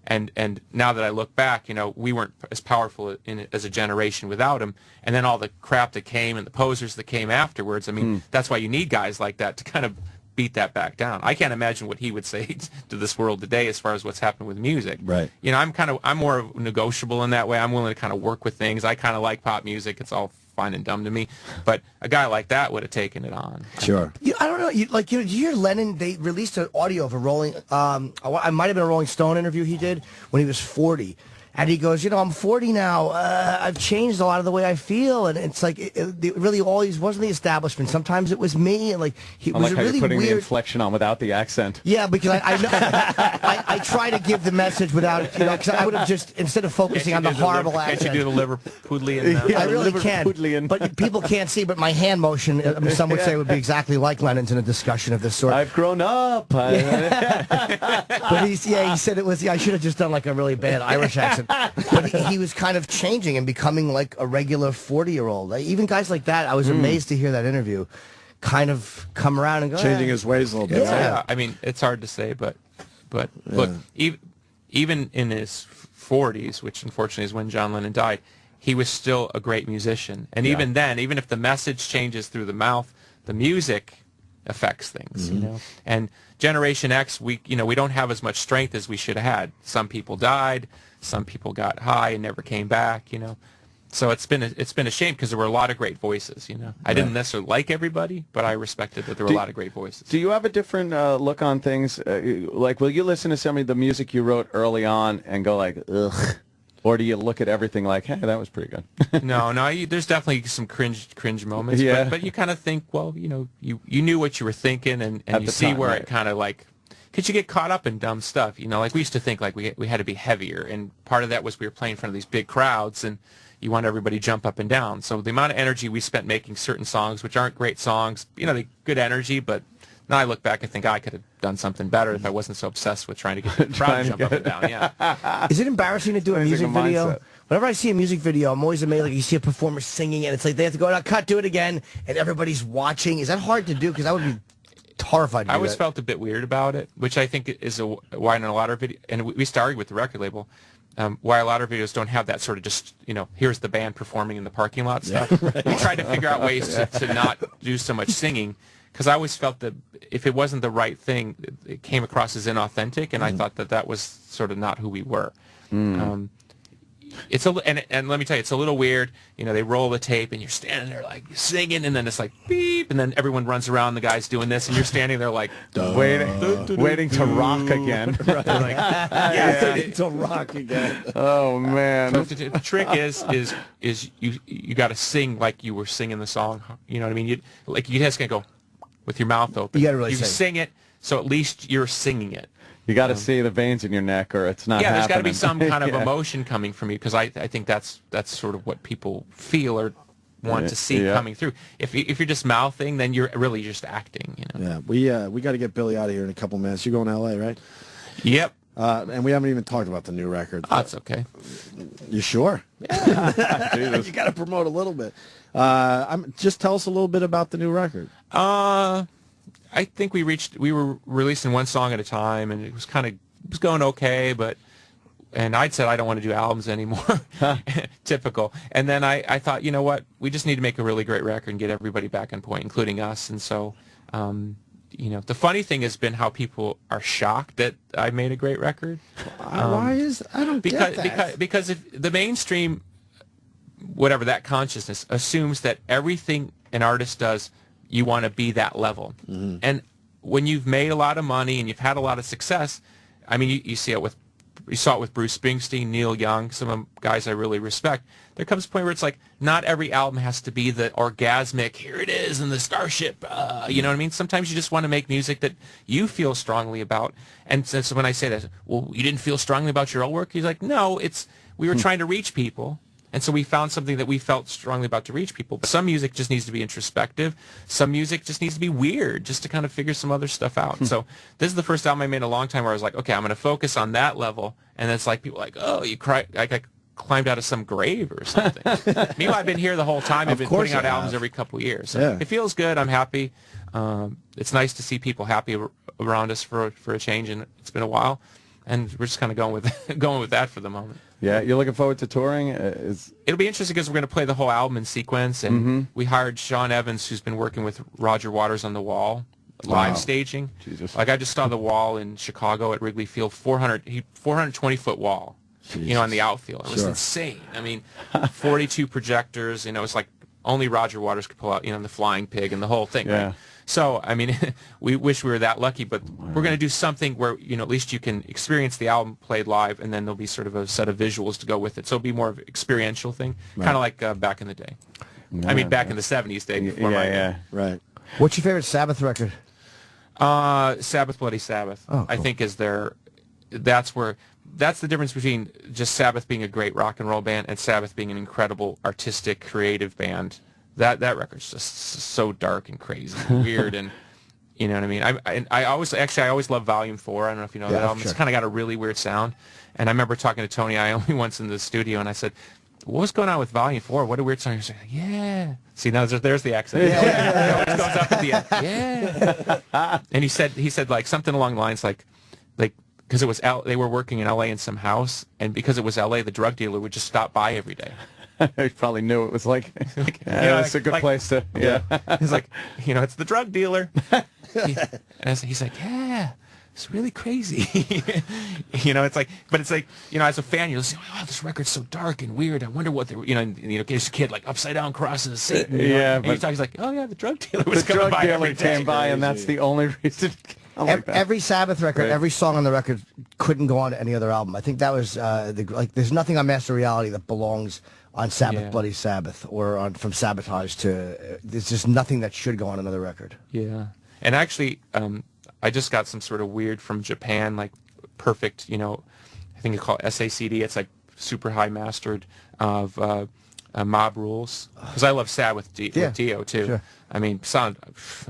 And now that I look back, we weren't as powerful as a generation without him. And then all the crap that came and the posers that came afterwards. I mean, that's why you need guys like that to kind of beat that back down. I can't imagine what he would say to this world today as far as what's happening with music. Right. I'm more negotiable in that way. I'm willing to kind of work with things. I kind of like pop music. It's all fine and dumb to me. But a guy like that would have taken it on. Sure. I don't know. Did you hear Lennon? They released an audio of a Rolling. I might have been a Rolling Stone interview he did when he was 40. And he goes, I'm 40 now. I've changed a lot of the way I feel, and it's like it really always wasn't the establishment. Sometimes it was me, and he was like how really you're putting weird. the inflection on without the accent. Yeah, because I know I try to give the message without because I would have just instead of focusing on the horrible accent. Can't you do the Liverpudlian? I really can, but people can't see. But my hand motion, some would say, would be exactly like Lennon's in a discussion of this sort. I've grown up. But he said it was. I should have just done like a really bad Irish accent. But he was kind of changing and becoming like a regular 40-year-old. Even guys like that, I was amazed to hear that interview kind of come around and go, changing his ways a little bit. Yeah, I mean, it's hard to say, but look, even in his 40s, which unfortunately is when John Lennon died, he was still a great musician. And even then, even if the message changes through the mouth, the music affects things, And Generation X, we don't have as much strength as we should have had. Some people died. Some people got high and never came back, So it's been a shame because there were a lot of great voices, I didn't necessarily like everybody, but I respected that there were a lot of great voices. Do you have a different look on things? Like, will you listen to some of the music you wrote early on and go like, ugh? Or do you look at everything like, hey, that was pretty good? No, there's definitely some cringe moments. Yeah. But you kind of think, well, you knew what you were thinking, and you see where it kind of like, because you get caught up in dumb stuff. Like we used to think like we had to be heavier, and part of that was we were playing in front of these big crowds, and you want everybody to jump up and down. So the amount of energy we spent making certain songs, which aren't great songs, they good energy, but now I look back and think I could have done something better if I wasn't so obsessed with trying to get the crowd to jump up and down. Yeah. Is it embarrassing to do a music video? Whenever I see a music video, I'm always amazed. Like you see a performer singing, and it's like they have to go, cut, do it again, and everybody's watching. Is that hard to do? Because I would be horrified to do I always that. felt a bit weird about it, which I think is why in a lot of videos, and we started with the record label, why a lot of videos don't have that sort of just, here's the band performing in the parking lot stuff. Right. We tried to figure out ways to not do so much singing, because I always felt that if it wasn't the right thing, it came across as inauthentic, and I thought that was sort of not who we were. It's and let me tell you, it's a little weird. They roll the tape, and you're standing there like singing, and then it's like beep, and then everyone runs around. The guy's doing this, and you're standing there like waiting to rock again. Right. Like, waiting to rock again. Oh man! So the trick is you got to sing like you were singing the song. You know what I mean? You just gonna go with your mouth open. You gotta really sing it, so at least you're singing it. You got to see the veins in your neck, or it's not. Yeah, there's got to be happening. some kind of emotion coming from you, because I think that's sort of what people feel or want to see coming through. If you're just mouthing, then you're really just acting. Yeah, we got to get Billy out of here in a couple minutes. You're going to L.A., right? Yep. And we haven't even talked about the new record. Oh, that's okay. You sure? Yeah. You got to promote a little bit. Just tell us a little bit about the new record. I think we were releasing one song at a time, and it was going okay, but and I'd said I don't want to do albums anymore. Typical. And then I thought, you know what, we just need to make a really great record and get everybody back on point, including us. And so, you know, the funny thing has been how people are shocked that I made a great record. Why is I don't get that. Because if the mainstream, whatever that consciousness assumes that everything an artist does, you want to be that level. And when you've made a lot of money and you've had a lot of success, I mean, you see it with. You saw it with Bruce Springsteen, Neil Young, some of the guys I really respect. There comes a point where it's like, not every album has to be the orgasmic, here it is, and the starship, you know what I mean? Sometimes you just want to make music that you feel strongly about. And so when I say that, well, you didn't feel strongly about your own work? He's like, no, we were trying to reach people. And so we found something that we felt strongly about to reach people. But some music just needs to be introspective. Some music just needs to be weird, just to kind of figure some other stuff out. So this is the first album I made in a long time where I was like, okay, I'm going to focus on that level. And it's like people are like, oh, you cry, like I climbed out of some grave or something. Meanwhile, I've been here the whole time. I've been putting out albums every couple of years. So it feels good. I'm happy. It's nice to see people happy around us for a change, and it's been a while. And we're just kind of going with that for the moment. Yeah, you're looking forward to touring? It'll be interesting because we're going to play the whole album in sequence, and we hired Sean Evans, who's been working with Roger Waters on The Wall, live staging. Jesus. Like I just saw The Wall in Chicago at Wrigley Field, 420-foot wall, you know, on the outfield. It was insane. I mean, 42 projectors, you know, it's like only Roger Waters could pull out, you know, the Flying Pig and the whole thing, right? So, I mean, we wish we were that lucky, but we're going to do something where, you know, at least you can experience the album played live, and then there'll be sort of a set of visuals to go with it. So it'll be more of an experiential thing, kind of like back in the day. I mean, back in the 70s day before my day. Right. What's your favorite Sabbath record? Sabbath Bloody Sabbath, cool. I think is that's the difference between just Sabbath being a great rock and roll band and Sabbath being an incredible artistic, creative band. That record's just so dark and crazy and weird, and you know what I mean. I always love Volume 4. I don't know if you know that album. It's kind of got a really weird sound. And I remember talking to Tony Iommi once in the studio, and I said, "What's going on with Volume 4? What a weird song." He was like, "Yeah." See, now there's the accent. It always goes up at the end. Yeah. And he said like something along the lines like because it was they were working in L.A. in some house, and because it was L.A., the drug dealer would just stop by every day. He probably knew it was like, it's a good place to, He's like, you know, it's the drug dealer. He's like, yeah, it's really crazy. You know, it's like, but it's like, you know, as a fan, you'll say, oh, this record's so dark and weird. I wonder what there's a kid like upside down crosses Satan. Yeah, and he's like, oh yeah, the drug dealer was coming drug by dealer every day. came by, and that's the only reason. Every Sabbath record, every song on the record couldn't go on to any other album. I think that was there's nothing on Master Reality that belongs on Sabbath Bloody Sabbath or on From Sabotage to there's just nothing that should go on another record. Yeah. And actually I just got some sort of weird from Japan, like perfect, you know, I think it's called SACD. It's like super high mastered of Mob Rules, because I love Sabbath with Dio too. Sure. I mean, sound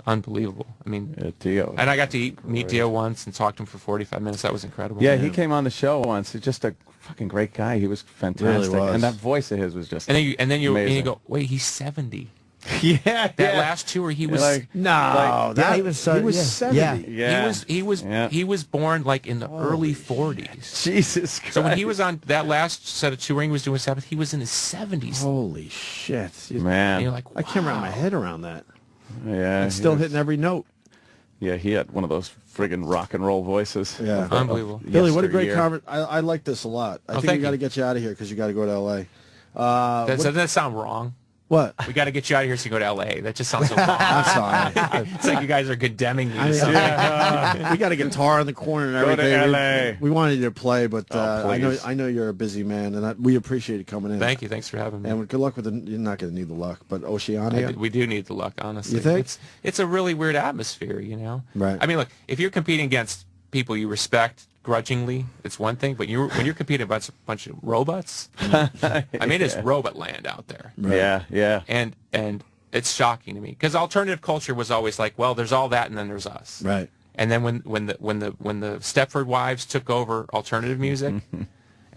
unbelievable. I mean, Dio. And I got to meet Dio once and talk to him for 45 minutes. That was incredible. Yeah, he came on the show once. He's just a fucking great guy. He was fantastic, really was. And that voice of his was just and then you amazing. go, wait, he's 70. That last tour he was like, he was 70. Yeah. He was born like in the early 40s. Jesus Christ. So when he was on that last set of touring he was doing Sabbath, he was in his 70s. Holy shit, man! And you're like, wow. I can't wrap my head around that. Yeah, it's still hitting every note. Yeah, he had one of those friggin' rock and roll voices. Yeah, unbelievable. Billy, what a great conversation. I like this a lot. I think we got to get you out of here because you got to go to L.A. Doesn't that sound wrong? What? We got to get you out of here so you go to L.A. That just sounds so wrong. I'm sorry. It's like you guys are condemning me. We got a guitar in the corner and everything. Go to L.A. We wanted you to play, but I know you're a busy man, and we appreciate you coming in. Thank you. Thanks for having me. And good luck with you're not going to need the luck, but Oceania. We do need the luck, honestly. You think? It's a really weird atmosphere, you know? Right. I mean, look, if you're competing against people you respect grudgingly, it's one thing, but when you're competing against a bunch of robots, I mean, it's robot land out there. Right. Yeah. And it's shocking to me because alternative culture was always like, well, there's all that, and then there's us. Right. And then when the Stepford Wives took over alternative music,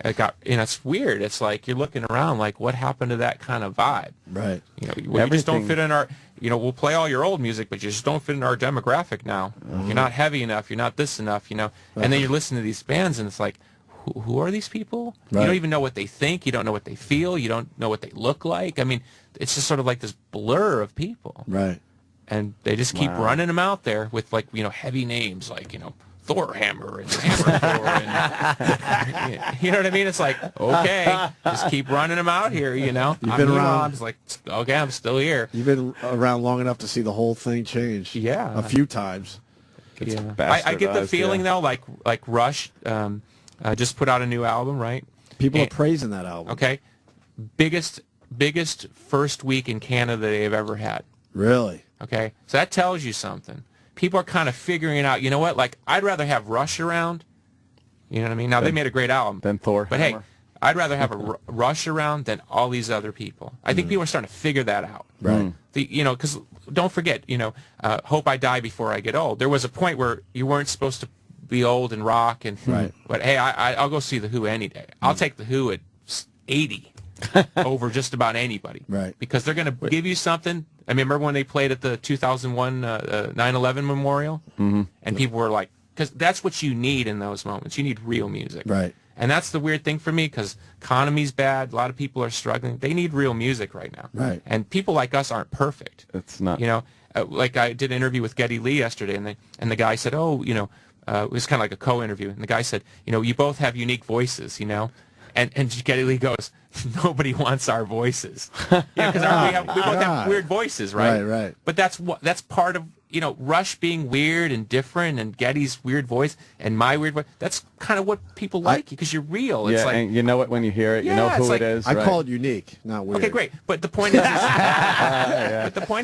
it got, you know, it's weird. It's like you're looking around like, what happened to that kind of vibe? Right. You know, you just don't fit in our. You know, we'll play all your old music, but you just don't fit in our demographic now. You're not heavy enough. You're not this enough. You know, and then you listen to these bands, and it's like, who are these people? Right. You don't even know what they think. You don't know what they feel. You don't know what they look like. I mean, it's just sort of like this blur of people. Right. And they just keep running them out there with, like, heavy names like, Thor Hammer and Hammer Thor. And, you know what I mean? It's like, okay, just keep running them out here, You've been around. It's like, okay, I'm still here. You've been around long enough to see the whole thing change. Yeah. A few times. Yeah. I get the feeling, though, like Rush just put out a new album, right? People are praising that album. Okay. Biggest first week in Canada they've ever had. Really? Okay. So that tells you something. People are kind of figuring it out. You know what? Like, I'd rather have Rush around. You know what I mean? Now, they made a great album. Than Thor. But, hey, I'd rather have a Rush around than all these other people. I think people are starting to figure that out. Right. Because don't forget, Hope I Die Before I Get Old. There was a point where you weren't supposed to be old and rock. But, hey, I'll go see The Who any day. I'll take The Who at 80 over just about anybody. Right. Because they're going to give you something. I mean, remember when they played at the 2001 9/11 memorial? Mm-hmm. And people were like, because that's what you need in those moments. You need real music. Right. And that's the weird thing for me, because economy's bad. A lot of people are struggling. They need real music right now. Right. And people like us aren't perfect. It's not. Like I did an interview with Geddy Lee yesterday, and the guy said, it was kind of like a co-interview. And the guy said, you both have unique voices, And Geddy Lee goes, nobody wants our voices. Because we both have weird voices, right? Right. But that's part of, Rush being weird and different, and Geddy's weird voice and my weird voice. That's kind of what people like, because you're real. It's like, and you know it when you hear it. You know who it is. I call it unique, not weird. Okay, great. But the point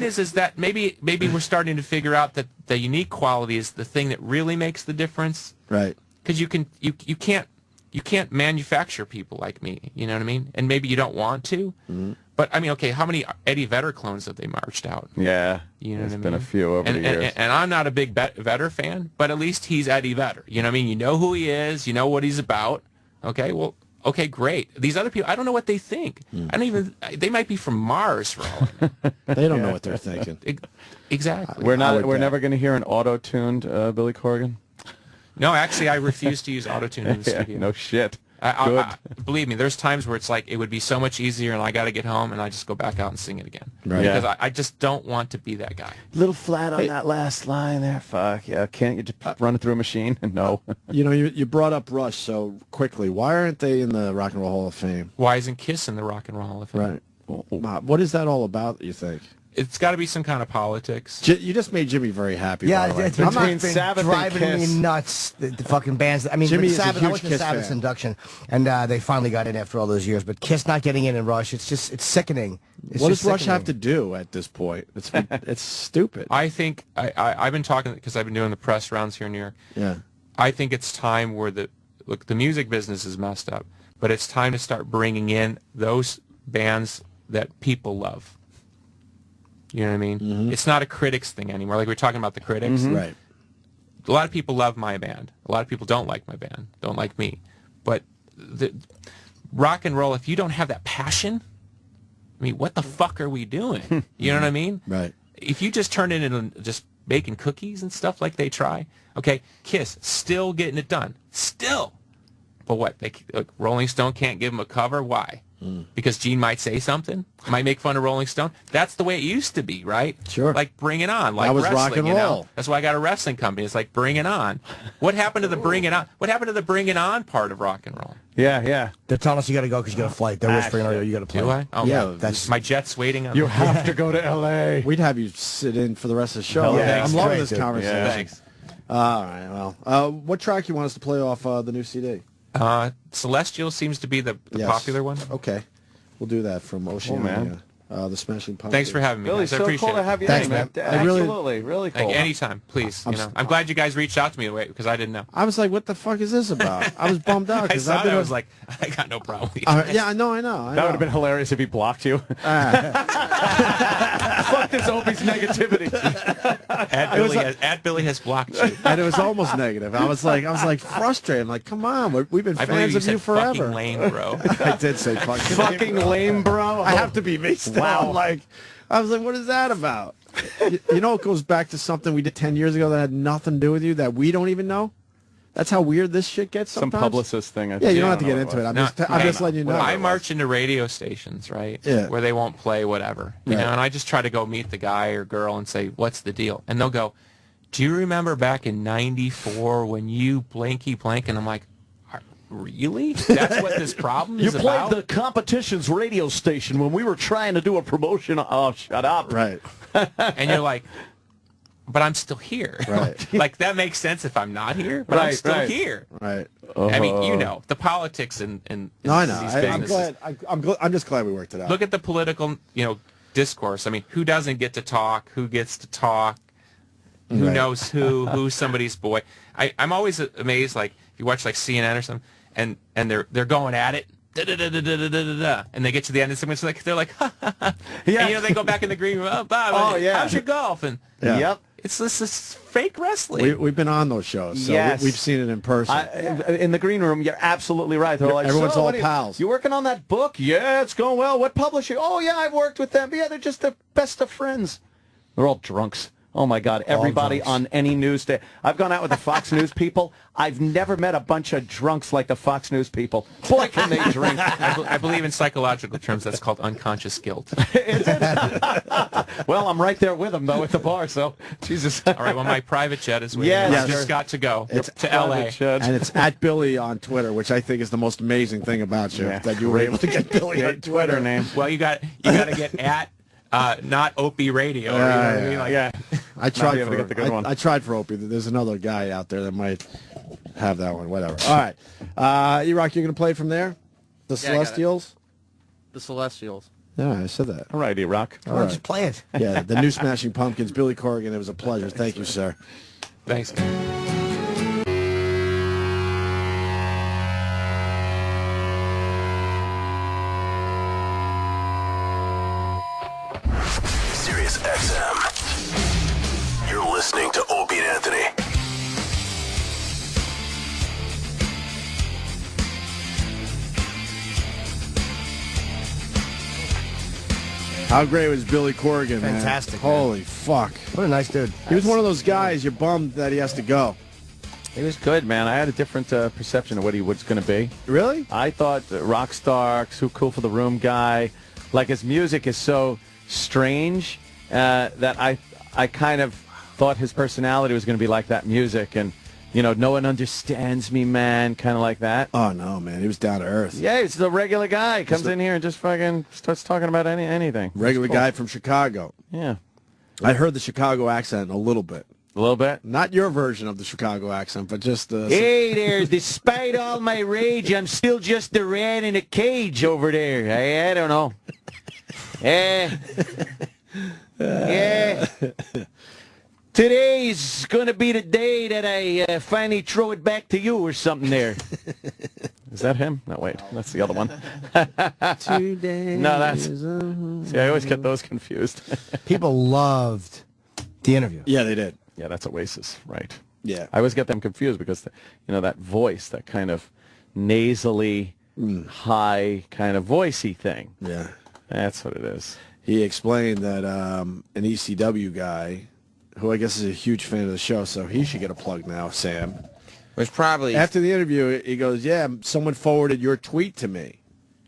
is, is that maybe we're starting to figure out that the unique quality is the thing that really makes the difference. Right. Because you can't manufacture people like me, you know what I mean? And maybe you don't want to. Mm-hmm. But, I mean, okay, how many Eddie Vedder clones have they marched out? Yeah. You know There's what I mean? been a few over the years. And I'm not a big Vedder fan, but at least he's Eddie Vedder. You know what I mean? You know who he is. You know what he's about. Okay, well, okay, great. These other people, I don't know what they think. They might be from Mars for all I know. They don't know what they're thinking. Exactly. We're never going to hear an auto-tuned Billy Corgan. No, actually, I refuse to use autotune in the studio. No shit. Good. Believe me, there's times where it's like it would be so much easier, and I got to get home, and I just go back out and sing it again. Right. Because I just don't want to be that guy. Little flat on that last line there. Fuck yeah! Can't you just run it through a machine? No. You brought up Rush so quickly. Why aren't they in the Rock and Roll Hall of Fame? Why isn't Kiss in the Rock and Roll Hall of Fame? Right. What is that all about, you think? It's got to be some kind of politics. You just made Jimmy very happy. Yeah, it's been driving me nuts. The fucking bands. I mean, Jimmy is Sabbath, a I huge went to Kiss Sabbath's fan. induction, and they finally got in after all those years. But Kiss not getting in Rush, it's sickening. What does Rush have to do at this point? It's stupid. I think I've been talking because I've been doing the press rounds here in New York. Yeah. I think it's time where the music business is messed up, but it's time to start bringing in those bands that people love. You know what I mean? Mm-hmm. It's not a critics thing anymore. Like we're talking about the critics. Mm-hmm. Right. A lot of people love my band. A lot of people don't like my band, don't like me. But the rock and roll, if you don't have that passion, I mean, what the fuck are we doing? You know what I mean? Right. If you just turn it into just baking cookies and stuff like they try, okay, Kiss, still getting it done. Still. But what? Rolling Stone can't give them a cover? Why? Because Gene might say something, might make fun of Rolling Stone. That's the way it used to be, right? Sure. Like Bring It On, like that was wrestling. rock and you know? roll. That's why I got a wrestling company. It's like Bring It On. What happened to the Bring It On? What happened to the Bring It On part of rock and roll? Yeah. They're telling us you got to go because you got a flight. They're whispering, you got to play. Do I? Oh, Yeah, that's my jet's waiting on. You have to go to L.A. We'd have you sit in for the rest of the show. Yeah, I'm loving great, this dude. conversation. Yeah, thanks. All right. Well, what track you want us to play off the new CD? Celestial seems to be the popular one. Okay. We'll do that from Oceania. man. The Smashing Pumpkins. Thanks for having me, Billy, guys. I so appreciate cool it. to have you. Thanks, man. man. Absolutely, really cool. Anytime, please. I'm glad you guys reached out to me because I didn't know. I was like, what the fuck is this about? I was bummed out. I saw it. I was like, I got no problem with you. Yeah, I know. That would have been hilarious if he blocked you. Fuck this Opie's negativity. Billy has blocked you. And it was almost negative. I was like frustrated. I'm like, come on, we've been I believe fans you of said you forever. fucking lame, bro. I did say Fucking lame, bro. I have to be me still. Wow. I was like, what is that about? You know, it goes back to something we did 10 years ago that had nothing to do with you that we don't even know. That's how weird this shit gets sometimes. Some publicist thing. Yeah, you don't have to get into it. I'm just letting you know. I march into radio stations, right? Yeah. Where they won't play whatever. You know, and I just try to go meet the guy or girl and say, what's the deal? And they'll go, do you remember back in '94 when you blanky blank? And I'm like, really? That's what this problem is about? You played the competition's radio station when we were trying to do a promotion. Oh, shut up. Right. And you're like, but I'm still here. Right. Like, that makes sense if I'm not here, but I'm still here. Right. I mean, you know, the politics and no, I know. these I'm businesses. glad. I'm just glad we worked it out. Look at the political, discourse. I mean, who doesn't get to talk? Who gets to talk? Who knows who? Who's somebody's boy? I'm always amazed, like, if you watch, like, CNN or something, and they're going at it, and they get to the end, and someone's like, they're like, ha, ha, ha. Yeah. And, they go back in the green room, oh, Bob, how's your golf? And Yep. It's this fake wrestling. We've been on those shows, so Yes. we've seen it in person. In the green room, you're absolutely right. They're like, everyone's so, all what pals. You working on that book? Yeah, it's going well. What publisher? Oh, yeah, I've worked with them. Yeah, they're just the best of friends. They're all drunks. Oh, my God. Everybody on any news day. I've gone out with the Fox News people. I've never met a bunch of drunks like the Fox News people. Boy, can they drink. I believe in psychological terms that's called unconscious guilt. Well, I'm right there with them, though, at the bar, so Jesus. All right, well, my private jet is waiting. Yes. I just got to go It's to L.A. and it's at Billy on Twitter, which I think is the most amazing thing about you, that you were able to get Billy on Twitter. name. Well, you got to get at not Opie Radio. Or, you know what I mean? Like, I tried able to get the good one. I tried for Opie. There's another guy out there that might have that one. Whatever. All right, E-Rock, you're going to play from there? The Celestials? The Celestials. Yeah, I said that. All right, E-Rock. All right. Just play it. Yeah, the new Smashing Pumpkins, Billy Corgan. It was a pleasure. Thank you, sir. Thanks. Sirius XM. You're listening to Opie and Anthony. How great was Billy Corgan, man? Fantastic, Holy fuck. What a nice dude. He was one of those guys you're bummed that he has to go. He was good, man. I had a different perception of what he was going to be. Really? I thought rock star, too cool for the room guy. Like, his music is so strange that I kind of thought his personality was going to be like that music, and no one understands me, man, kind of like that. Oh no, man, he was down to earth. Yeah, he's the regular guy. Comes in here and just fucking starts talking about anything. Regular guy from Chicago. Yeah, I heard the Chicago accent a little bit. A little bit? Not your version of the Chicago accent, but just the... Hey there, despite all my rage, I'm still just a rat in a cage over there. I don't know. Yeah. Today's going to be the day that I finally throw it back to you or something there. Is that him? No, wait. That's the other one. Today no, that's... See, I always get those confused. People loved the interview. Yeah, they did. Yeah, that's Oasis, right. Yeah. I always get them confused because, that voice, that kind of nasally, high kind of voicey thing. Yeah. That's what it is. He explained that an ECW guy, who I guess is a huge fan of the show, so he should get a plug now, Sam. Was probably... After the interview, he goes, yeah, someone forwarded your tweet to me.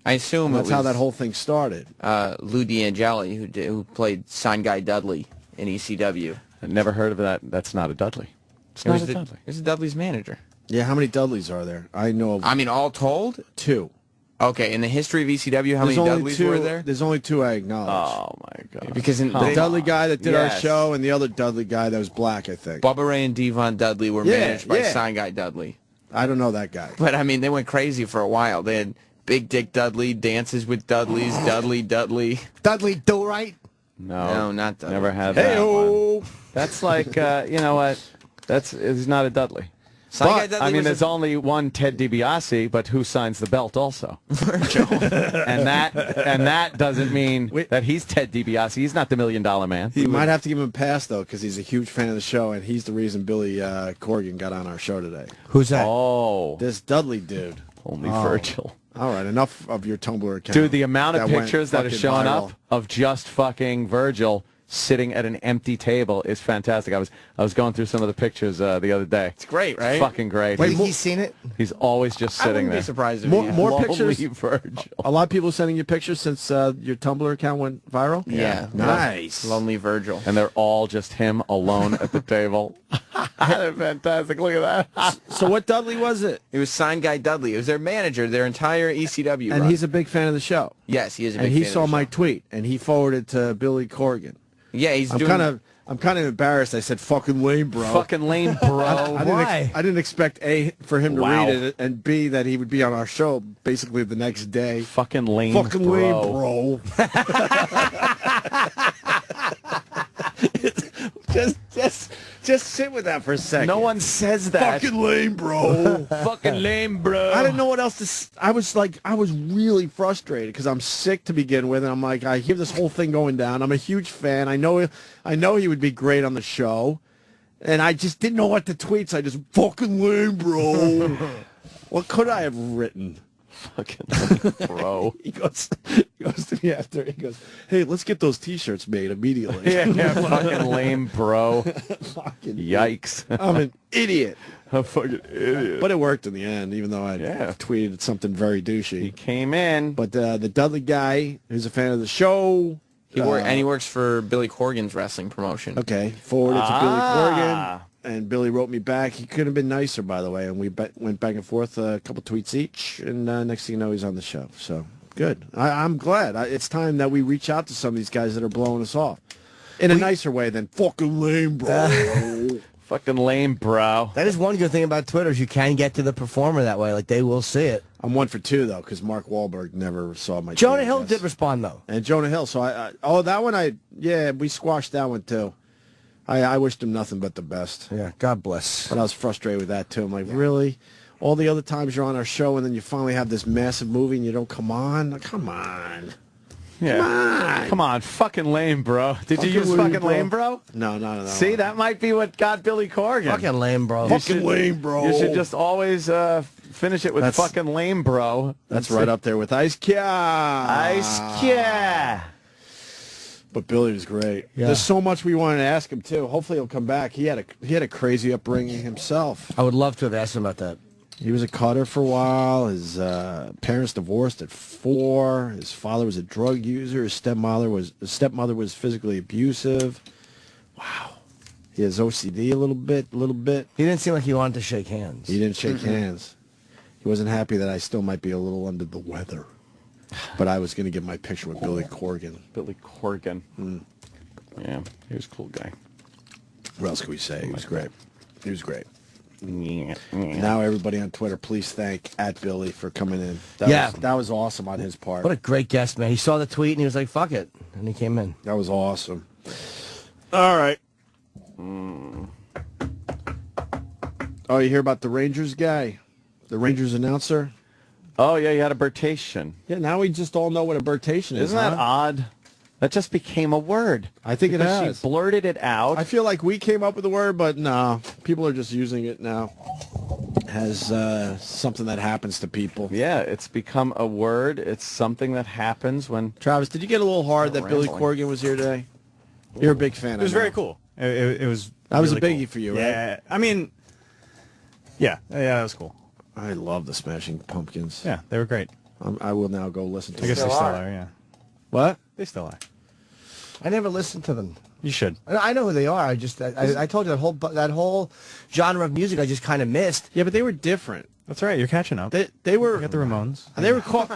I assume that's how that whole thing started. Lou D'Angeli, who played Sign Guy Dudley in ECW. I've never heard of that. That's not a Dudley. It's not a Dudley. It was Dudley's manager. Yeah, how many Dudleys are there? I know of... I mean, all told? 2. Okay, in the history of ECW, how many Dudleys were there? There's only 2 I acknowledge. Oh, my God. Because the Dudley guy that did our show and the other Dudley guy that was black, I think. Bubba Ray and Devon Dudley were managed by Sign Guy Dudley. I don't know that guy. But, I mean, they went crazy for a while. They had Big Dick Dudley, Dances with Dudleys, Dudley. Dudley Do-Right? No, not Dudley. Never had that one. That's like, you know what? He's not a Dudley. But, I mean, there's only one Ted DiBiase, but who signs the belt also? Virgil. and that doesn't mean that he's Ted DiBiase. He's not the $1 Million Man. You might have to give him a pass, though, because he's a huge fan of the show, and he's the reason Billy Corgan got on our show today. Who's that? Oh. This Dudley dude. Only Virgil. All right, enough of your Tumblr account. Dude, the amount of pictures that are showing viral. up of just fucking Virgil sitting at an empty table is fantastic. I was going through some of the pictures the other day. It's great, right? Fucking great. Wait, he's seen it? He's always just sitting I wouldn't there. be surprised if More pictures. Virgil. A lot of people sending you pictures since your Tumblr account went viral. Yeah. Nice. Lonely Virgil. And they're all just him alone at the table. They're fantastic. Look at that. So what Dudley was it? It was Sign Guy Dudley. It was their manager, their entire ECW And run. he's a big fan of the show. Yes, he is a big And fan he of saw the my show. tweet, and he forwarded to Billy Corgan. Yeah, he's I'm doing... kind of embarrassed. I said "fucking lame, bro." Fucking lame, bro. Why? I didn't expect A, for him to Wow. read it, and B, that he would be on our show basically the next day. Fucking lame, Fucking bro. lame, bro. Just sit with that for a second. No one says that. Fucking lame, bro. Fucking lame, bro. I didn't know what else to. I was really frustrated because I'm sick to begin with, and I'm like, I hear this whole thing going down. I'm a huge fan. I know he would be great on the show, and I just didn't know what to tweet. So I just fucking lame, bro. What could I have written? Fucking lame, bro. He goes to me after. He goes, "Hey, let's get those T-shirts made immediately." Yeah, fucking lame, bro. Fucking Yikes. I'm an idiot. A fucking idiot. But it worked in the end, even though I tweeted something very douchey. He came in. But the Dudley guy, who's a fan of the show, He works for Billy Corgan's wrestling promotion. okay, forwarded to Billy Corgan, and Billy wrote me back. He couldn't have been nicer, by the way, and we went back and forth a couple tweets each, and next thing you know, he's on the show. So good. I'm glad. It's time that we reach out to some of these guys that are blowing us off in a nicer way than fucking lame, bro. Fucking lame, bro. That is one good thing about Twitter is you can get to the performer that way. Like, they will see it. I'm 1 for 2, though, because Mark Wahlberg never saw my Jonah tweet, Hill I guess. did respond, though. And Jonah Hill. So that one we squashed that one, too. I wished him nothing but the best. Yeah, God bless. But I was frustrated with that, too. I'm like, really? All the other times you're on our show and then you finally have this massive movie and you don't come on? Come on. Yeah. Come on. Fucking lame, bro. Did you use fucking lame, bro? No. See, that might be what got Billy Corgan. Fucking lame, bro. Fucking lame, bro. You should just always finish it with fucking lame, bro. That's right up there with Ice Cube. Ice Cube. But Billy was great. Yeah. There's so much we wanted to ask him, too. Hopefully he'll come back. He had a crazy upbringing himself. I would love to have asked him about that. He was a cutter for a while. His parents divorced at 4. His father was a drug user. His stepmother was physically abusive. Wow. He has OCD a little bit. He didn't seem like he wanted to shake hands. He didn't shake hands. He wasn't happy that I still might be a little under the weather. But I was going to get my picture with Billy Corgan. Billy Corgan. Yeah, he was a cool guy. What else can we say? He was great. He was great. Yeah. Now everybody on Twitter, please thank @Billy for coming in. That was awesome on his part. What a great guest, man. He saw the tweet and he was like, fuck it. And he came in. That was awesome. All right. Oh, you hear about the Rangers guy? The Rangers announcer? Oh, yeah, you had a birtation. Yeah, now we just all know what a birtation is. Isn't that odd? That just became a word. I think it Because has. She blurted it out. I feel like we came up with the word, but no. People are just using it now as something that happens to people. Yeah, it's become a word. It's something that happens when... Travis, did you get a little hard that Billy rambling. Corgan was here today? You're a big fan. It was very cool. It was. That was really a biggie cool. for you, right? Yeah, I mean, yeah, that was cool. I love the Smashing Pumpkins. Yeah, they were great. I will now go listen to I them. guess they still are. Yeah. What? They still are. I never listened to them. You should. I know who they are. I told you that whole genre of music I just kind of missed. Yeah, but they were different. That's right. You're catching up. They were. You got the Ramones. And they were caught.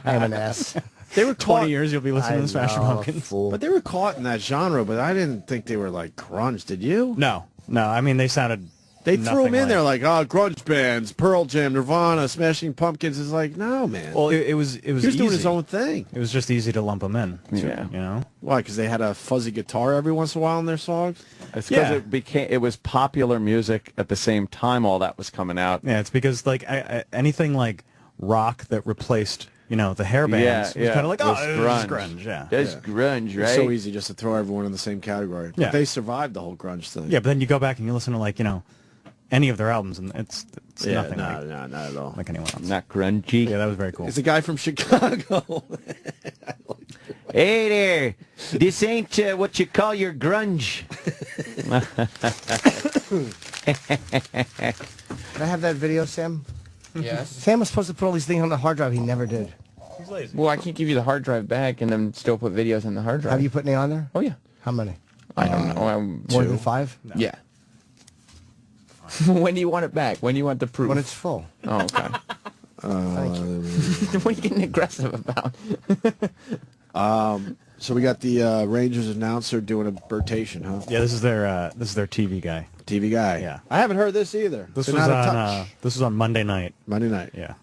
I'm an ass. They were 20 years you'll be listening to the Smashing Pumpkins. But they were caught in that genre. But I didn't think they were like grunge. Did you? No. I mean, they sounded. They threw them in like... there like, oh, grunge bands, Pearl Jam, Nirvana, Smashing Pumpkins. It's like, no, man. Well, it was he was easy. doing his own thing. It was just easy to lump them in. Yeah. You know? Why? Because they had a fuzzy guitar every once in a while in their songs? It's because it was popular music at the same time all that was coming out. Yeah, it's because like anything like rock that replaced, the hair bands was kind of like, was grunge. Yeah. It's grunge, right? It's so easy just to throw everyone in the same category. But Yeah. they survived the whole grunge thing. Yeah, but then you go back and you listen to like, any of their albums, and it's nothing no, not at all. like anyone else. Not grungy. Yeah, that was very cool. It's a guy from Chicago. Hey there, this ain't what you call your grunge. Can I have that video, Sam? Yes. Sam was supposed to put all these things on the hard drive. He never did. He's lazy. Well, I can't give you the hard drive back and then still put videos on the hard drive. Have you put any on there? Oh, yeah. How many? I don't know. More Two. than 5? No. Yeah. When do you want it back? When do you want the proof? When it's full. Oh, okay. Thank you. What are you getting aggressive about? So we got the Rangers announcer doing a rotation, huh? Yeah, this is their TV guy. TV guy. Yeah. I haven't heard this either. This Been was out of touch. this was on Monday night. Monday night. Yeah.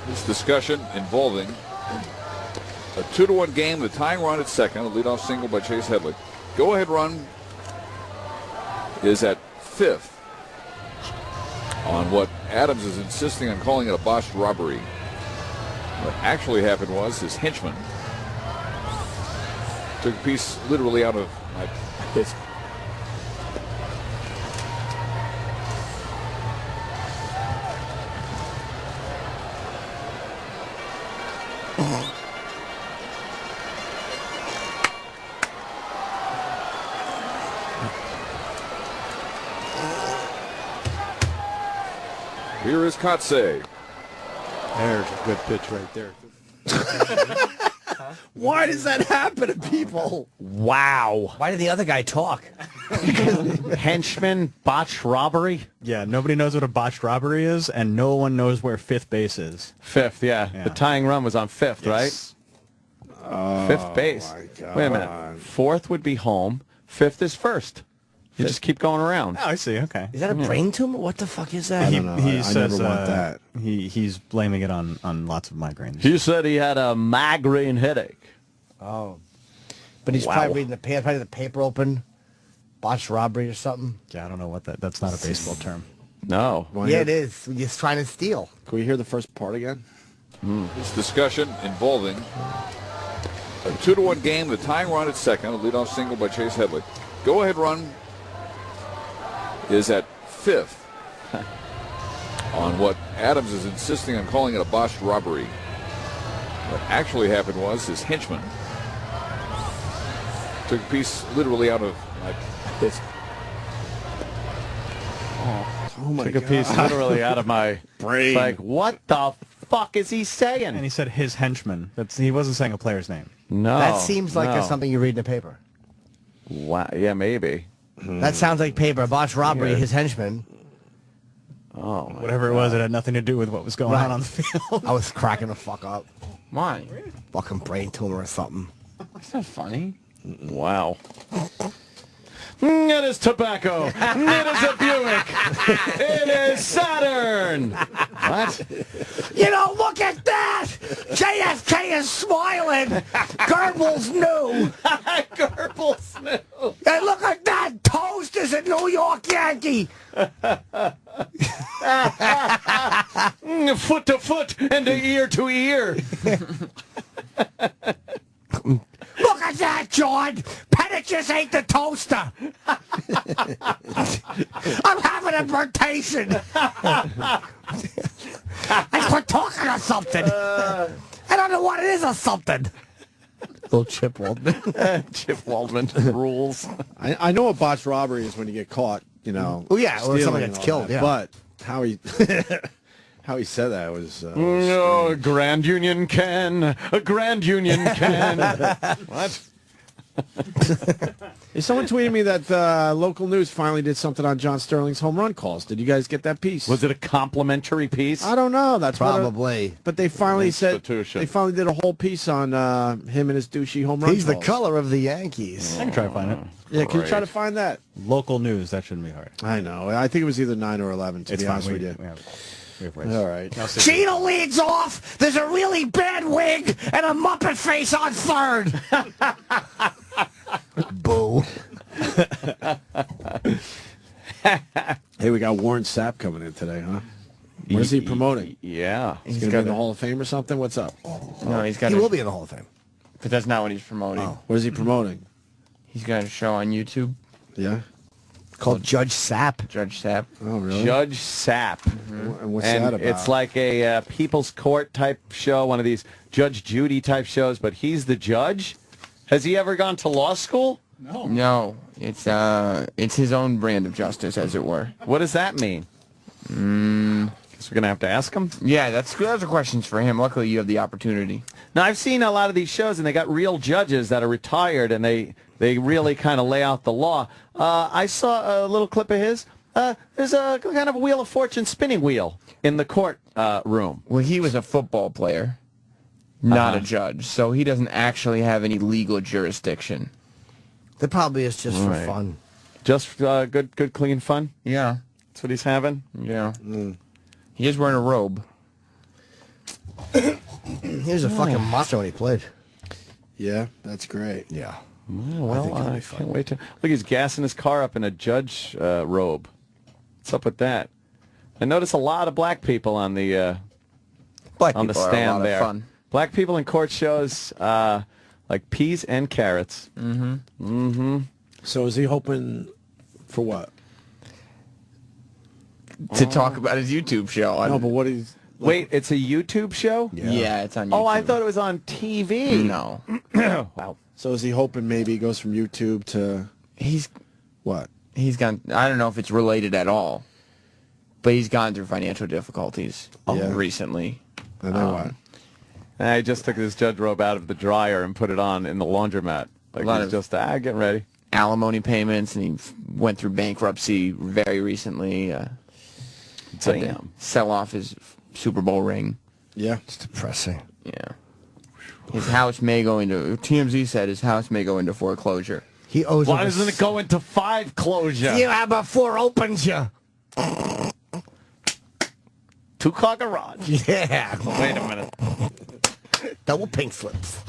This discussion involving a 2-1 game, the tying run at second, a leadoff single by Chase Headley. Go-ahead run is at 5th on what Adams is insisting on calling it a botched robbery. What actually happened was his henchman took a piece literally out of my his. Here is Kotsay. There's a good pitch right there. Why does that happen to people? Wow. Why did the other guy talk? Henchman, botched robbery? Yeah, nobody knows what a botched robbery is, and no one knows where 5th base is. 5th, yeah. The tying run was on 5th, right? Oh, 5th base. my God. Wait a minute. 4th would be home. 5th is first. You just keep going around. Oh, I see. Okay. Is that a brain tumor? What the fuck is that? I don't know. He says never want that. He's blaming it on lots of migraines. He said he had a migraine headache. Oh. But he's Wow. probably reading probably the paper open. Botched robbery or something. Yeah, I don't know what that's not a baseball term. No. Yeah, it is. He's trying to steal. Can we hear the first part again? This discussion involving a 2-1 game, the tying run at second, a leadoff single by Chase Headley. Go-ahead run is at 5th on what Adams is insisting on calling it a botched robbery. What actually happened was his henchman took a piece literally out of my his. Oh my Took God. a piece literally out of my brain. It's like, what the fuck is he saying? And he said his henchman. He wasn't saying a player's name. No. That seems like no. something you read in the paper. Wow. Yeah, maybe. That sounds like paper. Botched robbery, Yeah. his henchman. Oh, Whatever it was, it had nothing to do with what was going on the field. I was cracking the fuck up. Why? Fucking brain tumor or something. That's not funny. Wow. It is tobacco. It is a Buick. It is Saturn. What? You know, look at that! JFK is smiling! Goebbels knew! Goebbels knew! And look at that! Toast is a New York Yankee! Foot to foot and ear to ear. Look at that, John! Pettit just ate the toaster! I'm having a rotation! I quit talking or something! I don't know what it is or something! Little Chip Waldman. Chip Waldman rules. I know a botched robbery is when you get caught, you know. Oh, yeah, or stealing someone and gets all killed, that. yeah. But how he how he said that was No, Grand Union Ken. A Grand Union Ken. What? Someone tweeted me that local news finally did something on John Sterling's home run calls. Did you guys get that piece? Was it a complimentary piece? I don't know. That's Probably. but they finally said Institution. they finally did a whole piece on him and his douchey home run He's the calls. color of the Yankees. I can try to find it. Yeah, can you try to find that? Local news, that shouldn't be hard. I know. I think it was either 9 or 11. To It's be fine. honest We with you. have ways. All right. Cheetah leads off. There's a really bad wig and a Muppet face on third. Boo. Hey, we got Warren Sapp coming in today, huh? What is he promoting? Yeah. He's going to be in the Hall of Fame or something? What's up? No, he's got. He will be in the Hall of Fame. But that's not what he's promoting. What is he promoting? He's got a show on YouTube. Yeah. called Judge Sapp. Judge Sapp. Oh, really? Judge Sapp. And what's that about? It's like a People's Court type show, one of these Judge Judy type shows, but he's the judge. Has he ever gone to law school? No. It's his own brand of justice, as it were. What does that mean? Guess we're going to have to ask him. Yeah, those are questions for him. Luckily, you have the opportunity. Now, I've seen a lot of these shows, and they got real judges that are retired, and they really kind of lay out the law. I saw a little clip of his. There's a kind of a Wheel of Fortune spinning wheel in the court room. Well, he was a football player, not a judge, so he doesn't actually have any legal jurisdiction. That probably is just for fun. Just good, clean fun? Yeah. That's what he's having? Yeah. He is wearing a robe. He was a fucking monster when he played. Yeah, that's great. Yeah. Well, I can't wait to... Look, he's gassing his car up in a judge robe. What's up with that? I notice a lot of black people on the stand there. Fun. Black people in court shows like peas and carrots. Mm-hmm. Mm-hmm. So is he hoping for what? To talk about his YouTube show. No, but what he's... Wait, it's a YouTube show? Yeah, it's on YouTube. Oh, I thought it was on TV. No. Wow. So is he hoping maybe he goes from YouTube to... He's... What? He's gone... I don't know if it's related at all, but he's gone through financial difficulties recently. And then what? I just took this judge robe out of the dryer and put it on in the laundromat. Like, he's just getting ready. Alimony payments, and he went through bankruptcy very recently. Damn. Sell off his Super Bowl ring. Yeah. It's depressing. Yeah. His house may go into... TMZ said his house may go into foreclosure. He owes... Why doesn't it go into 5 closure? You have a 4 opens you. 2-car garage. Yeah. Wait a minute. Double pink slips.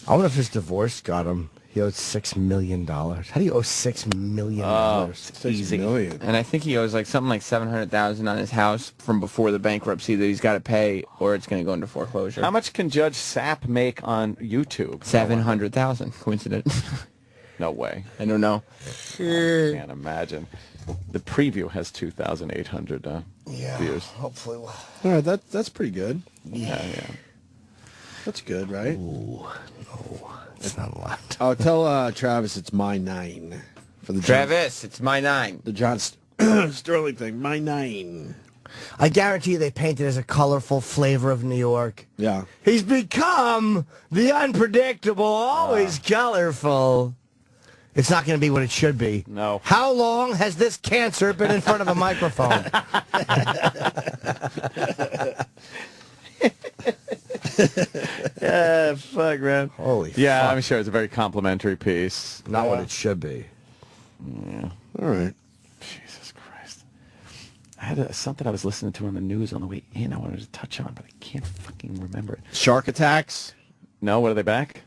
I wonder if his divorce got him. He owed $6 million. How do you owe $6 million? Easy. And I think he owes something like $700,000 on his house from before the bankruptcy that he's got to pay, or it's going to go into foreclosure. How much can Judge Sapp make on YouTube? $700,000. Coincidence? No way. I don't know. Can't imagine. The preview has 2,800 views. Hopefully we'll... All right, that's pretty good. Yeah. That's good, right? Ooh, no. It's not a lot. Oh, tell Travis it's my 9. For the Travis, it's my 9. The John Sterling thing, my 9. I guarantee you they paint it as a colorful flavor of New York. Yeah. He's become the unpredictable, always colorful. It's not going to be what it should be. No. How long has this cancer been in front of a microphone? Yeah, fuck, man. Holy yeah, fuck. I'm sure it's a very complimentary piece. Not what it should be. Yeah. All right. Jesus Christ. I had something I was listening to on the news on the way in I wanted to touch on, but I can't fucking remember it. Shark attacks? No, what are they back?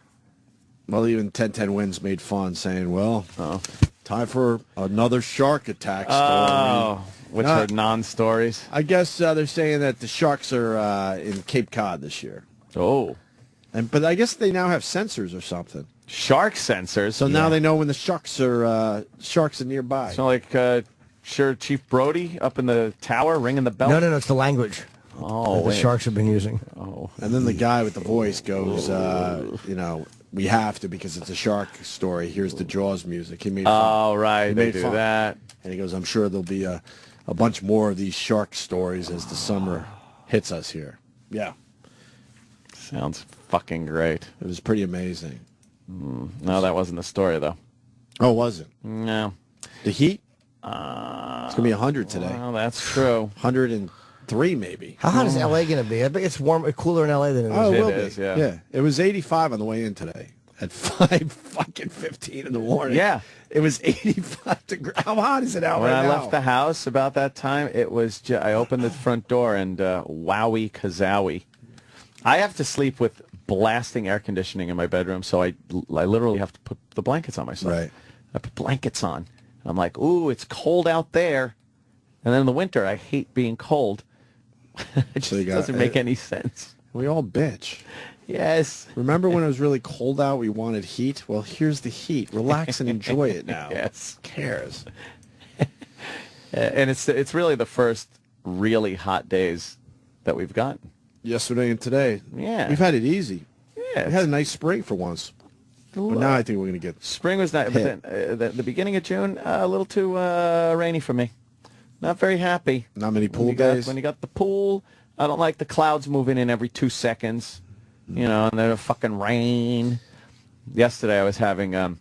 Well, even 1010 Wins made fun, saying, well, time for another shark attack story. Oh, which are non-stories? I guess they're saying that the sharks are in Cape Cod this year. Oh. But I guess they now have sensors or something. Shark sensors? So now they know when the sharks are nearby. It's not like sure Chief Brody up in the tower ringing the bell? No, it's the language. Oh, that the sharks have been using. Oh. And then the guy with the voice goes, we have to because it's a shark story. Here's the Jaws music. He made fun. Oh, right. They do that. And he goes, I'm sure there'll be a bunch more of these shark stories as the summer hits us here. Yeah. Sounds fucking great. It was pretty amazing. No, that wasn't the story, though. Oh, was it? No. The heat? It's going to be 100 today. Well, that's true. 103 maybe. How hot is L.A. going to be? I bet it's cooler in L.A. than it is. Oh, it will is, be. yeah. It was 85 on the way in today at 5:15 in the morning. Yeah. It was 85 degrees. How hot is it out When right I now? left the house about that time, it was I opened the front door and wowie kazowie. I have to sleep with blasting air conditioning in my bedroom, so I literally have to put the blankets on myself. Right. I put blankets on. I'm like, ooh, it's cold out there. And then in the winter, I hate being cold. It just doesn't make any sense. We all bitch. Yes. Remember when it was really cold out, we wanted heat? Well, here's the heat. Relax and enjoy it now. Yes. Who cares? And it's really the first really hot days that we've gotten. Yesterday and today. Yeah. We've had it easy. Yeah. We had a nice spring for once. But now I think we're going to get spring was nice, but then the beginning of June a little too rainy for me. Not very happy. Not many pool days. When you got the pool, I don't like the clouds moving in every 2 seconds. You know, and then fucking rain. Yesterday I was having a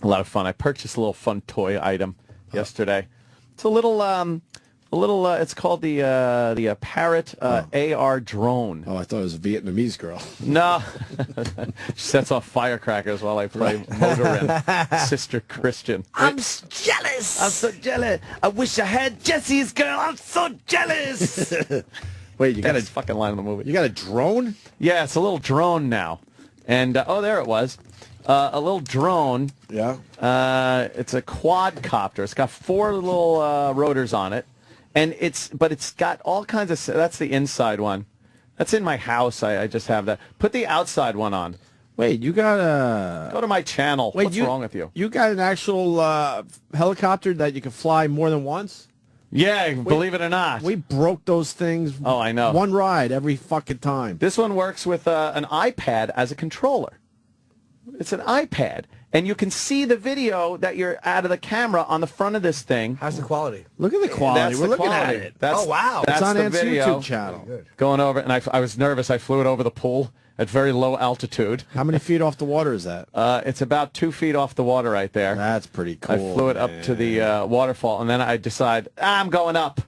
lot of fun. I purchased a little fun toy item yesterday. It's a little it's called the Parrot AR drone. Oh, I thought it was a Vietnamese girl. No. She sets off firecrackers while I play Motorin. Sister Christian. I'm jealous. I'm so jealous. I wish I had Jesse's girl. I'm so jealous. Wait, you got a fucking line in the movie. You got a drone? Yeah, it's a little drone now. And oh, there it was. A little drone. Yeah. It's a quadcopter. It's got 4 little rotors on it. And it's got all kinds of, that's the inside one. That's in my house. I just have that. Put the outside one on. Wait, you got a... Go to my channel. Wait, What's wrong with you? You got an actual helicopter that you can fly more than once? Yeah, believe it or not. We broke those things. Oh, I know. One ride every fucking time. This one works with an iPad as a controller. It's an iPad. And you can see the video that you're out of the camera on the front of this thing. How's the quality? Look at the quality. That's We're the looking quality. at it. That's, oh, wow. That's it's on the Ant's video. YouTube channel. Going over, and I was nervous. I flew it over the pool at very low altitude. How many feet off the water is that? It's about 2 feet off the water right there. That's pretty cool. I flew it up to the waterfall, and then I decide, I'm going up.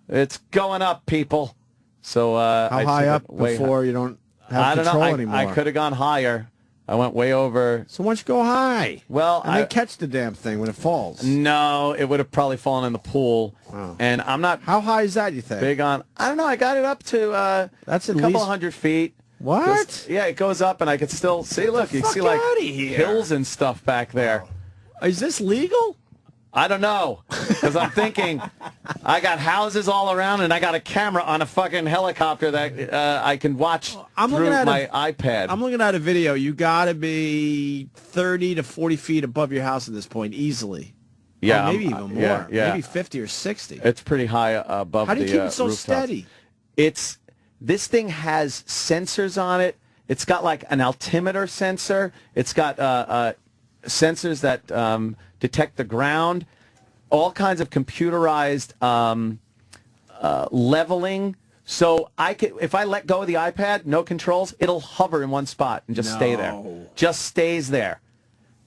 It's going up, people. So how high up before you don't have control anymore? I could have gone higher. I went way over. So why don't you go high? Well, and then catch the damn thing when it falls. No, it would have probably fallen in the pool. Wow. And I'm not. How high is that? You think? Big on. I don't know. I got it up to. That's a couple hundred feet. What? Yeah, it goes up, and I can still see. Look, you see like hills and stuff back there. Is this legal? I don't know, because I'm thinking I got houses all around, and I got a camera on a fucking helicopter that I can watch through my iPad. I'm looking at a video. You got to be 30 to 40 feet above your house at this point, easily. Yeah, or maybe even more. Yeah. Maybe 50 or 60. It's pretty high above the How do you keep it so rooftops. steady? This thing has sensors on it. It's got like an altimeter sensor. It's got sensors that detect the ground, all kinds of computerized leveling. So if I let go of the iPad, no controls, it'll hover in one spot and just stay there. Just stays there.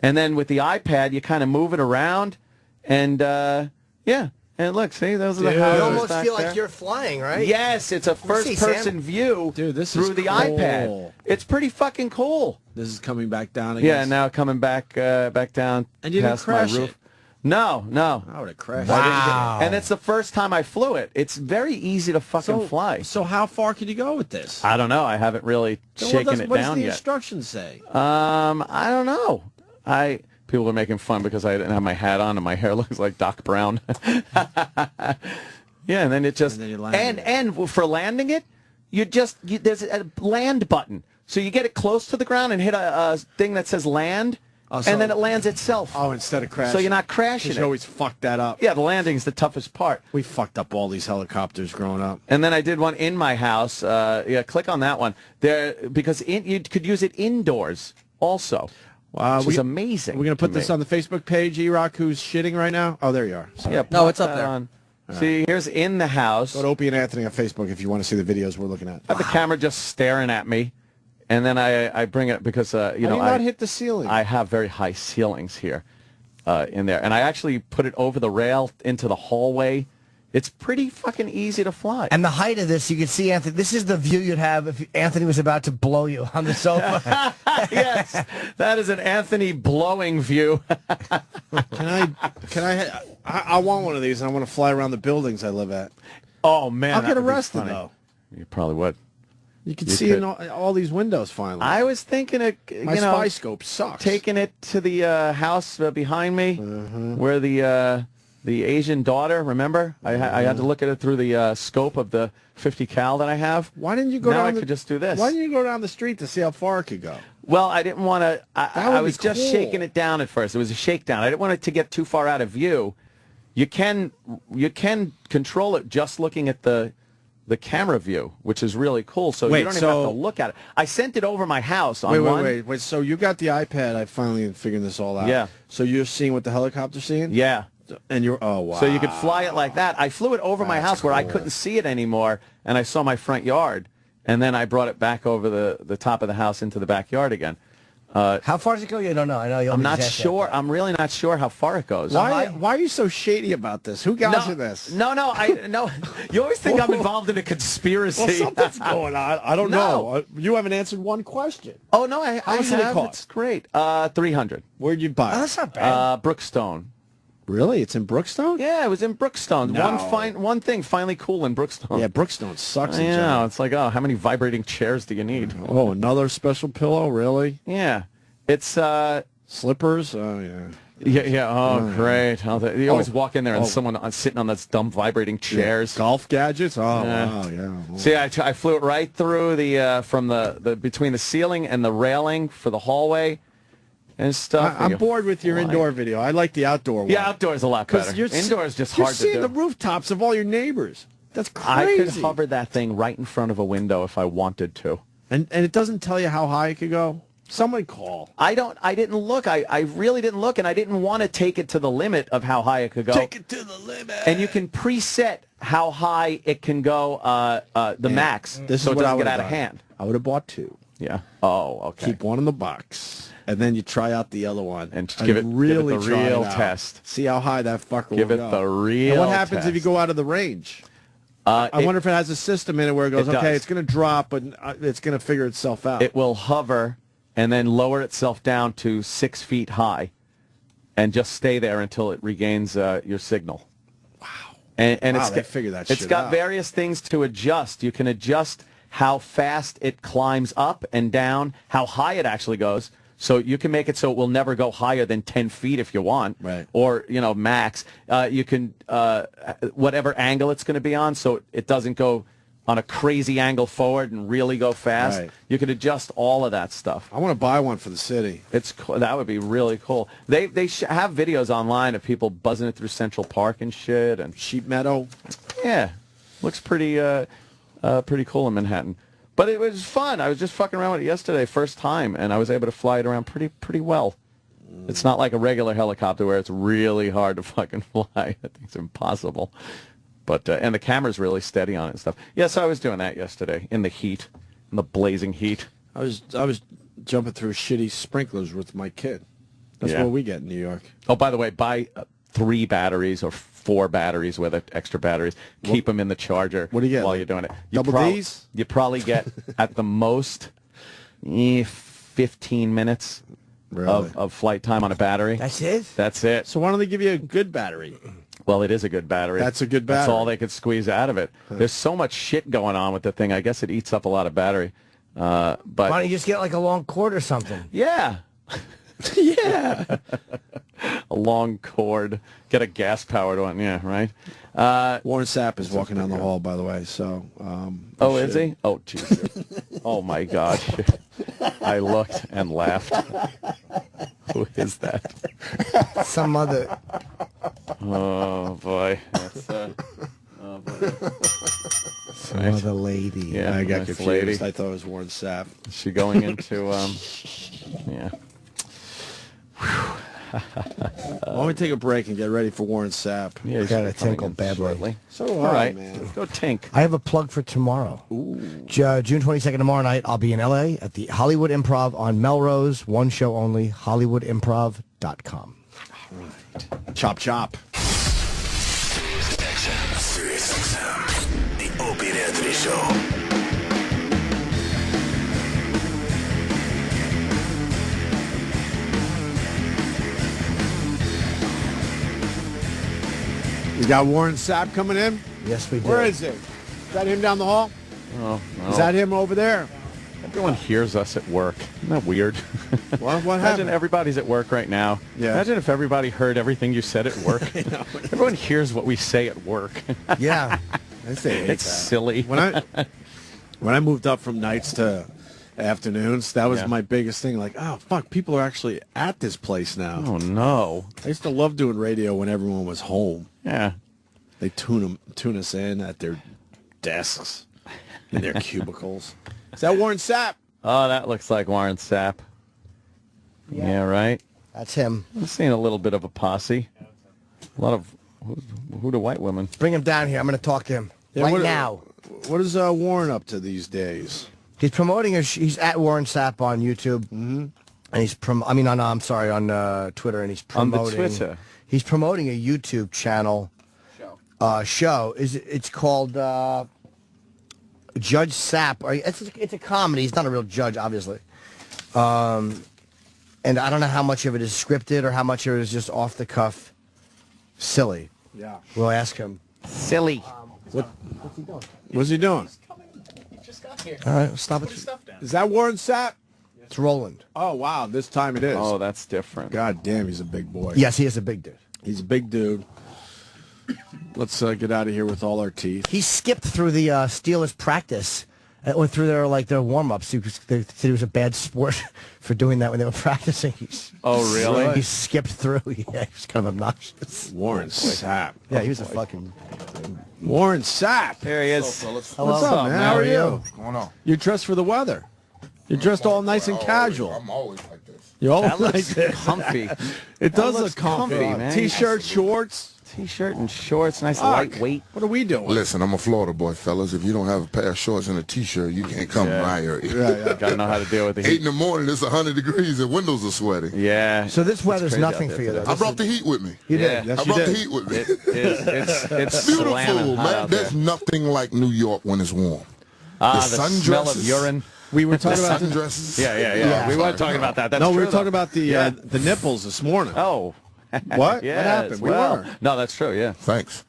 And then with the iPad, you kind of move it around, and yeah. And look, see, those are the houses. You almost back feel there. like you're flying, right? Yes, it's a first-person view through the iPad. It's pretty fucking cool. This is coming back down again. Yeah, now coming back down and you didn't past crash my roof. it? No. I would have crashed. Wow. And it's the first time I flew it. It's very easy to fucking fly. So how far could you go with this? I don't know. I haven't really shaken it what down does the yet. instructions say? I don't know. People are making fun because I didn't have my hat on and my hair looks like Doc Brown. Yeah, and then it just and for landing it, there's a land button, so you get it close to the ground and hit a thing that says land, and then it lands itself. Oh, instead of crashing. So you're not crashing it. You always fuck that up. Yeah, the landing's the toughest part. We fucked up all these helicopters growing up. And then I did one in my house. Click on that one there because you could use it indoors also. Wow, which is amazing. We're going to put this on the Facebook page, E-Rock, who's shitting right now. Oh, there you are. Sorry. Yeah, no, it's up there. On. See, here's in the house. Go to Opie and Anthony on Facebook if you want to see the videos we're looking at. I have the camera just staring at me, and then I bring it because How do you not hit the ceiling? I have very high ceilings here in there, and I actually put it over the rail into the hallway. It's pretty fucking easy to fly. And the height of this, you can see Anthony. This is the view you'd have if Anthony was about to blow you on the sofa. Yes, that is an Anthony blowing view. I want one of these, and I want to fly around the buildings I live at. Oh, man. I'll get arrested, though. You probably would. You can see in all these windows, finally. I was thinking of, My spy scope sucks. taking it to the house behind me, where the the Asian daughter, remember? I had to look at it through the scope of the 50 cal that I have. Why didn't you go now down? I could just do this. Why didn't you go down the street to see how far it could go? Well, I didn't want to. I was just cool. shaking it down at first. It was a shakedown. I didn't want it to get too far out of view. You can control it just looking at the camera view, which is really cool. So you don't even have to look at it. I sent it over my house on Wait. So you got the iPad. I finally figured this all out. Yeah. So you're seeing what the helicopter's seeing? Yeah. And you're, oh, wow. So you could fly it like that. I flew it over my house where I couldn't see it anymore, and I saw my front yard. And then I brought it back over the top of the house into the backyard again. How far does it go? You don't know. I know you. I'm not sure. I'm really not sure how far it goes. Why are you so shady about this? Who got you this? No. You always think I'm involved in a conspiracy. Well, something's going on. I don't know. You haven't answered one question. Oh no, I How much did it cost? It's great. $300. Where'd you buy it? Oh, that's not bad. Brookstone. Really? It's in Brookstone? Yeah, it was in Brookstone. No. One thing finally cool in Brookstone. Yeah, Brookstone sucks. Yeah, it's like, oh, how many vibrating chairs do you need? Oh, another special pillow? Really? Yeah. It's slippers. Oh yeah. Yeah. Oh, great. You always walk in there and someone sitting on those dumb vibrating chairs. Yeah. Golf gadgets. Oh wow. Yeah. See, I flew it right through the from the between the ceiling and the railing for the hallway and stuff. I'm bored with your indoor video. I like the outdoor one. Yeah, outdoor is a lot better. Indoor is just hard to do. You're seeing the rooftops of all your neighbors. That's crazy. I could hover that thing right in front of a window if I wanted to. And it doesn't tell you how high it could go. Someone call. I didn't look. I really didn't look, and I didn't want to take it to the limit of how high it could go. Take it to the limit. And you can preset how high it can go, the max, so it doesn't get out of hand. I would have bought two. Yeah. Oh, okay. Keep one in the box, and then you try out the other one and give it the real test. See how high that fucker give will it go. The real. And what happens test. if you go out of the range? I wonder if it has a system in it where it goes, okay, it's going to drop, but it's going to figure itself out. It will hover and then lower itself down to 6 feet high and just stay there until it regains your signal. Wow. And they figure that shit It's got out. various things to adjust. You can adjust how fast it climbs up and down, how high it actually goes. So you can make it so it will never go higher than 10 feet if you want, right? Or max. You can whatever angle it's going to be on, so it doesn't go on a crazy angle forward and really go fast. Right. You can adjust all of that stuff. I want to buy one for the city. That would be really cool. They have videos online of people buzzing it through Central Park and shit and Sheep Meadow. Yeah, looks pretty cool in Manhattan. But it was fun. I was just fucking around with it yesterday, first time, and I was able to fly it around pretty well. It's not like a regular helicopter where it's really hard to fucking fly. I think it's impossible. But and the camera's really steady on it and stuff. Yes, I was doing that yesterday in the heat, in the blazing heat. I was jumping through shitty sprinklers with my kid. That's what we get in New York. Oh, by the way, buy 3 batteries or 4 batteries with it, extra batteries. Keep them in the charger. What do you get? While you're doing it? Double Ds? You probably get at the most 15 minutes of flight time on a battery. That's it? That's it. So why don't they give you a good battery? Well, it is a good battery. That's a good battery. That's all they could squeeze out of it. There's so much shit going on with the thing. I guess it eats up a lot of battery. But why don't you just get like a long cord or something? Yeah. Yeah. A long cord. Get a gas-powered one. Yeah, right? Warren Sapp is walking down the hall, by the way. So. Oh, is he? Oh, Jesus. Oh, my God. I looked and laughed. Who is that? Some other. Oh, boy. That's, oh, boy. Some other lady. Yeah, I got nice confused. lady. I thought it was Warren Sapp. Is she going into, yeah. Why don't we take a break and get ready for Warren Sapp? Yeah, he's got to coming tinkle in badly. shortly. So do All I, right, man. let's go tink. I have a plug for tomorrow. June 22nd tomorrow night, I'll be in L.A. at the Hollywood Improv on Melrose. One show only, hollywoodimprov.com. All right. Chop, chop. Sirius XM, the Opie and Anthony Show. We got Warren Sapp coming in. Yes, we do. Where is he? Is that him down the hall? Oh, no. Is that him over there? Everyone hears us at work. Isn't that weird? What Imagine happened? everybody's at work right now. Yeah. Imagine if everybody heard everything you said at work. Everyone hears what we say at work. Yeah. I say It's silly. When I moved up from nights to afternoons, that was my biggest thing. Like, oh fuck, people are actually at this place now. Oh no! I used to love doing radio when everyone was home. Yeah, they tune us in at their desks, in their cubicles. Is that Warren Sapp? Oh, that looks like Warren Sapp. Yeah, right. That's him. I'm seeing a little bit of a posse. A lot of who the white women. Bring him down here. I'm going to talk to him now. What is Warren up to these days? He's promoting he's at Warren Sapp on YouTube, and he's on Twitter, and he's promoting on the Twitter. He's promoting a YouTube channel show. It's called Judge Sapp. It's a comedy. He's not a real judge, obviously. And I don't know how much of it is scripted or how much of it is just off the cuff, silly. Yeah, we'll ask him. Silly. What's he doing? What's he doing? All right, stop it. Is that Warren Sapp? It's Roland. Oh, wow, this time it is. Oh, that's different. God damn, he's a big boy. Yes, he is a big dude. He's a big dude. Let's get out of here with all our teeth. He skipped through the Steelers practice. Went through their warm-ups. They said he was a bad sport for doing that when they were practicing. Oh, really? He skipped through. Yeah, he was kind of obnoxious. Warren Sapp. Yeah, he was a fucking... Warren Sapp. There he is. What's up, man? How are you? What's going on? You're dressed for the weather. You're dressed all nice and casual. I'm always like this. You're always That like looks this. comfy. It does looks look comfy, man. T-shirt, shorts. T-shirt and shorts, nice Fuck. lightweight. What are we doing? Listen, I'm a Florida boy, fellas. If you don't have a pair of shorts and a T-shirt, you can't come by here. Yeah. Gotta know how to deal with the 8 heat. in the morning, it's 100 degrees and windows are sweating. Yeah. So this weather's crazy nothing out there for you, today. though. I brought the heat with me. You Yeah. did. Yes, I you brought did. the heat with me. It's Beautiful, slamming hot man. out There's there. nothing like New York when it's warm. The sundresses. smell of urine. We were talking about Sundresses. Yeah. We weren't talking about that. That's no, we true, were talking though. about the nipples this morning. Oh. What? Yes, What happened? We well, were. No, that's true, yeah. Thanks.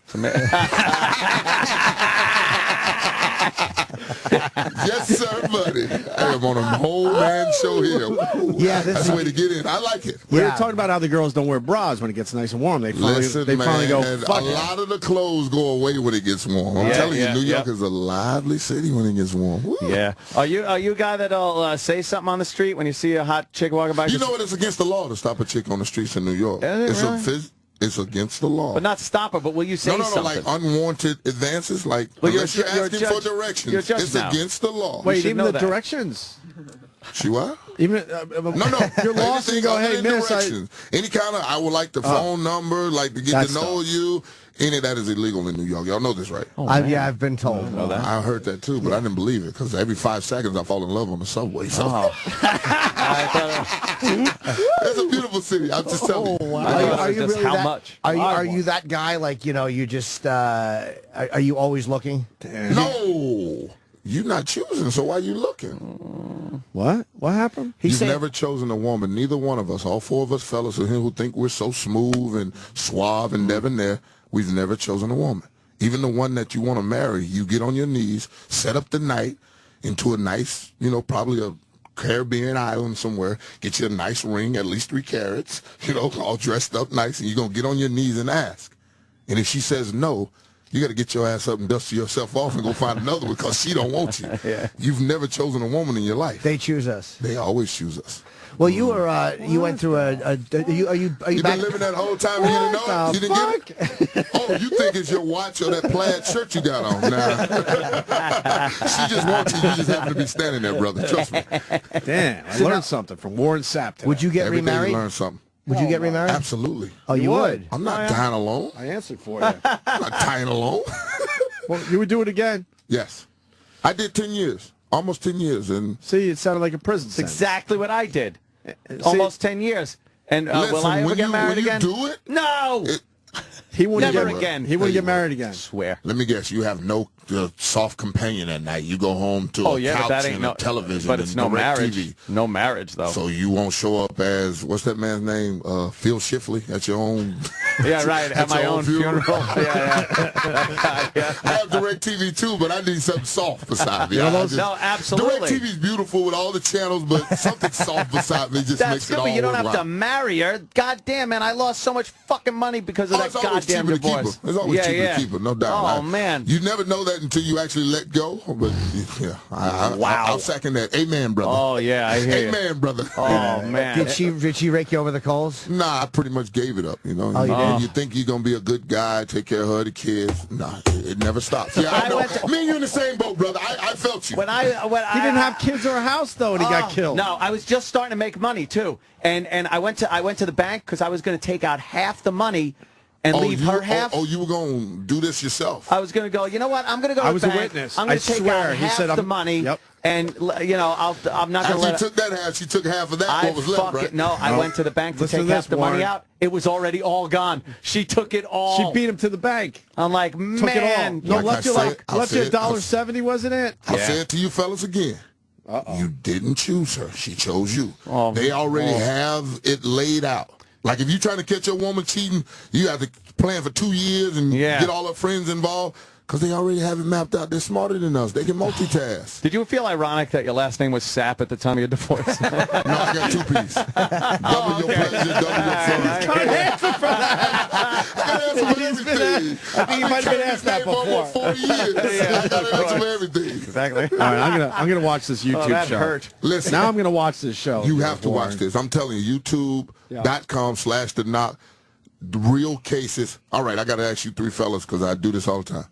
Yes, sir, buddy. I am on a whole man show here. Woo. Yeah, that's the way to get in. I like it. We were talking about how the girls don't wear bras when it gets nice and warm. They finally, Listen, finally go, man, fuck a it. lot of the clothes go away when it gets warm. I'm telling you, New York is a lively city when it gets warm. Woo. Yeah. Are you a guy that'll say something on the street when you see a hot chick walking by? You know what? It's against the law to stop a chick on the streets in New York. Is it really? It's against the law. But not stop her, but will you say something? like unwanted advances, like Well, unless you're asking for you're directions. judge It's now. against the law. Wait, even the that. directions? She what? Even No. You're lost and you go, hey, miss, directions. Any kind of, I would like the phone number, like to get That to know you. Any of that is illegal in New York. Y'all know this, right? I've been told. I heard that too, but I didn't believe it because every 5 seconds I fall in love on the subway. So. It's a beautiful city. I'm just telling you. Wow. Are you really how that, much? Are you that guy? Like, you just are you always looking? No, you're not choosing. So why are you looking? What? What happened? You've never chosen a woman. Neither one of us. All 4 of us fellas who think we're so smooth and suave and debonair. We've never chosen a woman. Even the one that you want to marry, you get on your knees, set up the night into a nice, probably a Caribbean island somewhere, get you a nice ring, at least 3 carats, all dressed up nice, and you're going to get on your knees and ask. And if she says no, you got to get your ass up and dust yourself off and go find another one because she don't want you. Yeah. You've never chosen a woman in your life. They choose us. They always choose us. Well, you were you went through are you You've back? been living that whole time and you didn't know it? You didn't get it? Oh, you think it's your watch or that plaid shirt you got on? Nah. She just wants you. You just happen to be standing there, brother. Trust me. Damn, I learned something from Warren Sapp today. Would you get Every day remarried? you learn something. Would you get remarried? Absolutely. Oh, you would? I'm not dying alone. I answered for you. I'm not dying alone. Well, you would do it again? Yes. I did 10 years. Almost 10 years. And see, it sounded like a prison It's sentence. exactly what I did. Almost 10 years. And listen, will I ever when get you- married when you again? do it, No. He wouldn't Never get, again. He wouldn't get married again. Swear. let me guess, you have no soft companion at night. You go home to Oh a yeah, couch but that ain't and no a television But it's and no direct marriage. TV. No marriage though. So you won't show up as, what's that man's name? Phil Shifley at your own. Yeah, right. At my own funeral. Yeah. I have DirecTV too, but I need something soft beside me. No, absolutely. DirecTV's beautiful with all the channels, but something soft beside me just makes it all good, but you don't have worthwhile. to marry her. God damn, man, I lost so much fucking money because of that goddamn divorce. It's always cheaper to keep her, no doubt. Oh, man. You never know that until you actually let go. But yeah, I'll second that. Amen, brother. Oh yeah, I hear you. Amen, brother. Oh man. Did she rake you over the coals? Nah, I pretty much gave it up. You know. Oh, you did? You think you're gonna be a good guy, take care of her, the kids. Nah, it never stops. Yeah, I know. Me and you in the same boat, brother. I felt you. When he didn't have kids or a house though, and he got killed. No, I was just starting to make money too, and I went to the bank because I was going to take out half the money and leave her half. Oh, you were going to do this yourself? I was going to go. You know what? I'm going to go. I was to the a bank. witness. I'm going I to take swear. out He half said, the money. Yep. And I'm not going to let. She took that half. She took half of that. What was left, right? No, I went to the bank to take half the money out. It was already all gone. She took it all. She beat him to the bank. I'm like, Took man. it all. No, left you $1.70, wasn't it? I'll say it to you fellas again. You didn't choose her. She chose you. They already have it laid out. Like if you're trying to catch a woman cheating, you have to plan for 2 years and get all her friends involved. Because they already have it mapped out. They're smarter than us. They can multitask. Did you feel ironic that your last name was Sapp at the time of your divorce? No, I got two-piece. Double your pleasure, double your fun. He's got an answer for that. I got an answer for everything. I think you might have been asked that before. 40 years. I got an answer for everything. Exactly. All right, I'm gonna watch this YouTube show. Hurt. Listen, now I'm gonna watch this show. You have to watch this. I'm telling you, YouTube.com/the knock. The real cases. All right, I got to ask you three fellas because I do this all the time.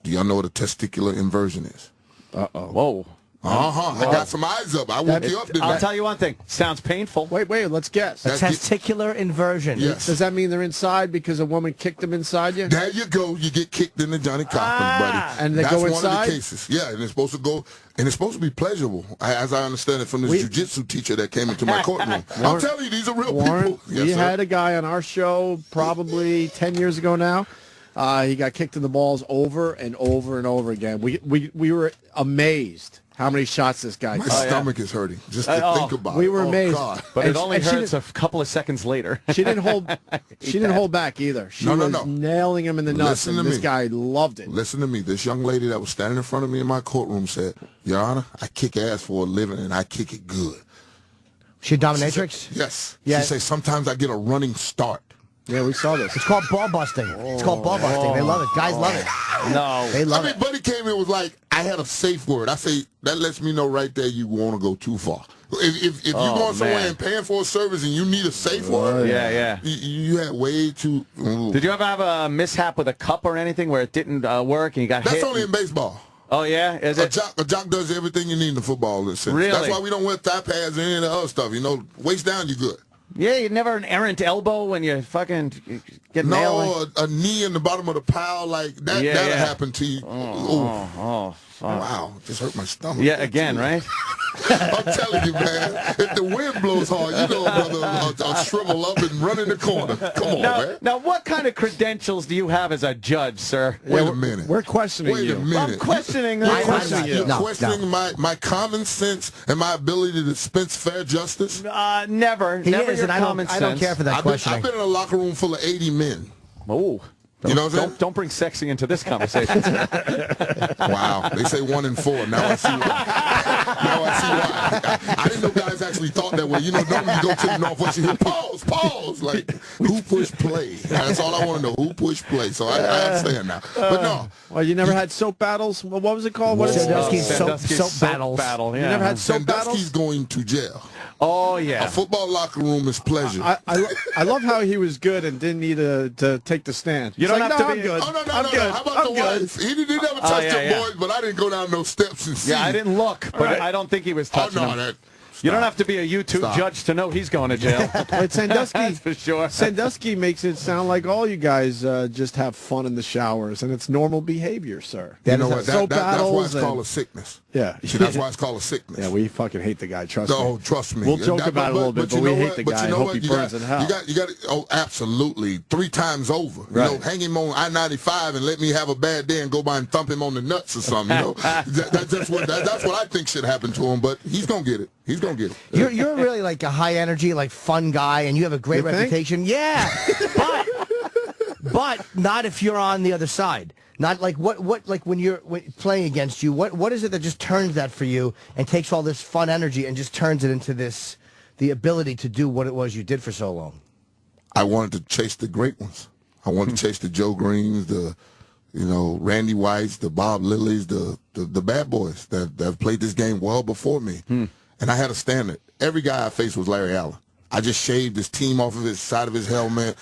Do y'all know what a testicular inversion is? Uh-oh. Whoa. I got some eyes up. I woke you up. I'll tell you one thing. Sounds painful. Wait, let's guess. A testicular inversion. Yes. Does that mean they're inside because a woman kicked them inside you? There you go. You get kicked in the Johnny Cochran, buddy. And they go inside? That's one of the cases. Yeah, and it's supposed to go, and it's supposed to be pleasurable, as I understand it from this jiu-jitsu teacher that came into my courtroom. I'm telling you, these are real people. We had a guy on our show probably 10 years ago now. He got kicked in the balls over and over and over again. We were amazed how many shots this guy My took. stomach is hurting just to think about it. We were amazed. God. But it only hurts a couple of seconds later. She didn't hold back either. She was nailing him in the nuts, and this guy loved it. Listen to me. This young lady that was standing in front of me in my courtroom said, Your Honor, I kick ass for a living, and I kick it good. She a dominatrix? Yes. Yeah. She said, sometimes I get a running start. Yeah, we saw this. It's called ball busting. It's called ball busting. They love it. Guys love it. No. They love it. Buddy came in and was like, I had a safe word. I say, that lets me know right there you want to go too far. If you're going somewhere and paying for a service and you need a safe word, you had way too... Did you ever have a mishap with a cup or anything where it didn't work and you got hit? That's only in baseball. Oh, yeah? Is it? A jock does everything you need in the football sense. Really? That's why we don't wear thigh pads and any of the other stuff. You know, waist down, you're good. Yeah, you never an errant elbow when you fucking get nailed. No, a knee in the bottom of the pile like that. That'll happen to you. Wow, just hurt my stomach. Yeah, again, right? I'm telling you, man. If the wind blows hard, you know, brother, I'll shrivel up and run in the corner. Come on, man. Now, what kind of credentials do you have as a judge, sir? Wait a minute. We're questioning you. Wait a minute. I'm questioning You're questioning my common sense and my ability to dispense fair justice? Never. Never your common sense. I don't care for that questioning. I've been in a locker room full of 80 men. Oh. You know what I'm saying? Don't bring sexy into this conversation. Wow. They say 1 in 4. Now I see why. I didn't know guys actually thought that way. You know, normally you go to the Northwest, you hear pause. Like, who pushed play? That's all I want to know. Who pushed play? So I understand now. But no. Well, you never had soap battles? Well, what was it called? What is Sandusky's soap battles. You never had soap battles? Sandusky's going to jail. Oh, yeah. A football locker room is pleasure. I love how he was good and didn't need to take the stand. You don't have to be... I'm good. Oh, no. I'm good. How about the wife? He didn't ever touch the boys, but I didn't go down those steps and see. Yeah, I didn't look, but I don't think he was touching them. You don't have to be a YouTube judge to know he's going to jail. But Sandusky, that's for sure. Sandusky makes it sound like all you guys just have fun in the showers, and it's normal behavior, sir. You know what? That's why it's called a sickness. Yeah. See, that's why it's called a sickness. Yeah, we fucking hate the guy. Trust me. No, trust me. We'll joke about it a little bit, but we hate the guy. I hope he burns in hell. You got. Oh, absolutely. 3 times over. Right. You know, hang him on I-95 and let me have a bad day and go by and thump him on the nuts or something. You know, that's what I think should happen to him. But he's gonna get it. He's gonna get it. You're really like a high energy, like fun guy, and you have a great reputation. Yeah, but not if you're on the other side. Not like what like when you're playing against you. What is it that just turns that for you and takes all this fun energy and just turns it into the ability to do what it was you did for so long? I wanted to chase the great ones. I wanted to chase the Joe Greens, the Randy Whites, the Bob Lillies, the bad boys that have played this game well before me. And I had a standard. Every guy I faced was Larry Allen. I just shaved his team off of his side of his helmet,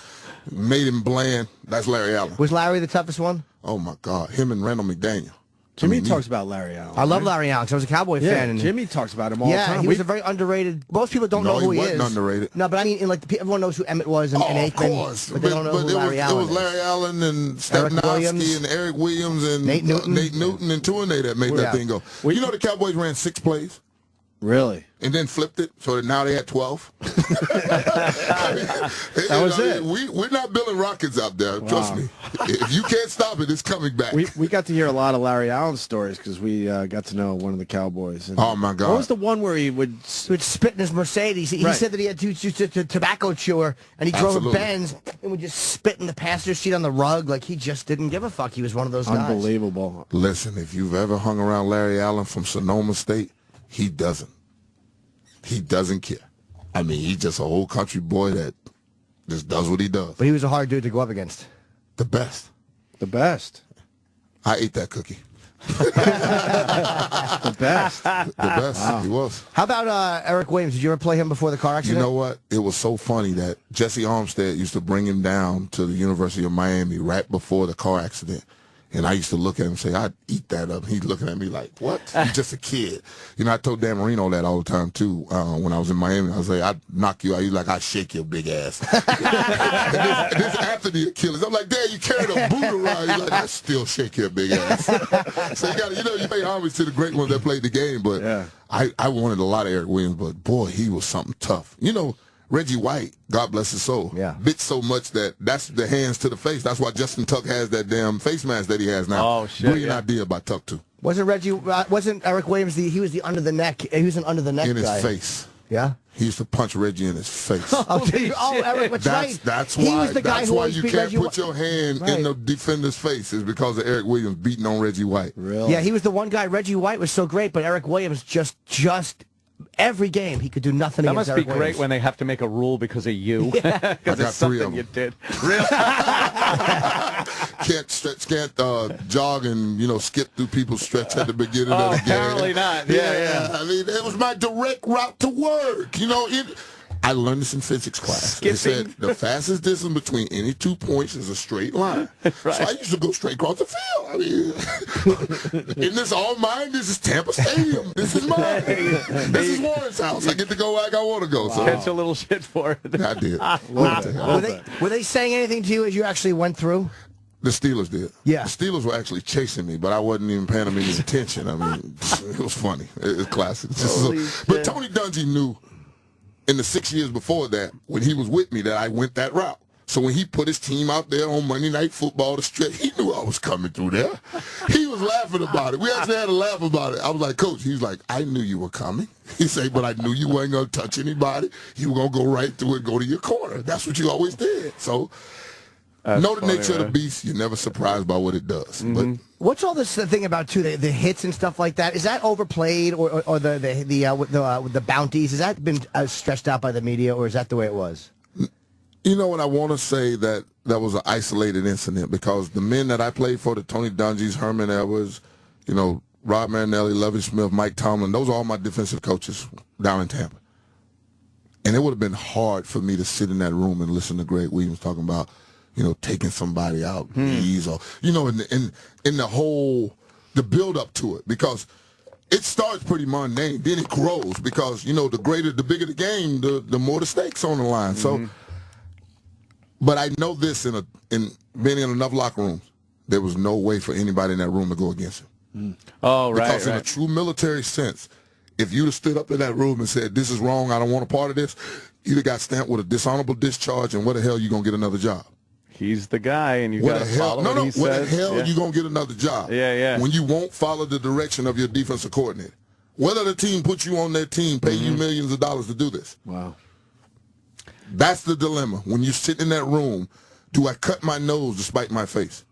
made him bland. That's Larry Allen. Was Larry the toughest one? Oh, my God. Him and Randall McDaniel. Jimmy talks about Larry Allen. I love Larry Allen because I was a Cowboy fan. And Jimmy talks about him all the time. Yeah, he was a very underrated. Most people don't know who he is. No, he wasn't underrated. No, but I mean, everyone knows who Emmett was and Aikman. Of course. But they don't know who Larry Allen is. It was Larry Allen and Stepnowski and Eric Williams and Nate Newton and Tuanay that made that thing go. You know the Cowboys ran 6 plays? Really? And then flipped it, so that now they had 12. That was it. We're not building rockets out there. Wow. Trust me. If you can't stop it, it's coming back. We got to hear a lot of Larry Allen stories because we got to know one of the Cowboys. And oh, my God. What was the one where he would spit in his Mercedes? He said that he had to tobacco chewer, and he drove a Benz and would just spit in the passenger seat on the rug like he just didn't give a fuck. He was one of those guys. Unbelievable. Listen, if you've ever hung around Larry Allen from Sonoma State, he doesn't. He doesn't care. I mean, he's just a whole country boy that just does what he does. But he was a hard dude to go up against. The best. The best. I ate that cookie. The best. The best. Wow. He was. How about Eric Williams? Did you ever play him before the car accident? You know what? It was so funny that Jesse Armstead used to bring him down to the University of Miami right before the car accident. And I used to look at him and say, I'd eat that up. He's looking at me like, what? You're just a kid. I told Dan Marino that all the time, too, when I was in Miami. I was like, I'd knock you out. He's like, I'd shake your big ass. and this after the Achilles. I'm like, Dad, you carried a boot around. He's like, I still shake your big ass. So you pay homage to the great ones that played the game. But yeah. I wanted a lot of Eric Williams, but, boy, he was something tough. Reggie White, God bless his soul, bit so much that's the hands to the face. That's why Justin Tuck has that damn face mask that he has now. Oh, shit. Brilliant idea by Tuck, too. Wasn't Eric Williams he was the under the neck? He was an under the neck guy. In his face. Yeah? He used to punch Reggie in his face. Eric, that's right. That's why, he was the guy that's who why you can't Reggie put your hand in the defender's face is because of Eric Williams beating on Reggie White. Really? Yeah, he was the one guy. Reggie White was so great, but Eric Williams just every game he could do nothing against Eric Williams. That must be great when they have to make a rule because of you. Yeah. Because it's something you did. Really? Can't jog and skip through people's stretch at the beginning of the game. Apparently not. Yeah. I mean, it was my direct route to work. I learned this in physics class. They said the fastest distance between any 2 points is a straight line. Right. So I used to go straight across the field. I mean, isn't this all mine? This is Tampa Stadium. This is mine. This is Warren's house. I get to go like I want to go. So. Catch a little shit for it. I did. Were they saying anything to you as you actually went through? The Steelers did. Yeah. The Steelers were actually chasing me, but I wasn't even paying them any attention. I mean, it was funny. It was classic. But Tony Dungy knew in the 6 years before that, when he was with me, that I went that route. So when he put his team out there on Monday Night Football to stretch, he knew I was coming through there. He was laughing about it. We actually had a laugh about it. I was like, Coach, he was like, I knew you were coming. He said, but I knew you weren't going to touch anybody. You were going to go right through and go to your corner. That's what you always did. So know the nature of the beast. You're never surprised by what it does. Mm-hmm. But what's all this thing about too? The hits and stuff like that. Is that overplayed, or the bounties? Has that been stretched out by the media, or is that the way it was? You know what? I want to say that was an isolated incident because the men that I played for, the Tony Dungy's, Herman Edwards, Rod Marinelli, Lovie Smith, Mike Tomlin, those are all my defensive coaches down in Tampa. And it would have been hard for me to sit in that room and listen to Greg Williams talking about taking somebody out, knees, or in the whole the build up to it, because it starts pretty mundane, then it grows because the bigger the game, the more the stakes on the line. So, but I know this in being in enough locker rooms, there was no way for anybody in that room to go against him. Oh, right. Because in a true military sense, if you'd have stood up in that room and said, "This is wrong, I don't want a part of this," you'd have got stamped with a dishonorable discharge, and where the hell you gonna get another job? He's the guy, and you got to follow what he says. Where the hell you going to get another job? Yeah. When you won't follow the direction of your defensive coordinator. Whether the team puts you on their team, pay you millions of dollars to do this. Wow. That's the dilemma. When you sit in that room, do I cut my nose to spite my face?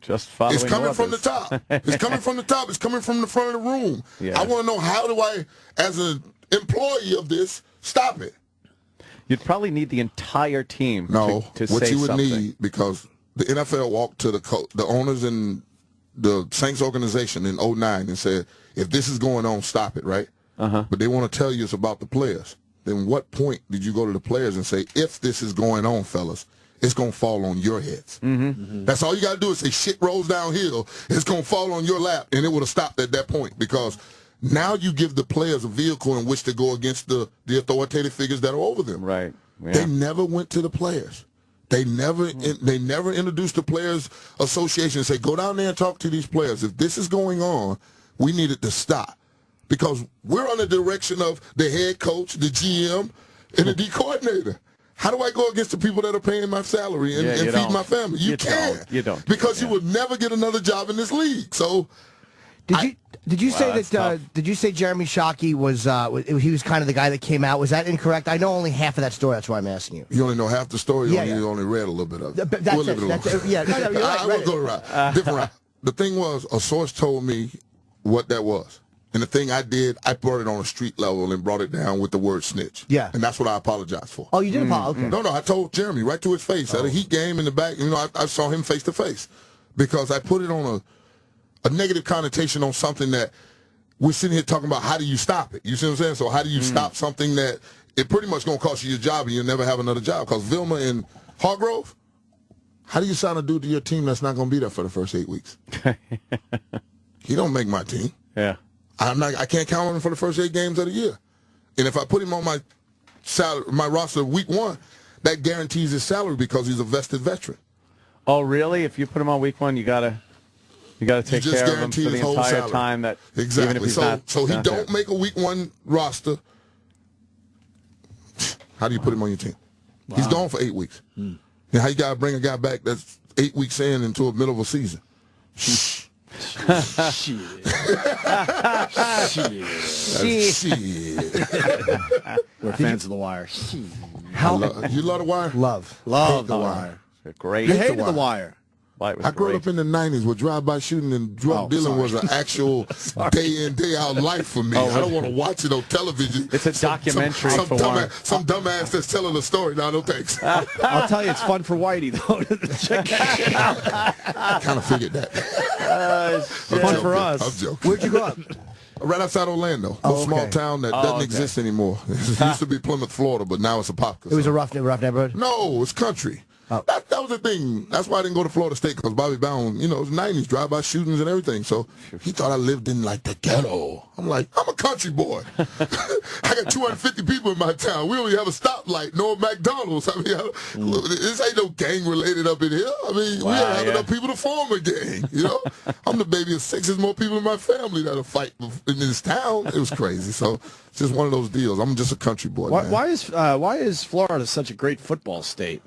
Just following It's coming orders. from the top. It's coming from the top. It's coming from the front of the room. Yeah. I want to know, how do I, as an employee of this, stop it? You'd probably need the entire team to what say you would something. need, because the NFL walked to the owners and the Saints organization in 2009 and said, if this is going on, stop it, right? But they want to tell you it's about the players. Then what point did you go to the players and say, if this is going on, fellas, it's going to fall on your heads? That's all you got to do is say, shit rolls downhill, it's going to fall on your lap, and it would have stopped at that point, because now you give the players a vehicle in which to go against the authoritative figures that are over them. Right. Yeah. They never went to the players. They never introduced the Players Association and say, go down there and talk to these players. If this is going on, we need it to stop. Because we're on the direction of the head coach, the GM, and the D coordinator. How do I go against the people that are paying my salary and feed my family? You can't. You don't. Because you will never get another job in this league. So Did you say that? Did you say Jeremy Shockey was he was kind of the guy that came out? Was that incorrect? I know only half of that story. That's why I'm asking you. You only know half the story. You only read a little bit of it. We'll leave it alone. I will go around. Different route. The thing was, a source told me what that was. And the thing I did, I brought it on a street level and brought it down with the word snitch. Yeah. And that's what I apologize for. Oh, you did apologize? Okay. No, I told Jeremy right to his face. At a Heat game in the back, I saw him face to face. Because I put it on a negative connotation on something that we're sitting here talking about, how do you stop it? You see what I'm saying? So how do you stop something that it pretty much going to cost you your job and you'll never have another job? Because Vilma and Hargrove, how do you sign a dude to your team that's not going to be there for the first 8 weeks? He don't make my team. Yeah. I can't count on him for the first 8 games of the year. And if I put him on my roster week 1, that guarantees his salary because he's a vested veteran. Oh, really? If you put him on week 1, you gotta take care of him for the entire salary. time. That exactly. Even if he's so he don't make a week 1 roster. How do you put him on your team? Wow. He's gone for 8 weeks. And how you gotta bring a guy back that's 8 weeks into the middle of a season? Shit. We're fans of The Wire. You love The Wire? Love The Wire. Great. You hated The Wire. I grew up in the 90s where drive-by shooting and drug dealing was an actual day-in, day-out life for me. I don't want to watch it on television. It's a documentary for Warren. Some dumbass that's telling a story. No thanks. I'll tell you, it's fun for Whitey, though. Check that shit out. I kind of figured that. Fun for us. I'm joking. Where'd you grow up? Right outside Orlando. A small town that doesn't exist anymore. It used to be Plymouth, Florida, but now it's a pop. It was a rough neighborhood? No, it's country. Oh. That was the thing. That's why I didn't go to Florida State, because Bobby Brown, it was 90s, drive-by shootings and everything. So he thought I lived in, like, the ghetto. I'm like, I'm a country boy. I got 250 people in my town. We only have a stoplight, no McDonald's. I mean, this ain't no gang-related up in here. I mean, we ain't have enough people to form a gang, I'm the baby of 6. There's more people in my family that'll fight in this town. It was crazy. So it's just one of those deals. I'm just a country boy, man. Why is Florida such a great football state?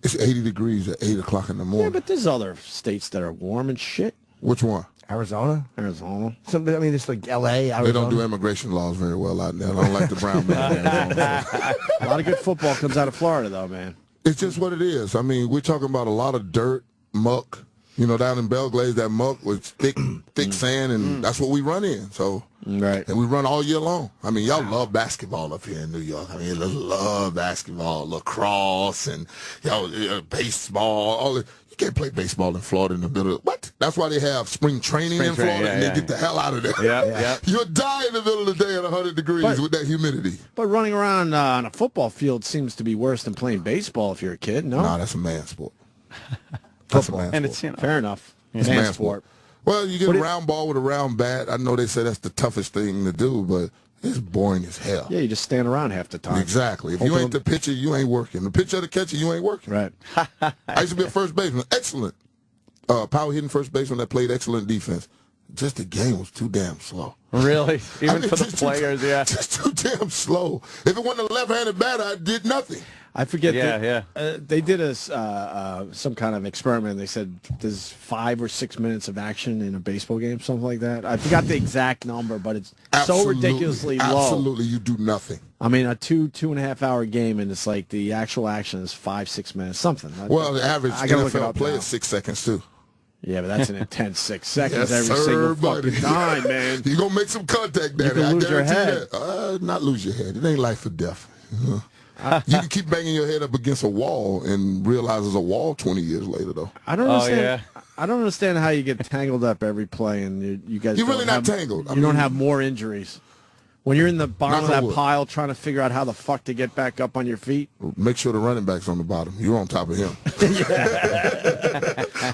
It's 80 degrees at 8 o'clock in the morning. Yeah, but there's other states that are warm and shit. Which one? Arizona. It's like L.A., Arizona. They don't do immigration laws very well out there. I don't like the brown man. A lot of good football comes out of Florida, though, man. It's just what it is. I mean, we're talking about a lot of dirt, muck. Down in Belgrade, that muck was thick sand, and that's what we run in. So, and we run all year long. I mean, y'all love basketball up here in New York. I mean, you love basketball, lacrosse, and baseball. All that. You can't play baseball in Florida in the middle. What? That's why they have spring training in Florida, and they get the hell out of there. Yeah. You'll die in the middle of the day at 100 degrees with that humidity. But running around on a football field seems to be worse than playing baseball if you're a kid, no? No, that's a man sport. And it's fair enough. It's man sport. Well, you get a round ball with a round bat. I know they say that's the toughest thing to do, but it's boring as hell. Yeah, you just stand around half the time. Exactly. If you ain't the pitcher, you ain't working. The pitcher or the catcher, you ain't working. Right. I used to be a first baseman. Excellent. Power hitting first baseman that played excellent defense. Just the game was too damn slow. Really? Even for the just players, yeah. Just too damn slow. If it wasn't a left-handed batter, I did nothing. I forget. Yeah. They did some kind of experiment. They said there's 5 or 6 minutes of action in a baseball game, something like that. I forgot the exact number, but it's so ridiculously low. Absolutely, you do nothing. I mean, a 2.5 hour game, and it's like the actual action is 5-6 minutes, something. Well, the average NFL player now. is 6 seconds too. Yeah, but that's an intense 6 seconds Yes, every sir, single buddy. fucking time, man. You're going to make some contact, Daddy. You can lose I your guarantee head. that. Not lose your head. It ain't life or death. You can keep banging your head up against a wall and realize there's a wall 20 years later, though. I don't understand. I don't understand how you get tangled up every play, and you guys. You're really don't not have, tangled. You don't have more injuries. When you're in the bottom of Knock on that wood. pile trying to figure out how the fuck to get back up on your feet. Make sure the running back's on the bottom. You're on top of him.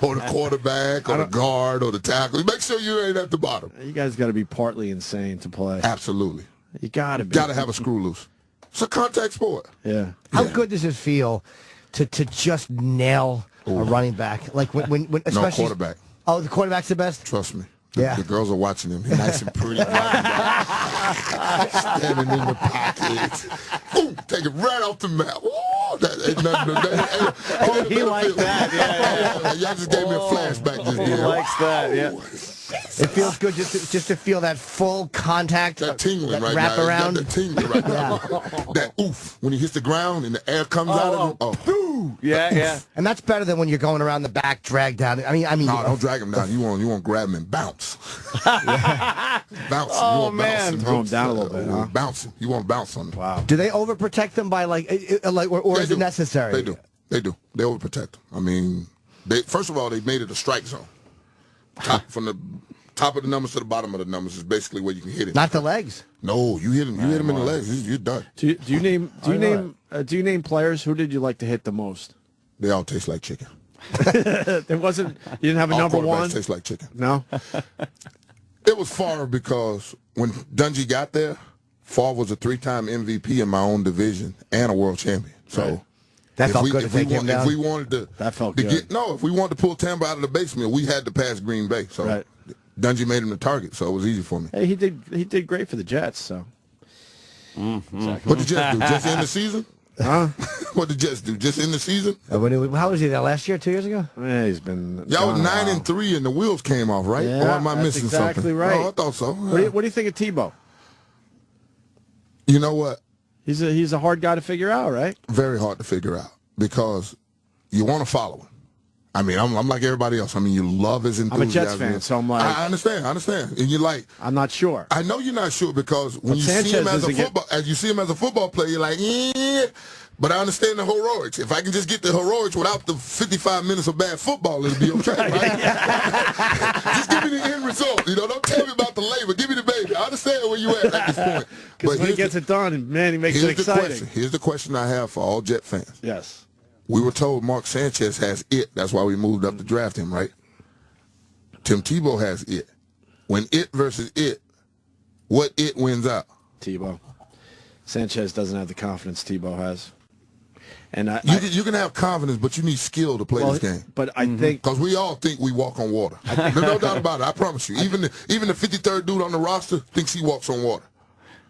Or the quarterback, or the guard, or the tackle. Make sure you ain't at the bottom. You guys got to be partly insane to play. Absolutely. You got to be. Got to have a screw loose. It's a contact sport. Yeah. How good does it feel to just nail a running back? Like when especially No, quarterback. Oh, the quarterback's the best? Trust me. Yeah. The girls are watching him. He's nice and pretty. Standing in the pocket. Boom, take it right off the map. Ooh, that ain't nothing. He likes that. Yeah. Y'all just gave me a flashback just He there. likes that. Yeah. It feels good just to feel that full contact, that tingling that right wrap now. around. That tingling right now. That oof when he hits the ground and the air comes out of him. Oh, yeah. And that's better than when you're going around the back, drag down. I mean. No, don't drag him down. You want to grab him and bounce. Bounce. Oh, you man. Throw him down a little bit, huh? Bouncing. You want to bounce on him. Wow. Do they overprotect them by or is it necessary? They do. They overprotect them. I mean, first of all, they made it a strike zone. From the top of the numbers to the bottom of the numbers is basically where you can hit it. Not the legs. No, you hit him. You hit him in the legs. You're done. Do you name players? Who did you like to hit the most? They all taste like chicken. There wasn't. You didn't have a All number quarterbacks one. taste like chicken. No. It was Favre because when Dudley got there, Favre was a 3-time MVP in my own division and a world champion. So. Right. That felt good to take him down. If we wanted to, that felt good. If we wanted to pull Tampa out of the basement, we had to pass Green Bay. So Dungy made him the target, so it was easy for me. Hey, he did great for the Jets. So. What did the Jets do? Just end the season? Huh? What did the Jets do? Just end the season? How was he there last year? 2 years ago? Yeah, he's been. Y'all was 9-3, and the wheels came off, right? Yeah, or am I missing exactly something? right. Oh, I thought so. What do you think of Tebow? You know what? He's a hard guy to figure out, right? Very hard to figure out because you want to follow him. I mean, I'm like everybody else. I mean, you love his enthusiasm. I'm a Jets fan, so I'm like... I understand. And you're like... I'm not sure. I know you're not sure because when you Sanchez see him as a football player, you're like, but I understand the heroics. If I can just get the heroics without the 55 minutes of bad football, it'll be okay, right? Just give me the end result. Don't tell me about the labor. Give me the baby. I understand where you at this point. Because when he gets it done, man, he makes it exciting. Here's the question I have for all Jet fans. Yes. We were told Mark Sanchez has it. That's why we moved up to draft him, right? Tim Tebow has it. When it versus it, what it wins out? Tebow. Sanchez doesn't have the confidence Tebow has. And you can have confidence, but you need skill to play this game. But I think because we all think we walk on water. There's no doubt about it. I promise you. Even the 53rd dude on the roster thinks he walks on water.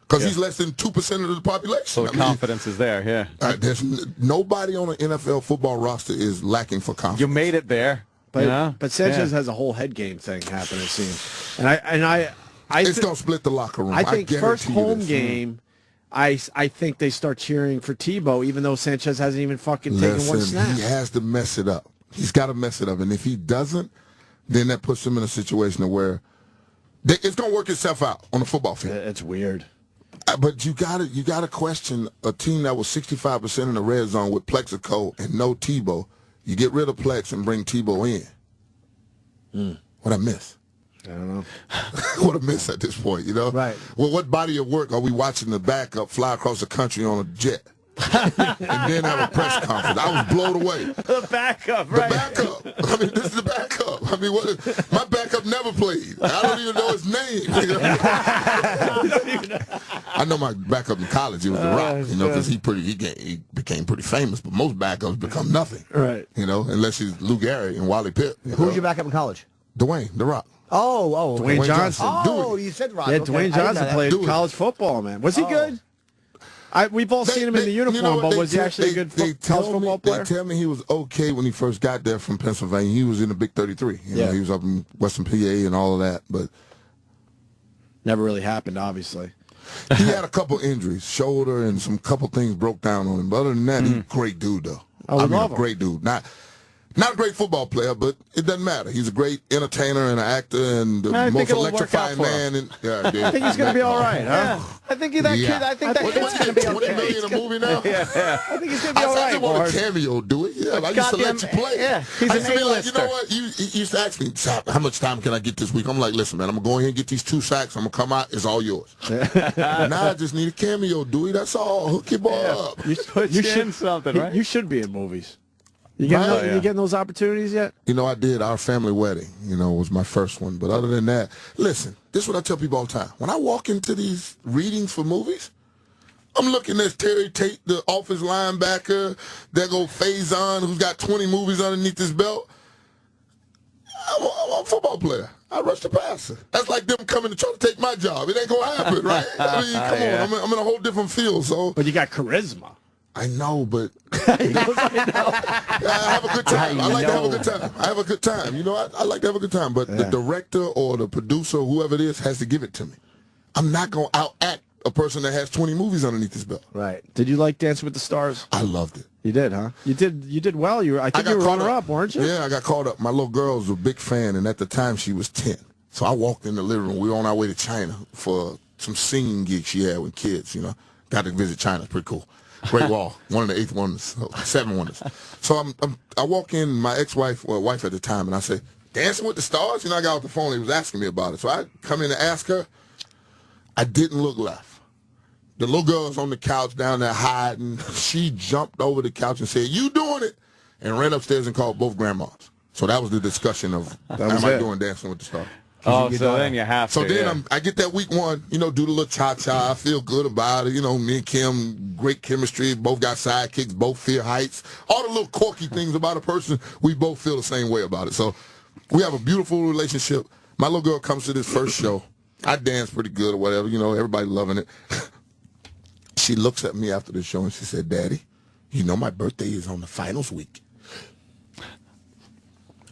Because he's less than 2% of the population. So the confidence is there, yeah. There's nobody on an NFL football roster is lacking for confidence. You made it there. But Sanchez has a whole head game thing happening, it seems. And it's going to split the locker room. I think first home game, I think they start cheering for Tebow, even though Sanchez hasn't even fucking taken one snap. He has to mess it up. He's got to mess it up. And if he doesn't, then that puts him in a situation where it's going to work itself out on the football field. It's weird. But you gotta question a team that was 65% in the red zone with Plexico and no Tebow. You get rid of Plex and bring Tebow in. What I miss? I don't know. What a miss at this point, Right. Well, what body of work are we watching the backup fly across the country on a jet? And then have a press conference. I was blown away. The backup, right? The backup. I mean, this is the backup. I mean, my backup never played. I don't even know his name. I know my backup in college. It was The Rock, because he became pretty famous. But most backups become nothing, right? Unless he's Lou Gehrig and Wally Pipp. Who was your backup in college? Dwayne, The Rock. Oh, Dwayne okay. Johnson. Oh, you said Rock. Yeah, Okay. Dwayne Johnson played college football, man. Was he good? We've all seen him in the uniform, but was he actually a good college football player? They tell me he was okay when he first got there from Pennsylvania. He was in the Big 33. You know, he was up in Western PA and all of that, but never really happened, obviously. He had a couple injuries, shoulder and some couple things broke down on him. But other than that, he's a great dude, though. I mean, a great dude. Not a great football player, but it doesn't matter. He's a great entertainer and an actor and the most electrifying man. I think he's going to be all right, huh? Yeah. I think that kid. I think that kid's going to be okay. $20 million a movie now. I think he's going to be all right. I just want a cameo, do it. Yeah, I used to let you play. Yeah, he's I an used to be like, you A-lister. know what? You used to ask me, how much time can I get this week? I'm like, listen, man, I'm going to go ahead and get these 2 sacks. I'm going to come out. It's all yours. Now I just need a cameo, Dewey. That's all. Hook your boy up. You should something, right? You should be in movies. You getting those opportunities yet? You know, I did. Our family wedding, was my first one. But other than that, listen, this is what I tell people all the time. When I walk into these readings for movies, I'm looking at Terry Tate, the Office linebacker. There go Faison, who's got 20 movies underneath his belt. I'm a football player. I rush the passer. That's like them coming to try to take my job. It ain't going to happen, right? I mean, come on. I'm in a whole different field. So, but you got charisma. I know, but I have a good time. I like to have a good time. I have a good time. I like to have a good time. But the director or the producer, whoever it is, has to give it to me. I'm not going to out-act a person that has 20 movies underneath his belt. Right. Did you like Dancing with the Stars? I loved it. You did, huh? You did well. I think you were runner-up, weren't you? Yeah, I got called up. My little girl was a big fan, and at the time she was 10. So I walked in the living room. We were on our way to China for some singing gigs she had with kids, Got to visit China. Pretty cool. Great Wall, one of the 8th wonders, 7 wonders. So I walk in, my ex-wife, wife at the time, and I say, Dancing with the Stars? I got off the phone, he was asking me about it. So I come in to ask her. I didn't look left. The little girl's on the couch down there hiding. She jumped over the couch and said, you doing it? And ran upstairs and called both grandmas. So that was the discussion of, am I doing Dancing with the Stars? Oh, so then you have to. So then I get that week 1, do the little cha-cha. I feel good about it. Me and Kim, great chemistry. Both got sidekicks. Both fear heights. All the little quirky things about a person, we both feel the same way about it. So we have a beautiful relationship. My little girl comes to this first show. I dance pretty good or whatever. Everybody loving it. She looks at me after the show and she said, Daddy, my birthday is on the finals week.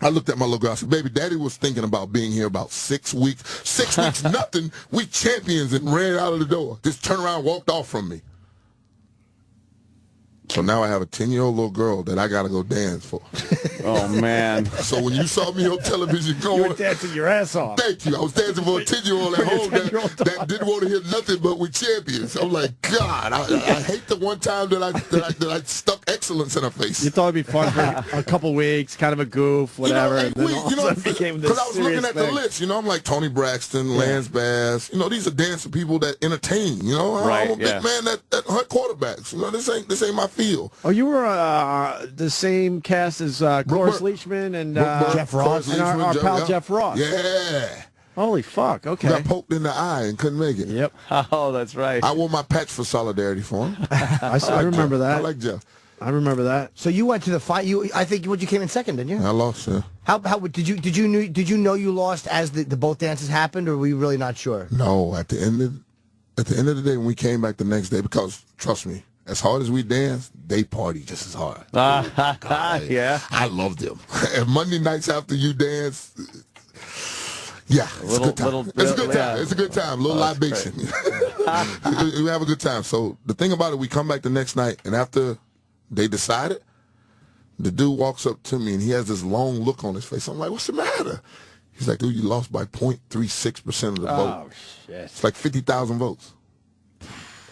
I looked at my little girl. I said, baby, Daddy was thinking about being here about 6 weeks. 6 weeks, nothing. We champions, and ran out of the door. Just turned around and walked off from me. So now I have a 10-year-old little girl that I got to go dance for. Oh, man. So when you saw me on television going... You were dancing your ass off. Thank you. I was dancing for a 10-year-old at home that didn't want to hear nothing but we champions. I'm like, God, I hate the one time that I stuck excellence in her face. You thought it'd be fun for a couple weeks, kind of a goof, whatever. And then all of a sudden became this because I was looking at the list. I'm like Tony Braxton, Lance Bass. These are dancing people that entertain. I'm a big man that hunt quarterbacks. This ain't my field. Oh, you were the same cast as Cloris Leachman and Jeff Ross and our pal Jeff Ross. Yeah. Holy fuck! Okay. Got poked in the eye and couldn't make it. Yep. Oh, that's right. I wore my patch for solidarity for him. I remember that. I like Jeff. I remember that. So you went to the fight. I think you came in second, didn't you? I lost. Yeah. How did you know you lost as the both dances happened, or were you really not sure? No. At the end of the day, when we came back the next day, because trust me, as hard as we dance, they party just as hard. Yeah. I love them. And Monday nights after you dance, yeah, it's a good time. It's a good time. It's a good time. A little libation. We have a good time. So the thing about it, we come back the next night, and after they decided, the dude walks up to me, and he has this long look on his face. I'm like, what's the matter? He's like, dude, you lost by 0.36% of the vote. Oh, shit. It's like 50,000 votes.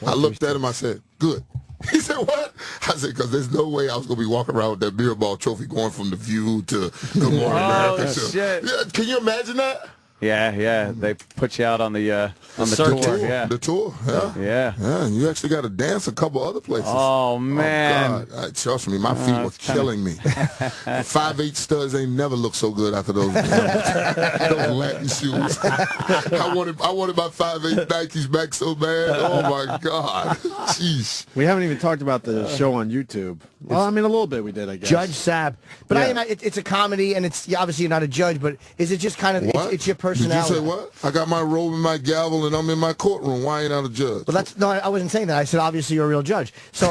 I looked at him, I said, good. He said, what? I said, because there's no way I was going to be walking around with that beer ball trophy going from The View to Good Morning America. Shit. Yeah, can you imagine that? Yeah. They put you out on the tour. Yeah. The tour. Yeah. And you actually got to dance a couple other places. Oh, man. Oh, God. Trust me, my feet were killing me. 5'8" studs ain't never looked so good after those Latin shoes. I wanted my 5'8" Nikes back so bad. Oh, my God. Jeez. We haven't even talked about the show on YouTube. Well, I mean, a little bit we did, I guess. Judge Sapp. But it's a comedy, and it's obviously you're not a judge, but is it just kind of, it's your personality? Did you say what? I got my robe and my gavel, and I'm in my courtroom. Why ain't I a judge? Well, no, I wasn't saying that. I said, obviously, you're a real judge. So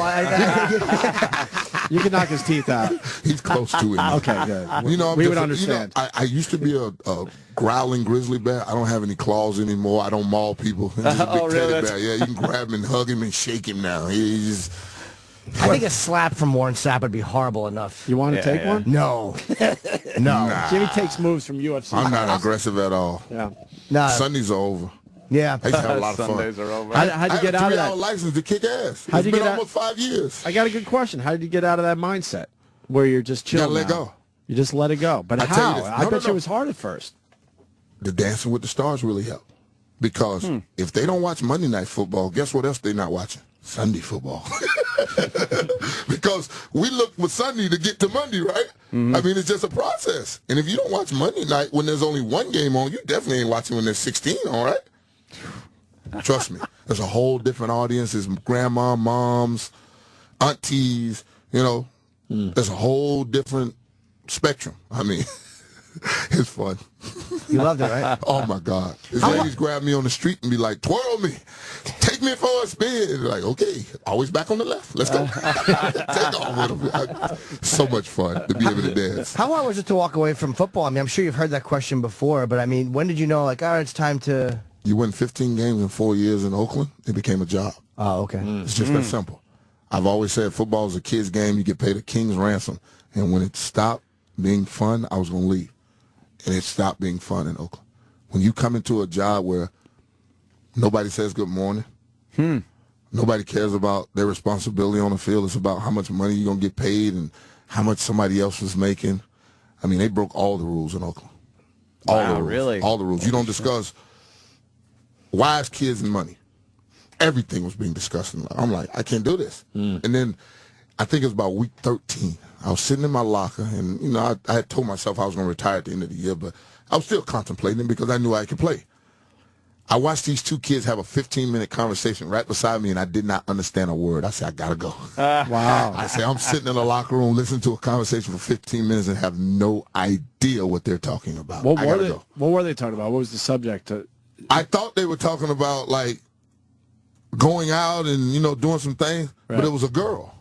you can knock his teeth out. He's close to it. Okay, good. You know, we would understand. You know, I used to be a growling grizzly bear. I don't have any claws anymore. I don't maul people. I'm just a big teddy bear. Yeah, you can grab him and hug him and shake him now. He's I think a slap from Warren Sapp would be horrible enough. You want to take one? No. No. Nah. Jimmy takes moves from UFC. I'm not aggressive at all. Yeah. No. Sundays are over. Yeah. I used to have a lot of fun. Sundays are over. How'd you get out of that? I have a 3-hour license to kick ass. How'd It's you been get almost 5 years. I got a good question. How did you get out of that mindset where you're just chilling? You gotta let go. You just let it go. But I how? tell you this. I bet you it was hard at first. The Dancing with the Stars really helped. Because if they don't watch Monday Night Football, guess what else they're not watching? Sunday football. Because we look for Sunday to get to Monday, right? I mean, it's just a process. And if you don't watch Monday night when there's only one game on, you definitely ain't watching when there's 16 on, right? Trust me. There's a whole different audience. There's grandma, moms, aunties, you know. There's a whole different spectrum. I mean, it's fun. You loved it, right? Oh, my God. These ladies grab me on the street and be like, twirl me. Take me for a spin. Like, okay, always back on the left. Let's go. Take off with them. So much fun to be able to dance. How hard was it to walk away from football? I mean, I'm sure you've heard that question before, but I mean, when did you know, like, all right, it's time to... You win 15 games in 4 years in Oakland, it became a job. Oh, okay. It's just that simple. I've always said football is a kid's game. You get paid a king's ransom. And when it stopped being fun, I was going to leave. And it stopped being fun in Oakland. When you come into a job where nobody says good morning, nobody cares about their responsibility on the field. It's about how much money you're going to get paid and how much somebody else was making. I mean, they broke all the rules in Oakland. All the rules. Really? All the rules. You don't discuss wives, kids, and money. Everything was being discussed. I'm like, I can't do this. And then I think it was about week 13. I was sitting in my locker, and, you know, I had told myself I was going to retire at the end of the year, but I was still contemplating because I knew I could play. I watched these two kids have a 15-minute conversation right beside me, and I did not understand a word. I said, I got to go. Wow. I said, I'm sitting in the locker room listening to a conversation for 15 minutes and have no idea what they're talking about. What were they talking about? What was the subject? I thought they were talking about, like, going out and, you know, doing some things, but it was a girl.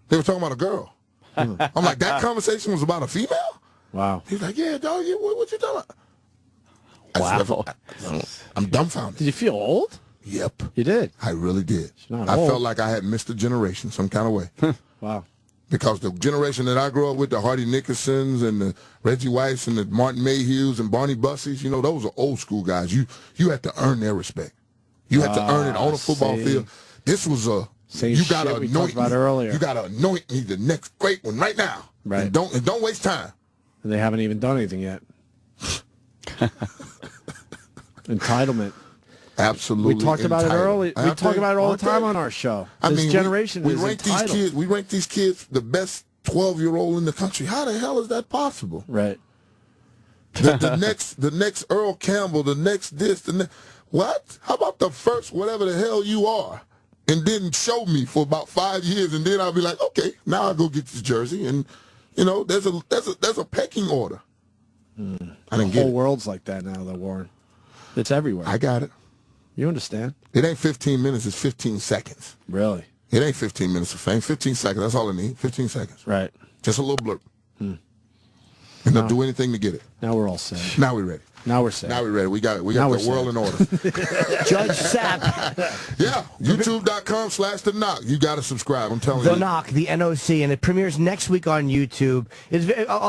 They were talking about a girl. I'm like, that conversation was about a female? Wow. He's like, yeah, dog, what you talking about? Wow. I'm dumbfounded. Did you feel old? Yep. You did? I really did. I felt like I had missed a generation some kind of way. Wow. Because the generation that I grew up with, the Hardy Nickersons and the Reggie Whites and the Martin Mayhews and Barney Bussies, you know, those are old school guys. You had to earn their respect. You had to earn it on the football field. This was a... you gotta anoint me. Earlier. You gotta anoint me the next great one right now. Right. And don't waste time. And they haven't even done anything yet. Entitlement. Absolutely. We talked about it early. We talk about it all the time on our show. This generation we is rank entitled. these kids. We rank these kids the best 12-year-old in the country. How the hell is that possible? Right. The next Earl Campbell, the next this, what? How about the first whatever the hell you are? And then show me for about 5 years, and then I'll be like, okay, now I'll go get this jersey. And, you know, there's a pecking order. I didn't get it. The whole world's like that now, though, Warren. It's everywhere. I got it. You understand? It ain't 15 minutes, it's 15 seconds. Really? It ain't 15 minutes of fame. 15 seconds, that's all I need. 15 seconds. Right. Just a little blurb. And they'll do anything to get it. Now we're all set. Now we're ready. Now we're set. Now we're ready. We got the world in order. Judge Sapp. Yeah, YouTube.com/The Knock. You got to subscribe. I'm telling you. The Knock, the NOC, and it premieres next week on YouTube. If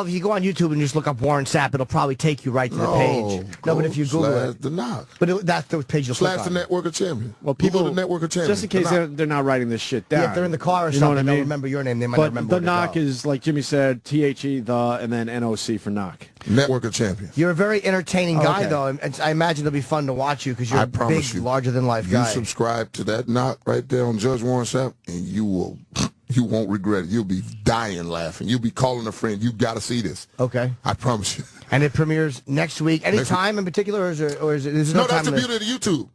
you go on YouTube and just look up Warren Sapp, it'll probably take you right to the page. No, but if you Google it, The Knock. But that's the page you'll click on. / the Network of Champions. Well, people, Google the Network of Champions. Just in case they're not writing this shit down. Yeah, if they're in the car or you something, know what I mean? they'll remember your name. They might but not remember The Knock is, like Jimmy said, THE, the, and then NOC for Knock. Network of Champions. You're a very entertaining guy, though, and I imagine it'll be fun to watch you because you're a big, larger-than-life guy. You subscribe to that Knock right there on Judge Warren Sapp, and you won't regret it. You'll be dying laughing. You'll be calling a friend. You got to see this. Okay. I promise you. And it premieres next week. Any time in particular, or is it? No, that's the beauty of the YouTube.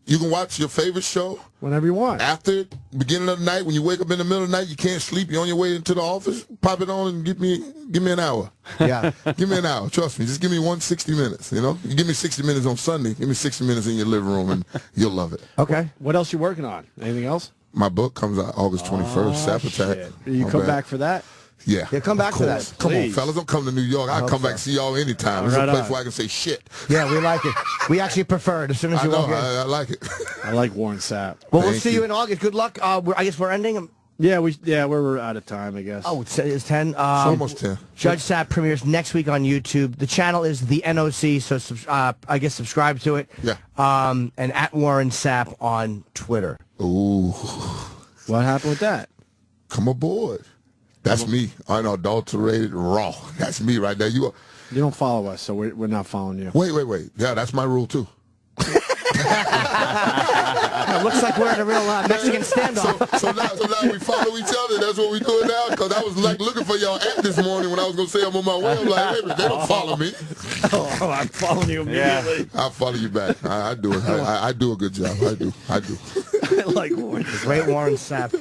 You can watch your favorite show whenever you want. After beginning of the night, when you wake up in the middle of the night, you can't sleep. You're on your way into the office. Pop it on and give me an hour. Yeah, give me an hour. Trust me. Just give me 160 minutes. You know, you give me 60 minutes on Sunday. Give me 60 minutes in your living room, and you'll love it. Okay. What else you working on? Anything else? My book comes out August 21st. Sapp Attack. You come back for that? Yeah. Yeah, come back for that. Come on, fellas. Don't come to New York. I'll come back and see y'all anytime. This is a place where I can say shit. Yeah, we like it. We actually prefer it as soon as you walk in. I like it. I like Warren Sapp. Well, we'll see you in August. Good luck. I guess we're ending. Yeah, we're out of time, I guess. Oh, it's 10. It's almost 10. Judge Sapp premieres next week on YouTube. The channel is the NOC, so I guess subscribe to it. Yeah. And at Warren Sapp on Twitter. Ooh. What happened with that? Come aboard. That's me, unadulterated, raw. That's me right there. You don't follow us, so we're not following you. Wait. Yeah, that's my rule, too. It looks like we're in a real Mexican standoff. So now we follow each other. That's what we doing now. Because I was like looking for y'all app this morning when I was going to say I'm on my way. I'm like, wait a minute, they don't follow me. Oh, I'm following you immediately. Yeah. I'll follow you back. I do it. I do a good job. I do. I like Warren. Great Warren Sapp.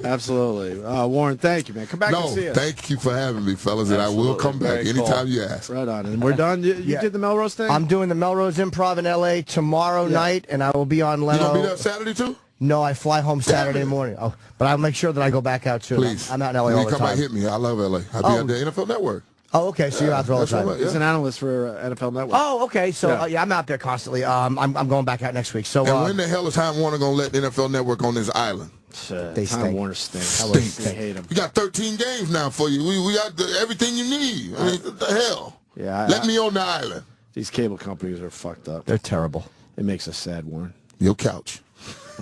Absolutely. Warren, thank you, man. Come back and see us. Thank you for having me, fellas, and I will come back anytime you ask. Right on. And we're done. You did the Melrose thing? I'm doing the Melrose Improv in L.A. tomorrow night, and I will be on Leno. You going to be there Saturday, too? No, I fly home Saturday morning. Oh, but I'll make sure that I go back out, too. Please. I'm out in L.A. all the time. Come by hit me. I love L.A. I'll be at the NFL Network. Oh, okay. So you're out there all the time. Right, He's an analyst for NFL Network. Oh, okay. So I'm out there constantly. I'm going back out next week. So and when the hell is Time Warner going to let NFL Network on this island? They Time Warner stinks. Stink. I hate them. We got 13 games now for you. We got everything you need. I mean, what the hell? Yeah. Let me on the island. These cable companies are fucked up. They're terrible. It makes us sad, Warren. Your couch.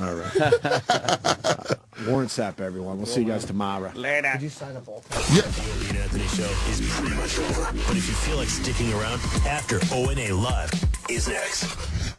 All right. Warren Sapp, everyone. We'll see you guys tomorrow. Later. Did you sign up all time? Yeah. The Opie and Anthony show is pretty much over. But if you feel like sticking around after O&A Live is next.